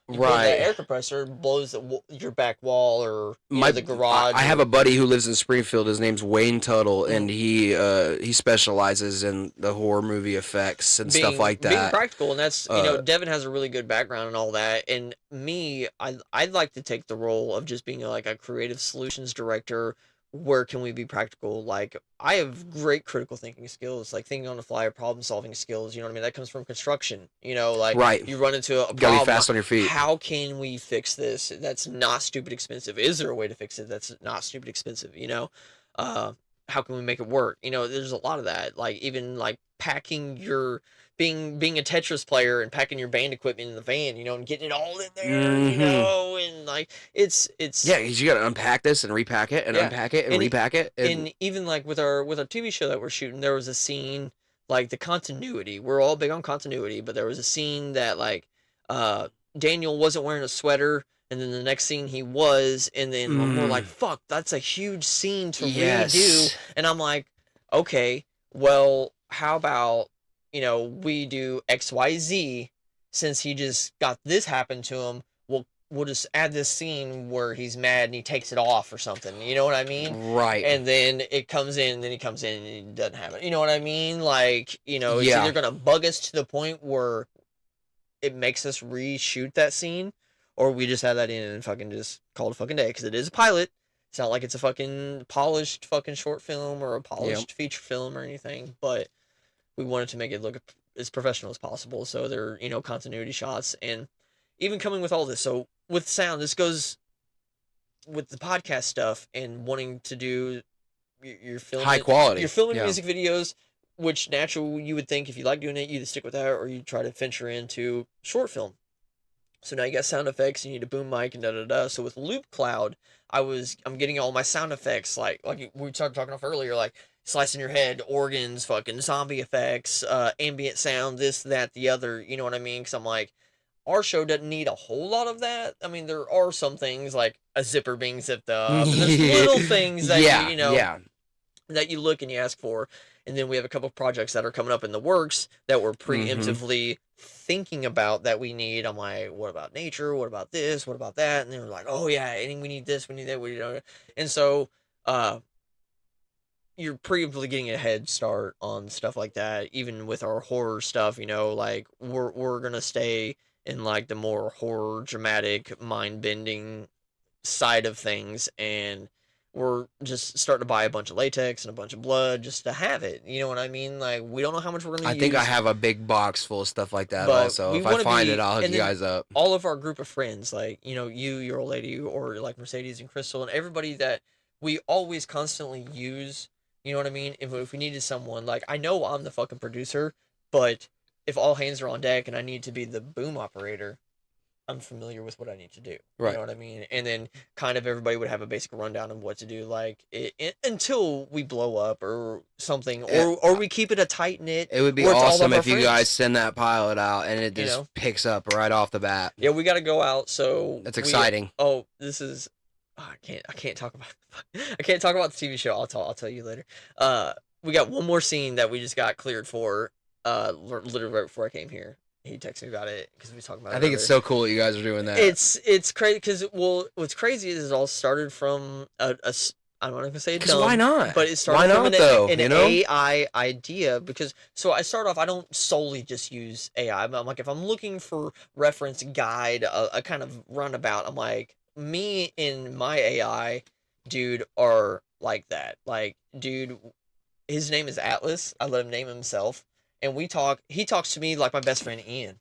that air compressor blows your back wall or the garage. I have a buddy who lives in Springfield. His name's Wayne Tuttle, and he specializes in the horror movie effects and stuff like that. Being practical, and that's Devin has a really good background and all that. And me, I'd like to take the role of just being like a creative solutions director. Where can we be practical? Like I have great critical thinking skills, like thinking on the fly, problem solving skills. You know what I mean? That comes from construction. Like you run into a problem. Gotta be fast on your feet. How can we fix this? That's not stupid expensive. Is there a way to fix it that's not stupid expensive? How can we make it work? There's a lot of that. Like even like packing your being a Tetris player and packing your band equipment in the van, and getting it all in there, and like it's because you gotta unpack this and repack it and unpack it and repack it. And even like with our TV show that we're shooting, there was a scene like the continuity. We're all big on continuity, but there was a scene that like Daniel wasn't wearing a sweater. And then the next scene he was, and then we're like, fuck, that's a huge scene to redo. And I'm like, okay, well, how about, we do XYZ, since he just got this happen to him, we'll just add this scene where he's mad and he takes it off or something. You know what I mean? Right. And then it comes in, and then he comes in and he doesn't have it. You know what I mean? Like, it's either going to bug us to the point where it makes us reshoot that scene, or we just have that in and fucking just call it a fucking day, because it is a pilot. It's not like it's a fucking polished fucking short film or a polished feature film or anything, but we wanted to make it look as professional as possible. So they're, you know, continuity shots, and even coming with all this. So with sound, this goes with the podcast stuff and wanting to do your film high quality. You're filming Yeah. music videos, which naturally you would think if you like doing it, you either stick with that or you try to venture into short film. So now you got sound effects, you need a boom mic and da-da-da. So with Loop Cloud, I'm getting all my sound effects, like we started talking off earlier, like slicing your head, organs, fucking zombie effects, ambient sound, this, that, the other, you know what I mean? Because I'm like, our show doesn't need a whole lot of that. I mean, there are some things like a zipper being zipped up, and there's little things that you know that you look and you ask for. And then we have a couple of projects that are coming up in the works that we're preemptively thinking about that we need. I'm like, what about nature? What about this? What about that? And they're like, oh yeah, and we need this, we need that, we need that. And so you're preemptively getting a head start on stuff like that. Even with our horror stuff, you know, like we're gonna stay in like the more horror, dramatic, mind-bending side of things, and we're just starting to buy a bunch of latex and a bunch of blood just to have it. You know what I mean? Like, we don't know how much we're going to use. I think I have a big box full of stuff like that also. If I find it, I'll hook you guys up. All of our group of friends, like, you know, your old lady, or like Mercedes and Crystal, and everybody that we always constantly use, you know what I mean? If we needed someone, like, I know I'm the fucking producer, but if all hands are on deck and I need to be the boom operator, I'm familiar with what I need to do. Right. You know what I mean? And then kind of everybody would have a basic rundown of what to do, like until we blow up or something, or we keep it a tight knit. It would be awesome if you guys send that pilot out and it just picks up right off the bat. Yeah, we got to go out. So that's exciting. This is. Oh, I can't talk about. I can't talk about the TV show. I'll tell you later. We got one more scene that we just got cleared for. Literally right before I came here. He texted me about it because we talked about it. I think it's so cool that you guys are doing that. It's crazy because, well, what's crazy is it all started from I'm not gonna say dumb, why not? But it started from an you know? AI idea, because so I start off, I don't solely just use AI. I'm like, if I'm looking for reference guide, a kind of runabout, I'm like, me and my AI dude are like that. Like, dude, his name is Atlas. I let him name himself. And he talks to me like my best friend Ian.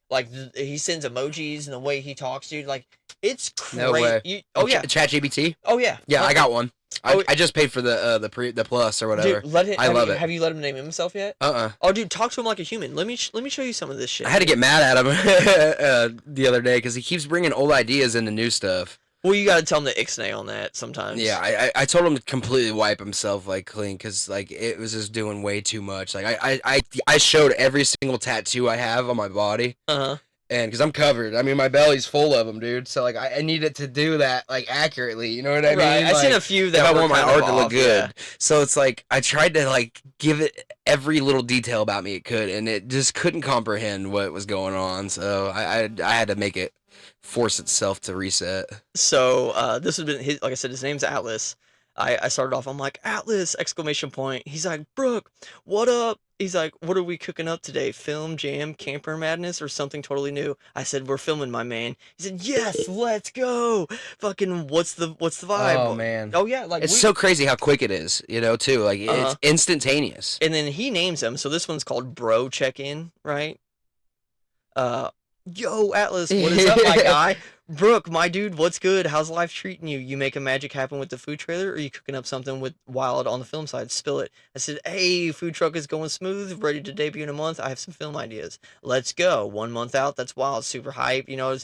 Like, he sends emojis and the way he talks, dude. Like, it's crazy. No way. Yeah. ChatGPT? Oh, yeah. Yeah, I got one. I just paid for the plus or whatever. Dude, I love it. Have you let him name himself yet? Oh, dude, talk to him like a human. Let me show you some of this shit. I had to get mad at him the other day because he keeps bringing old ideas into new stuff. Well, you gotta tell him the ixnay on that sometimes. Yeah, I told him to completely wipe himself like clean because like it was just doing way too much. Like I showed every single tattoo I have on my body. And because I'm covered, I mean my belly's full of them, dude. So like I need it to do that like accurately. You know what I mean? Right. Like, I've seen a few that if I want my art to look good. Yeah. So it's like I tried to like give it every little detail about me it could, and it just couldn't comprehend what was going on. So I had to make it force itself to reset. So this has been his, like I said, his name's Atlas. I started off, I'm like, Atlas, exclamation point. He's like, Brooke, what up? He's like, what are we cooking up today? Film, jam, camper madness, or something totally new? I said, we're filming, my man. He said, yes, let's go. Fucking, what's the vibe? Oh man. Oh yeah, like it's so crazy how quick it is, you know, too. Like it's instantaneous. And then he names them. So this one's called Bro Check-In, right? Yo, Atlas, what is up, my guy? Brooke, my dude, what's good? How's life treating you? You making magic happen with the food trailer, or are you cooking up something with wild on the film side? Spill it. I said, hey, food truck is going smooth, ready to debut in a month. I have some film ideas. Let's go. 1 month out, that's wild, super hype. You know,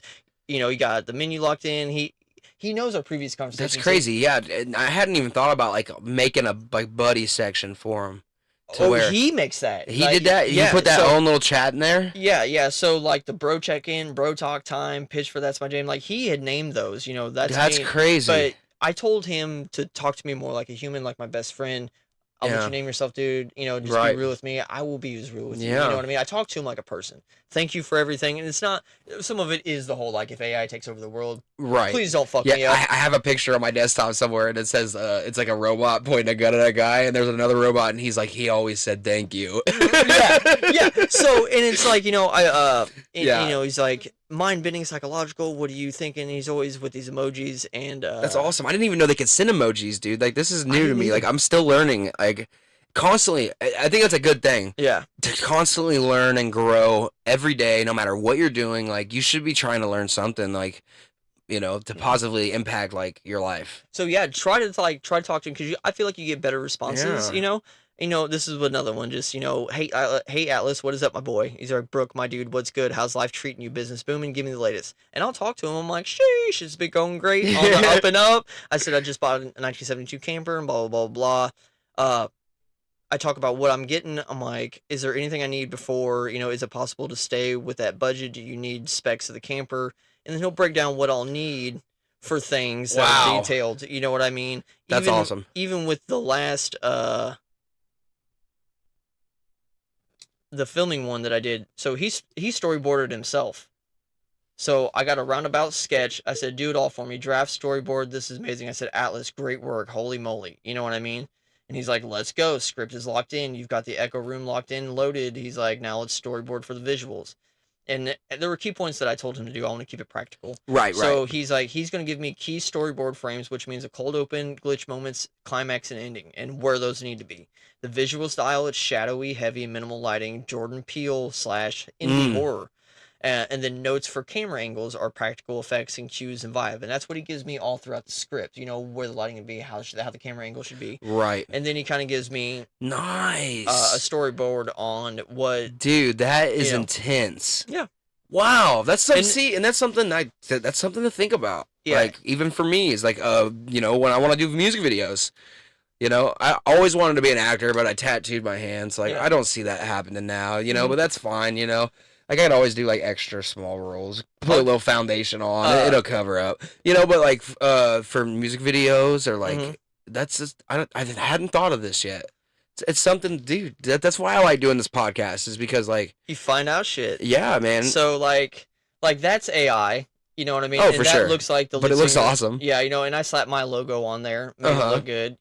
you got the menu locked in. He knows our previous conversation. That's crazy. Yeah, I hadn't even thought about like making a like buddy section for him. He makes that. He did that? You put that own little chat in there? Yeah. So, like, the bro check-in, bro talk time, pitch for That's My Jam, like, he had named those, you know, that's crazy. But I told him to talk to me more like a human, like my best friend. I'll let you name yourself, dude. You know, just be real with me. I will be as real with you. You know what I mean? I talk to him like a person. Thank you for everything. And it's not, some of it is the whole, like, if AI takes over the world, please don't fuck me up. I have a picture on my desktop somewhere, and it says, it's like a robot pointing a gun at a guy, and there's another robot, and he's like, he always said thank you. yeah. So, and it's like, you know, you know, he's like, mind-bending psychological, what are you thinking? He's always with these emojis, and that's awesome. I didn't even know they could send emojis, dude. Like, this is new to me. Like, I'm still learning. Like, constantly, I think that's a good thing. Yeah. To constantly learn and grow every day, no matter what you're doing. Like, you should be trying to learn something, like, you know, to positively impact, like, your life. So yeah, try to talk to him, because I feel like you get better responses. Yeah. You know, this is another one. Just, hey Atlas, what is up, my boy? He's like, Brooke, my dude, what's good? How's life treating you? Business booming? Give me the latest. And I'll talk to him. I'm like, sheesh, it's been going great on the up and up. I said I just bought a 1972 camper and blah blah blah blah. I talk about what I'm getting. I'm like, is there anything I need before? Is it possible to stay with that budget? Do you need specs of the camper? And then he'll break down what I'll need for things that are detailed. You know what I mean? That's awesome. Even with the last the filming one that I did, so he storyboarded himself. So I got a roundabout sketch. I said, do it all for me. Draft, storyboard. This is amazing. I said, Atlas, great work. Holy moly. You know what I mean? And he's like, let's go. Script is locked in. You've got the echo room locked in, loaded. He's like, now let's storyboard for the visuals. And there were key points that I told him to do. I want to keep it practical. Right. So he's like, he's going to give me key storyboard frames, which means a cold open, glitch moments, climax, and ending, and where those need to be. The visual style, it's shadowy, heavy, minimal lighting, Jordan Peele / indie horror. And then notes for camera angles are practical effects and cues and vibe. And that's what he gives me all throughout the script. Where the lighting would be, how the camera angle should be. Right. And then he kind of gives me nice a storyboard on what. Dude, that is intense. Yeah. Wow, that's something. And that's something that's something to think about. Yeah. Like, even for me, it's like when I want to do music videos. I always wanted to be an actor, but I tattooed my hands. Like, I don't see that happening now. But that's fine. Like, I could always do, like, extra small roles, put a little foundation on, it'll cover up, but, like, for music videos, or, like, that's just, I hadn't thought of this yet. It's something, dude, that's why I like doing this podcast, is because, like, you find out shit. Yeah, man. So, like, that's AI, you know what I mean? Oh, and for that sure. looks like the but it looks awesome. Yeah, and I slapped my logo on there, made it look good,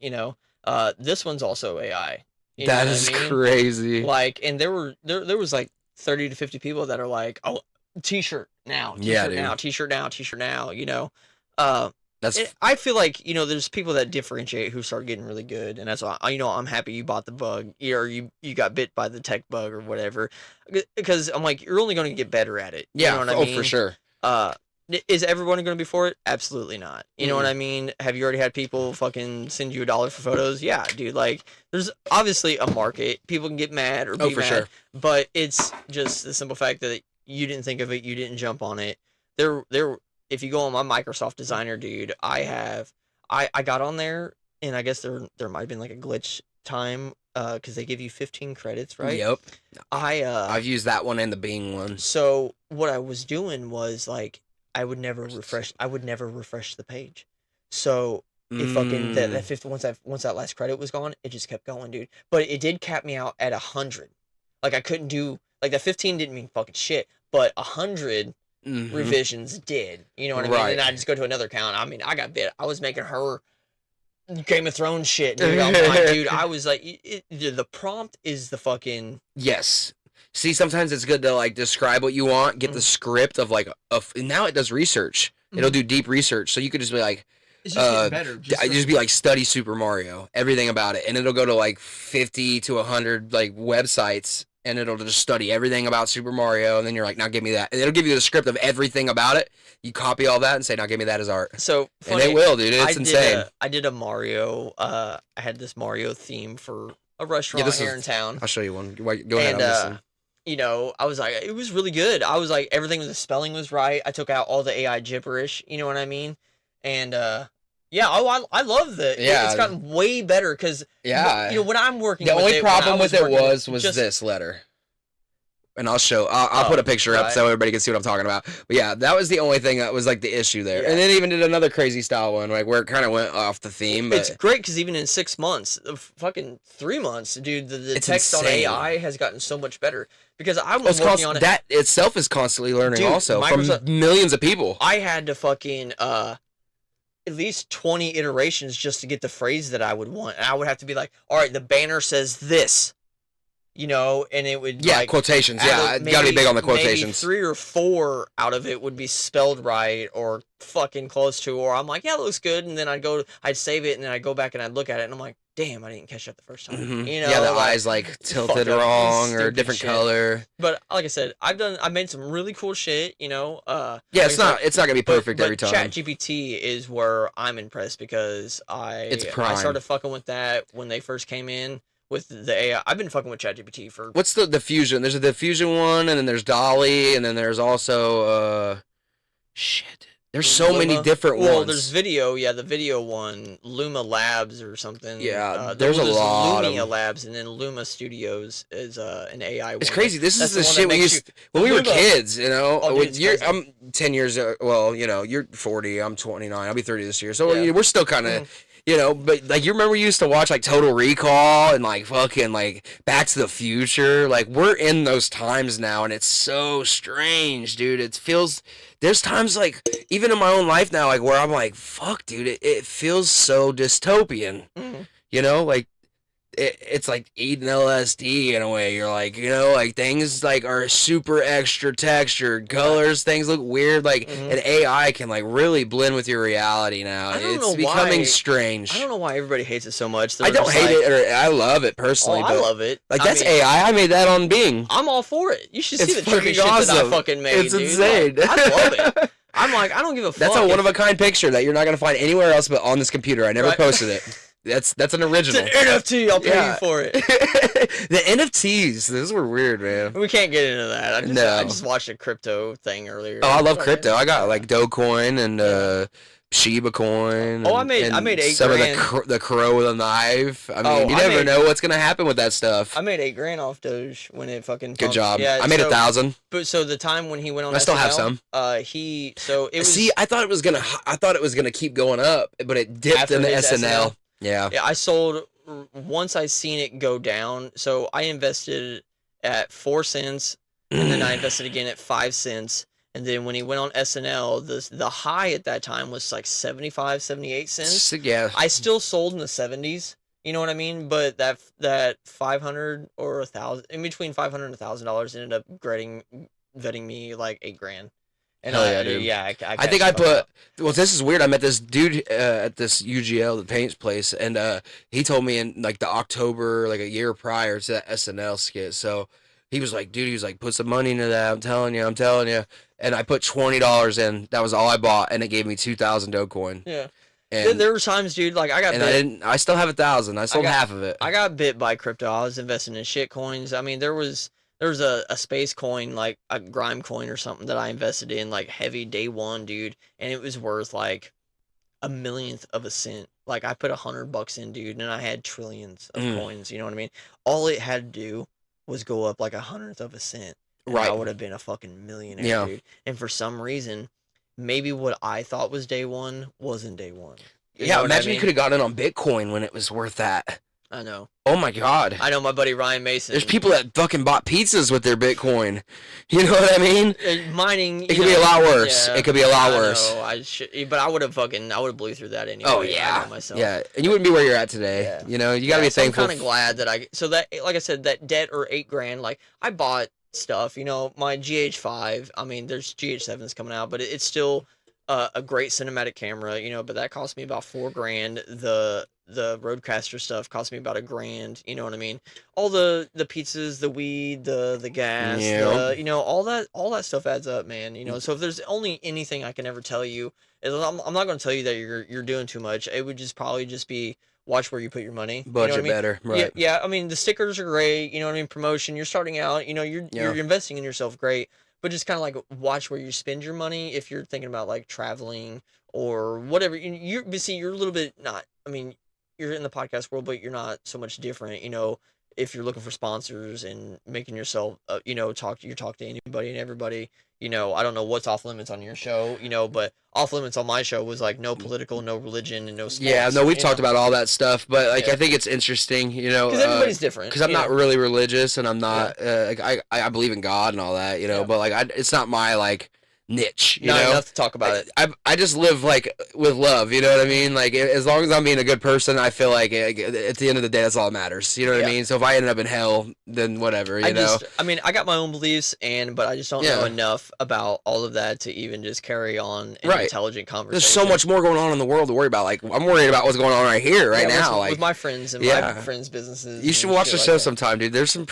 this one's also AI. That is crazy. Like, and there was, like, 30 to 50 people that are like, oh, t-shirt now, t-shirt now, t-shirt now, t-shirt now, I feel like, there's people that differentiate who start getting really good, and that's why, I'm happy you bought the bug, or you got bit by the tech bug or whatever, because I'm like, you're only going to get better at it. Yeah, you know what I mean? For sure. Is everyone going to be for it? Absolutely not. You know what I mean? Have you already had people fucking send you $1 for photos? Yeah, dude. Like, there's obviously a market. People can get mad or be mad, sure. But it's just the simple fact that you didn't think of it, you didn't jump on it. If you go on my Microsoft Designer, dude, I got on there, and I guess there might have been like a glitch time, because they give you 15 credits, right? Yep. I've used that one and the Bing one. So what I was doing was, like, I would never refresh the page. So it fucking that 50, once that last credit was gone, it just kept going, dude. But it did cap me out at 100. Like, I couldn't do, like, that 15 didn't mean fucking shit, but 100 revisions did. You know what I mean? And I just go to another account. I mean, I got bit. I was making her Game of Thrones shit, dude. I'm like, dude, I was like, the prompt is the fucking... Yes. See, sometimes it's good to, like, describe what you want, get the script of, like, now it does research. It'll do deep research, so you could just be like, it's just getting better. Just be like, study Super Mario, everything about it, and it'll go to, like, 50 to 100, like, websites, and it'll just study everything about Super Mario, and then you're like, now give me that. And it'll give you the script of everything about it. You copy all that and say, now give me that as art. So funny, and it will, dude. It's insane. I did a Mario, I had this Mario theme for a restaurant here in town. I'll show you one. Go ahead, and, I was like, it was really good. I was like, everything, the spelling was right. I took out all the AI gibberish, you know what I mean? And, yeah, I love it's gotten way better, because, when I'm working the with only it, problem with it was just, this letter. And I'll put a picture up so everybody can see what I'm talking about. But yeah, that was the only thing that was, like, the issue there. Yeah. And then even did another crazy style one, like, where it kind of went off the theme. But it's great, because even in 6 months, fucking 3 months, dude, the text insane. On AI has gotten so much better. Because I was working on it. That itself is constantly learning, dude, also, from millions of people. I had to fucking... at least 20 iterations just to get the phrase that I would want. And I would have to be like, all right, the banner says this. you know, and it would quotations. Yeah, gotta be big on the quotations. Maybe 3 or 4 out of it would be spelled right or fucking close to, or I'm like, yeah, it looks good, and then I'd save it, and then I'd go back and I'd look at it, and I'm like, damn, I didn't catch that the first time. You know, yeah, the eyes like tilted wrong or different color. But like I said, I made some really cool shit. You know, yeah, it's not gonna be perfect every time. ChatGPT is where I'm impressed because I started fucking with that when they first came in. With the AI, I've been fucking with ChatGPT for... What's the Fusion? There's a Diffusion one, and then there's Dolly, and then there's also, shit. There's so many different ones. Well, there's video, the video one, Luma Labs or something. Yeah, there's a lot Lumia Labs, and then Luma Studios is an AI one. It's crazy. This is the shit we used when we were kids, you know? Oh, dude, I'm 10 years, well, you know, you're 40, I'm 29, I'll be 30 this year. So we're still kind of... You know, but like you remember we used to watch like Total Recall and like fucking like Back to the Future. Like we're in those times now, and it's so strange, dude. It feels there's times like even in my own life now, like where I'm like, fuck, dude, it feels so dystopian. You know, like it's like eating LSD in a way. You're like, you know, like things like are super extra textured, colors, things look weird. Like an AI can like really blend with your reality now. It's becoming strange. I don't know why everybody hates it so much. I don't hate it, or I love it personally. I love it. Like that's AI. I made that on Bing. I'm all for it. You should see the trippy shit that I fucking made. It's insane. Like, I love it. I'm like, I don't give a fuck. That's a one-of-a-kind picture that you're not gonna find anywhere else but on this computer. I never posted it. That's an original. It's an NFT. I'll pay you for it. The NFTs. Those were weird, man. We can't get into that. I just watched a crypto thing earlier. Oh, I love crypto. I got like Dogecoin and Shiba Coin. Oh, I made $8 some grand. Of the crow with a knife. I mean, you never know what's gonna happen with that stuff. I made $8 off Doge when it fucking. Good job. Yeah, I made 1,000. But so the time when he went on, I still have some. It was. See, I thought it was gonna keep going up, but it dipped in the SNL. Yeah, I sold once I seen it go down. So I invested at 4 cents, and then I invested again at 5 cents. And then when he went on SNL, the high at that time was like 75, 78 cents. Yeah, I still sold in the 70s. You know what I mean? But that 500 or 1,000, in between $500 and $1,000, ended up vetting me like $8 grand. And hell yeah, dude. Yeah, I think I put. Well, this is weird. I met this dude at this UGL, the paints place, and he told me in like the October, like a year prior to that SNL skit. So he was like, dude, he was like, put some money into that. I'm telling you. And I put $20 in. That was all I bought, and it gave me 2,000 Dogecoin. Yeah. And there were times, dude, like I got. And I still have 1,000. I sold half of it. I got bit by crypto. I was investing in shit coins. I mean, there was a space coin, like a grime coin or something that I invested in like heavy day one, dude. And it was worth like a millionth of a cent. Like I put $100 in, dude, and I had trillions of coins. You know what I mean? All it had to do was go up like 100th of a cent. Right. I would have been a fucking millionaire, dude. And for some reason, maybe what I thought was day one wasn't day one. You imagine you could have gotten on Bitcoin when it was worth that. I know. Oh my God. I know my buddy Ryan Mason. There's people that fucking bought pizzas with their Bitcoin. You know what I mean? Mining. It could be a lot worse. Yeah, it could be a lot worse. But I would have blew through that anyway. Oh yeah. I know myself. Yeah, and you wouldn't be where you're at today. Yeah. You know, you gotta be thankful. I'm kind of glad that like I said, that debt or $8 grand. Like I bought stuff. You know, my GH5. I mean, there's GH7s coming out, but it's still a great cinematic camera. You know, but that cost me about $4 grand. The Roadcaster stuff cost me about $1 grand. You know what I mean? All the pizzas, the weed, the gas, you know, all that stuff adds up, man. You know, so if there's only anything I can ever tell you, I'm not going to tell you that you're doing too much. It would probably just be watch where you put your money. Budget you know better, right? Yeah. I mean, the stickers are great. You know what I mean? Promotion. You're starting out. You know, you're investing in yourself. Great. But just kind of like watch where you spend your money if you're thinking about like traveling or whatever. You're a little bit not. I mean, you're in the podcast world, but you're not so much different. You know, if you're looking for sponsors and making yourself, you know, talk to anybody and everybody. You know, I don't know what's off limits on your show. You know, but off limits on my show was like no political, no religion, and no sports. Yeah, no, we've talked about all that stuff, but like I think it's interesting. You know, because everybody's different. Because I'm not really religious, and I'm not. Like, I believe in God and all that. You know, but like it's not my like niche. You Not know, enough to talk about it. I just live like with love. You know what I mean? Like as long as I'm being a good person, I feel like at the end of the day, that's all that matters. You know what I mean? So if I ended up in hell, then whatever. You know. I mean, I got my own beliefs, but I just don't know enough about all of that to even just carry on an intelligent conversation. There's so much more going on in the world to worry about. Like I'm worried about what's going on right here, right now. With my friends and my friends' businesses. You should watch the show sometime, dude. There's some,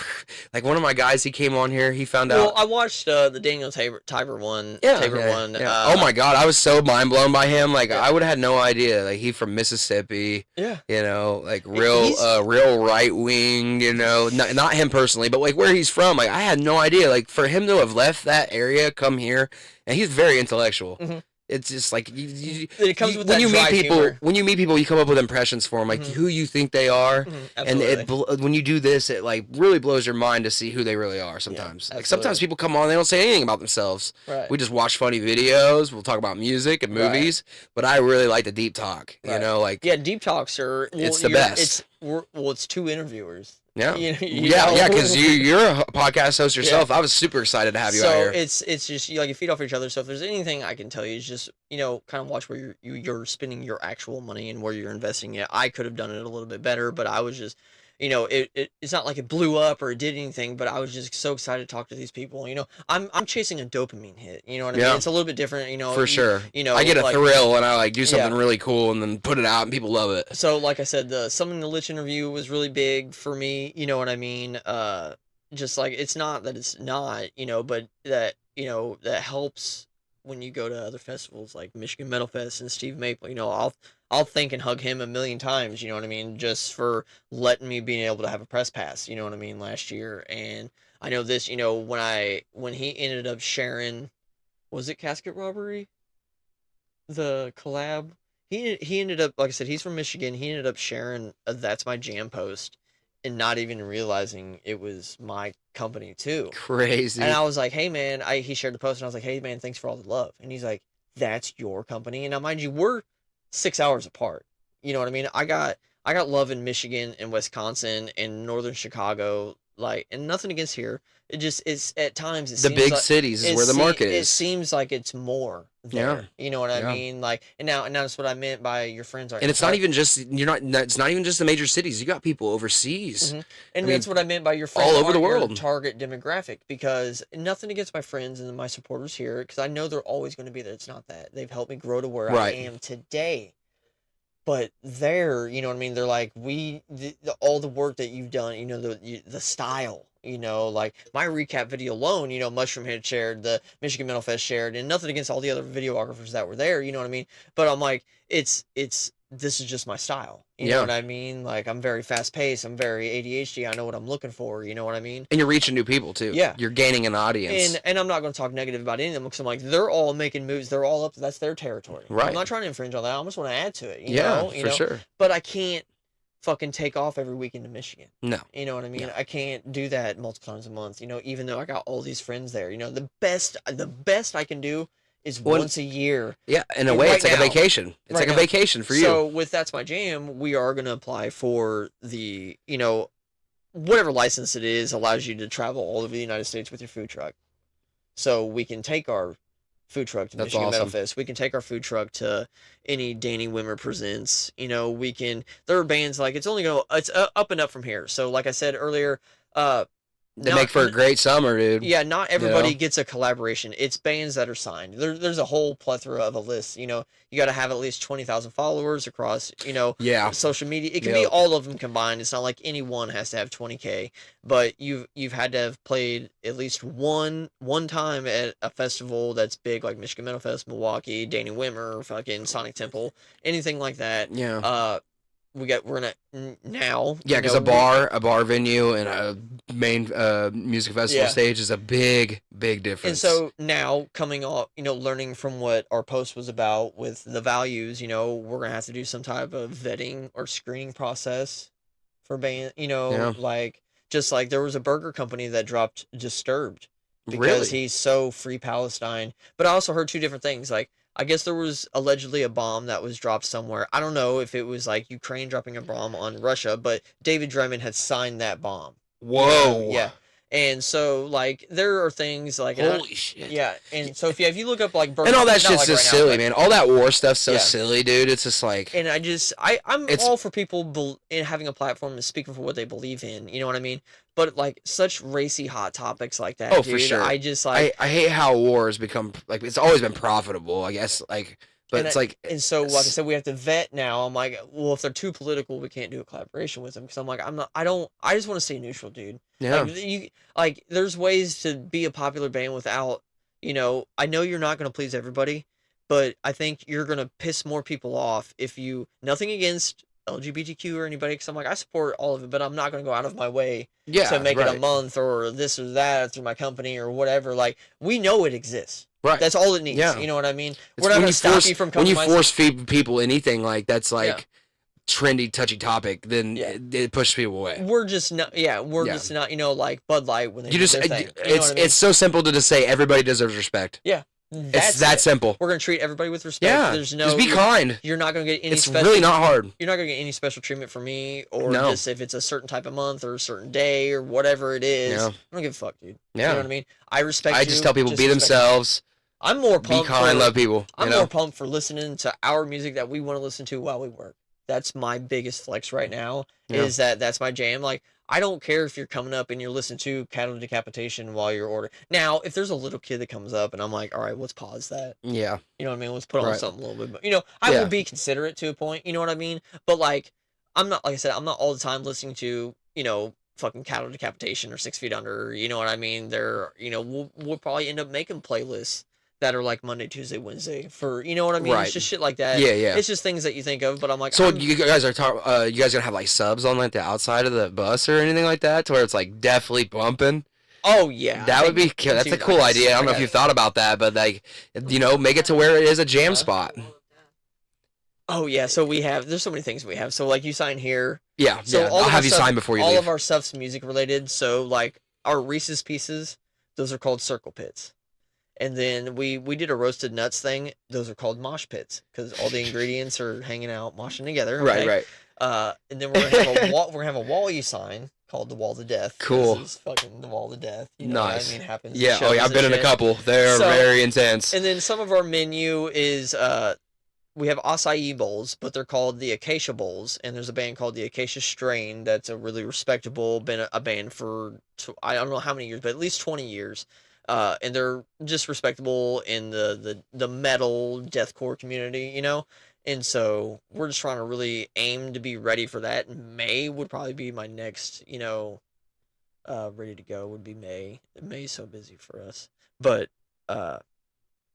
like one of my guys, he came on here, he found out. Well, I watched the Daniel Tiber one. One. Oh my God, I was so mind blown by him. Like I would have had no idea. Like he from Mississippi. Yeah. You know, like real right wing. You know, not him personally, but like where he's from. Like I had no idea. Like for him to have left that area, come here, and he's very intellectual. Mm-hmm. It's just like it comes with when you meet people. Humor. When you meet people, you come up with impressions for them, like who you think they are, and when you do this, it like really blows your mind to see who they really are. Sometimes, like sometimes people come on, they don't say anything about themselves. Right. We just watch funny videos. We'll talk about music and movies, but I really like the deep talk. You know, like deep talks are it's the best. It's two interviewers. Yeah, because you're a podcast host yourself. I was super excited to have you out here. So it's just you feed off each other. So if there's anything I can tell you, is just kind of watch where you're spending your actual money and where you're investing it. I could have done it a little bit better, but I was just it's not like it blew up or it did anything, but I was just so excited to talk to these people. I'm chasing a dopamine hit. You know what I mean? It's a little bit different. For sure. I get a thrill when I do something really cool and then put it out and people love it. So like I said, the Summon the Lich interview was really big for me. You know what I mean? Just like it's not that it's not, but that that helps when you go to other festivals like Michigan Metal Fest and Steve Maple. I'll thank and hug him a million times, you know what I mean, just for letting me being able to have a press pass, you know what I mean, last year. And I know this, when he ended up sharing, was it Casket Robbery? The collab? He ended up, like I said, he's from Michigan. He ended up sharing That's My Jam post and not even realizing it was my company too. Crazy. And I was like, hey man, he shared the post and I was like, hey man, thanks for all the love. And he's like, that's your company. And now mind you, we're 6 hours apart. You know what I mean? I got love in Michigan and Wisconsin and northern Chicago, and nothing against here. It just is at times the big cities is where the market is. It seems like it's more there. You know what I mean? And now that's what I meant by your friends are. And it's not even just it's not even just the major cities. You got people overseas. Mm-hmm. And that's what I meant by your friends all over the world. Target demographic, because nothing against my friends and my supporters here, because I know they're always going to be there. It's not that. They've helped me grow to where I am today. But they're, you know what I mean? They're like, all the work that you've done, the style, like my recap video alone, Mushroom Head shared, the Michigan Metal Fest shared, and nothing against all the other videographers that were there, you know what I mean? But I'm like, this is just my style. You know what I mean? Like, I'm very fast paced. I'm very ADHD. I know what I'm looking for. You know what I mean? And you're reaching new people too. Yeah. You're gaining an audience. And I'm not going to talk negative about any of them, because I'm like, they're all making moves. They're all up. That's their territory. Right. I'm not trying to infringe on that. I just want to add to it. You know? For sure. But I can't fucking take off every weekend to Michigan. No. You know what I mean? No. I can't do that multiple times a month, even though I got all these friends there. The best I can do is once a year. Yeah, in a way, it's like a vacation. It's like a vacation for you. So with That's My Jam, we are going to apply for the, whatever license it is allows you to travel all over the United States with your food truck. So we can take our food truck to Michigan Metal Fest. We can take our food truck to any Danny Wimmer presents. There are bands like it's up and up from here. So like I said earlier, they make for a great summer, dude. Yeah, not everybody gets a collaboration. It's bands that are signed. There's a whole plethora of a list. You got to have at least 20,000 followers across, social media. It can be all of them combined. It's not like any one has to have 20K, but you've had to have played at least one time at a festival that's big, like Michigan Metal Fest, Milwaukee, Danny Wimmer, fucking Sonic Temple, anything like that. Yeah. We're gonna now. Yeah, because a bar venue and a main music festival stage is a big difference. And so now coming off, learning from what our post was about with the values, we're gonna have to do some type of vetting or screening process for band. Like just like there was a burger company that dropped Disturbed because he's so free Palestine. But I also heard two different things. Like, I guess there was allegedly a bomb that was dropped somewhere. I don't know if it was like Ukraine dropping a bomb on Russia, but David Drummond had signed that bomb. Whoa. Yeah. And so, like, there are things like... Holy shit. Yeah, and so if you look up, like... and all that shit's like just right silly, now, man. All that war stuff's so silly, dude. It's just like... And I'm all for people in having a platform and speaking for what they believe in, you know what I mean? But, like, such racy hot topics like that, oh, dude, for sure. I just, like... I hate how war has become... Like, it's always been profitable, I guess, like... But it's like... And so, like I said, we have to vet now. I'm like, well, if they're too political, we can't do a collaboration with them. Because I'm like, I just want to stay neutral, dude. Yeah. Like, there's ways to be a popular band without, you know, I know you're not going to please everybody, but I think you're going to piss more people off if you, nothing against LGBTQ or anybody, because I'm like, I support all of it, but I'm not going to go out of my way to make it a month or this or that through my company or whatever. Like, we know it exists. Right. That's all it needs. Yeah. You know what I mean? It's We're not going to stop you from coming. When you force feed people anything like that's like trendy, touchy topic, then it pushes people away. We're just not. Yeah, we're just not. You know, like Bud Light when they do their thing. It's so simple to just say everybody deserves respect. Yeah. It's that simple. We're gonna treat everybody with respect. Yeah, there's no. Just be kind. You're not gonna get any. It's really not hard. You're not gonna get any special treatment from me, or just if it's a certain type of month or a certain day or whatever it is. I don't give a fuck, dude. Yeah. You know what I mean? I respect. I just tell people be themselves. I'm more pumped. Be kind, love people. I'm more pumped for listening to our music that we want to listen to while we work. That's my biggest flex right now. Is that's my jam. Like, I don't care if you're coming up and you're listening to Cattle Decapitation while you're ordering. Now, if there's a little kid that comes up and I'm like, all right, let's pause that. Yeah. You know what I mean? Let's put on something a little bit. You know, I will be considerate to a point. You know what I mean? But, like, I'm not, like I said, I'm not all the time listening to, you know, fucking Cattle Decapitation or 6 Feet Under. You know what I mean? They're, you know, we'll probably end up making playlists that are like Monday, Tuesday, Wednesday for, you know what I mean? It's just shit like that. Yeah, yeah. It's just things that you think of, but I'm like... So you guys are talking, you guys gonna have like subs on like the outside of the bus or anything like that to where it's like definitely bumping? Oh, yeah. That would be, that's a cool idea. I don't know if you've thought about that, but like, you know, make it to where it is a jam spot. Oh, yeah. So we have, there's so many things we have. So like you sign here. Yeah, so I'll have you sign before you leave. All of our stuff's music related. So like our Reese's Pieces, those are called circle pits. And then we did a roasted nuts thing. Those are called mosh pits because all the ingredients are hanging out, moshing together. Okay? Right. And then we're gonna have a wall you sign called the Wall of Death. Cool. This is fucking the Wall of Death. You know nice. What I mean, happens. Yeah. Oh yeah. I've been in a couple. They're very intense. And then some of our menu is we have acai bowls, but they're called the Acacia Bowls. And there's a band called the Acacia Strain that's a really respectable, been a band for I don't know how many years, but at least 20 years. And they're just respectable in the metal deathcore community, you know? And so we're just trying to really aim to be ready for that. And May would probably be my next, you know, ready to go would be May. May's so busy for us. But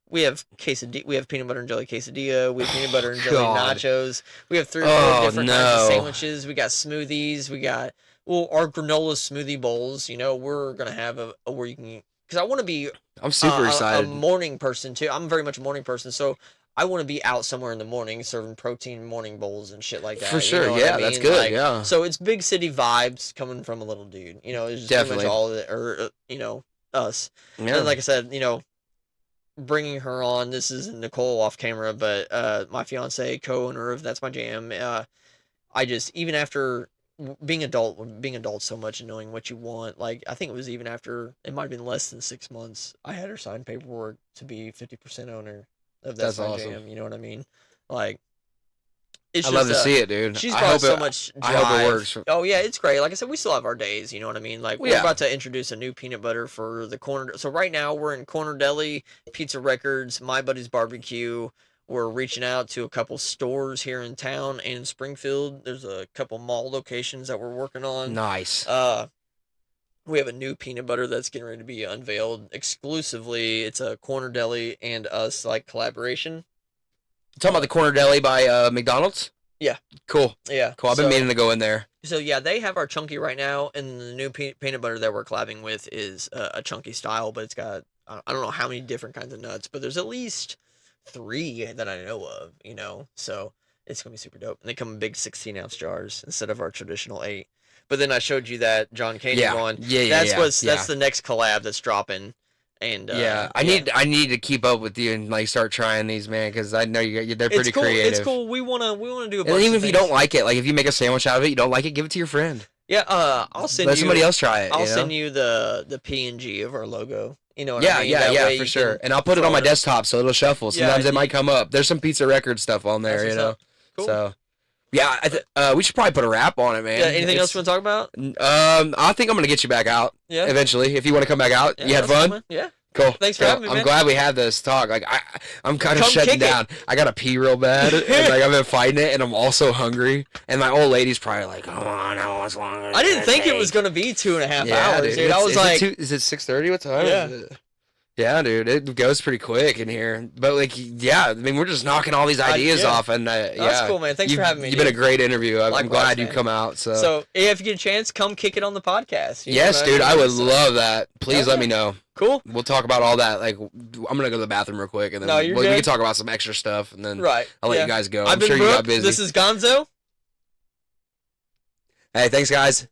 we have we have peanut butter and jelly quesadilla, we have peanut butter and jelly nachos. We have 3 or 4 different kinds of sandwiches. We got smoothies, we got our granola smoothie bowls, you know, we're gonna have a where you can, because I want to be I'm super excited. A morning person too. I'm very much a morning person, so I want to be out somewhere in the morning serving protein morning bowls and shit like that. For sure, you know yeah, I mean? that's good, like, yeah. So it's big city vibes coming from a little dude. You know, it's just pretty much all of it, or you know, us. Yeah. And like I said, you know, bringing her on. This is Nicole off camera, but my fiance, co-owner of That's My Jam. I just, even after being adult so much and knowing what you want, like I think it was even after, it might have been less than 6 months, I had her sign paperwork to be 50% owner of That's My awesome. Jam. You know what I mean? Like, I love to see it, dude. She's brought so much drive. I hope it works. Oh yeah, it's great. Like I said, we still have our days. You know what I mean? Like we're about to introduce a new peanut butter for the corner. So right now we're in Corner Deli, Pizza Records, My Buddy's Barbecue. We're reaching out to a couple stores here in town and in Springfield. There's a couple mall locations that we're working on. Nice. We have a new peanut butter that's getting ready to be unveiled exclusively. It's a Corner Deli and us like collaboration. Talking about the Corner Deli by McDonald's? Yeah. Cool. Yeah. Cool. I've been meaning to go in there. So yeah, they have our chunky right now, and the new peanut butter that we're collabing with is a chunky style, but it's got, I don't know how many different kinds of nuts, but there's at least 3 that I know of, you know, so it's gonna be super dope. And they come in big 16-ounce jars instead of our traditional 8. But then I showed you that John Candy one. That's the next collab that's dropping. And I need to keep up with you and like start trying these, man, because I know they're pretty creative. It's cool. We wanna do a bunch and even of if you don't like it, like if you make a sandwich out of it, you don't like it, give it to your friend. Yeah, I'll send Let you. somebody else try it. I'll send you the PNG of our logo. You know what Yeah, I mean? yeah, for sure. And I'll put it on my desktop so it'll shuffle. Sometimes Yeah, it might come up. There's some Pizza Record stuff on there, you know. Cool. So, yeah, we should probably put a wrap on it, man. Yeah. Anything else you want to talk about? I think I'm gonna get you back out. Yeah. Eventually, if you want to come back out, you had fun. Yeah. Cool. Thanks for having me, man. I'm glad we had this talk. Like I'm kind of shutting down. I gotta pee real bad, and like I've been fighting it, and I'm also hungry. And my old lady's probably like, "Come on, how much longer?" I didn't think it was gonna be 2.5 hours, dude. I was like, "Is it 6:30? What time yeah. is it?" Yeah, dude, it goes pretty quick in here. But like, yeah, I mean, we're just knocking all these ideas off, and that's cool, man. Thanks for having me. You've been a great interview. I'm Likewise, glad man. you come out. So if you get a chance, come kick it on the podcast. Yes, dude, I would love that. Please let me know. Cool. We'll talk about all that. Like, I'm gonna go to the bathroom real quick, and then we can talk about some extra stuff, and then I'll let you guys go. I'm sure you got busy. This is Gonzo. Hey, thanks, guys.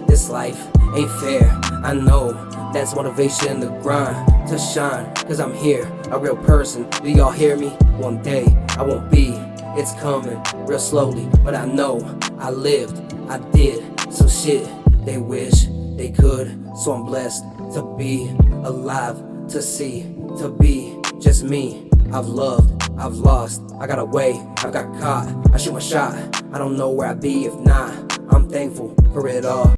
This life ain't fair, I know. That's motivation to grind, to shine. Cause I'm here, a real person. Do y'all hear me? One day I won't be. It's coming real slowly, but I know I lived, I did some shit they wish they could. So I'm blessed to be alive, to see, to be just me. I've loved, I've lost, I got away, I've got caught. I shoot my shot, I don't know where I'd be if not. I'm thankful for it all.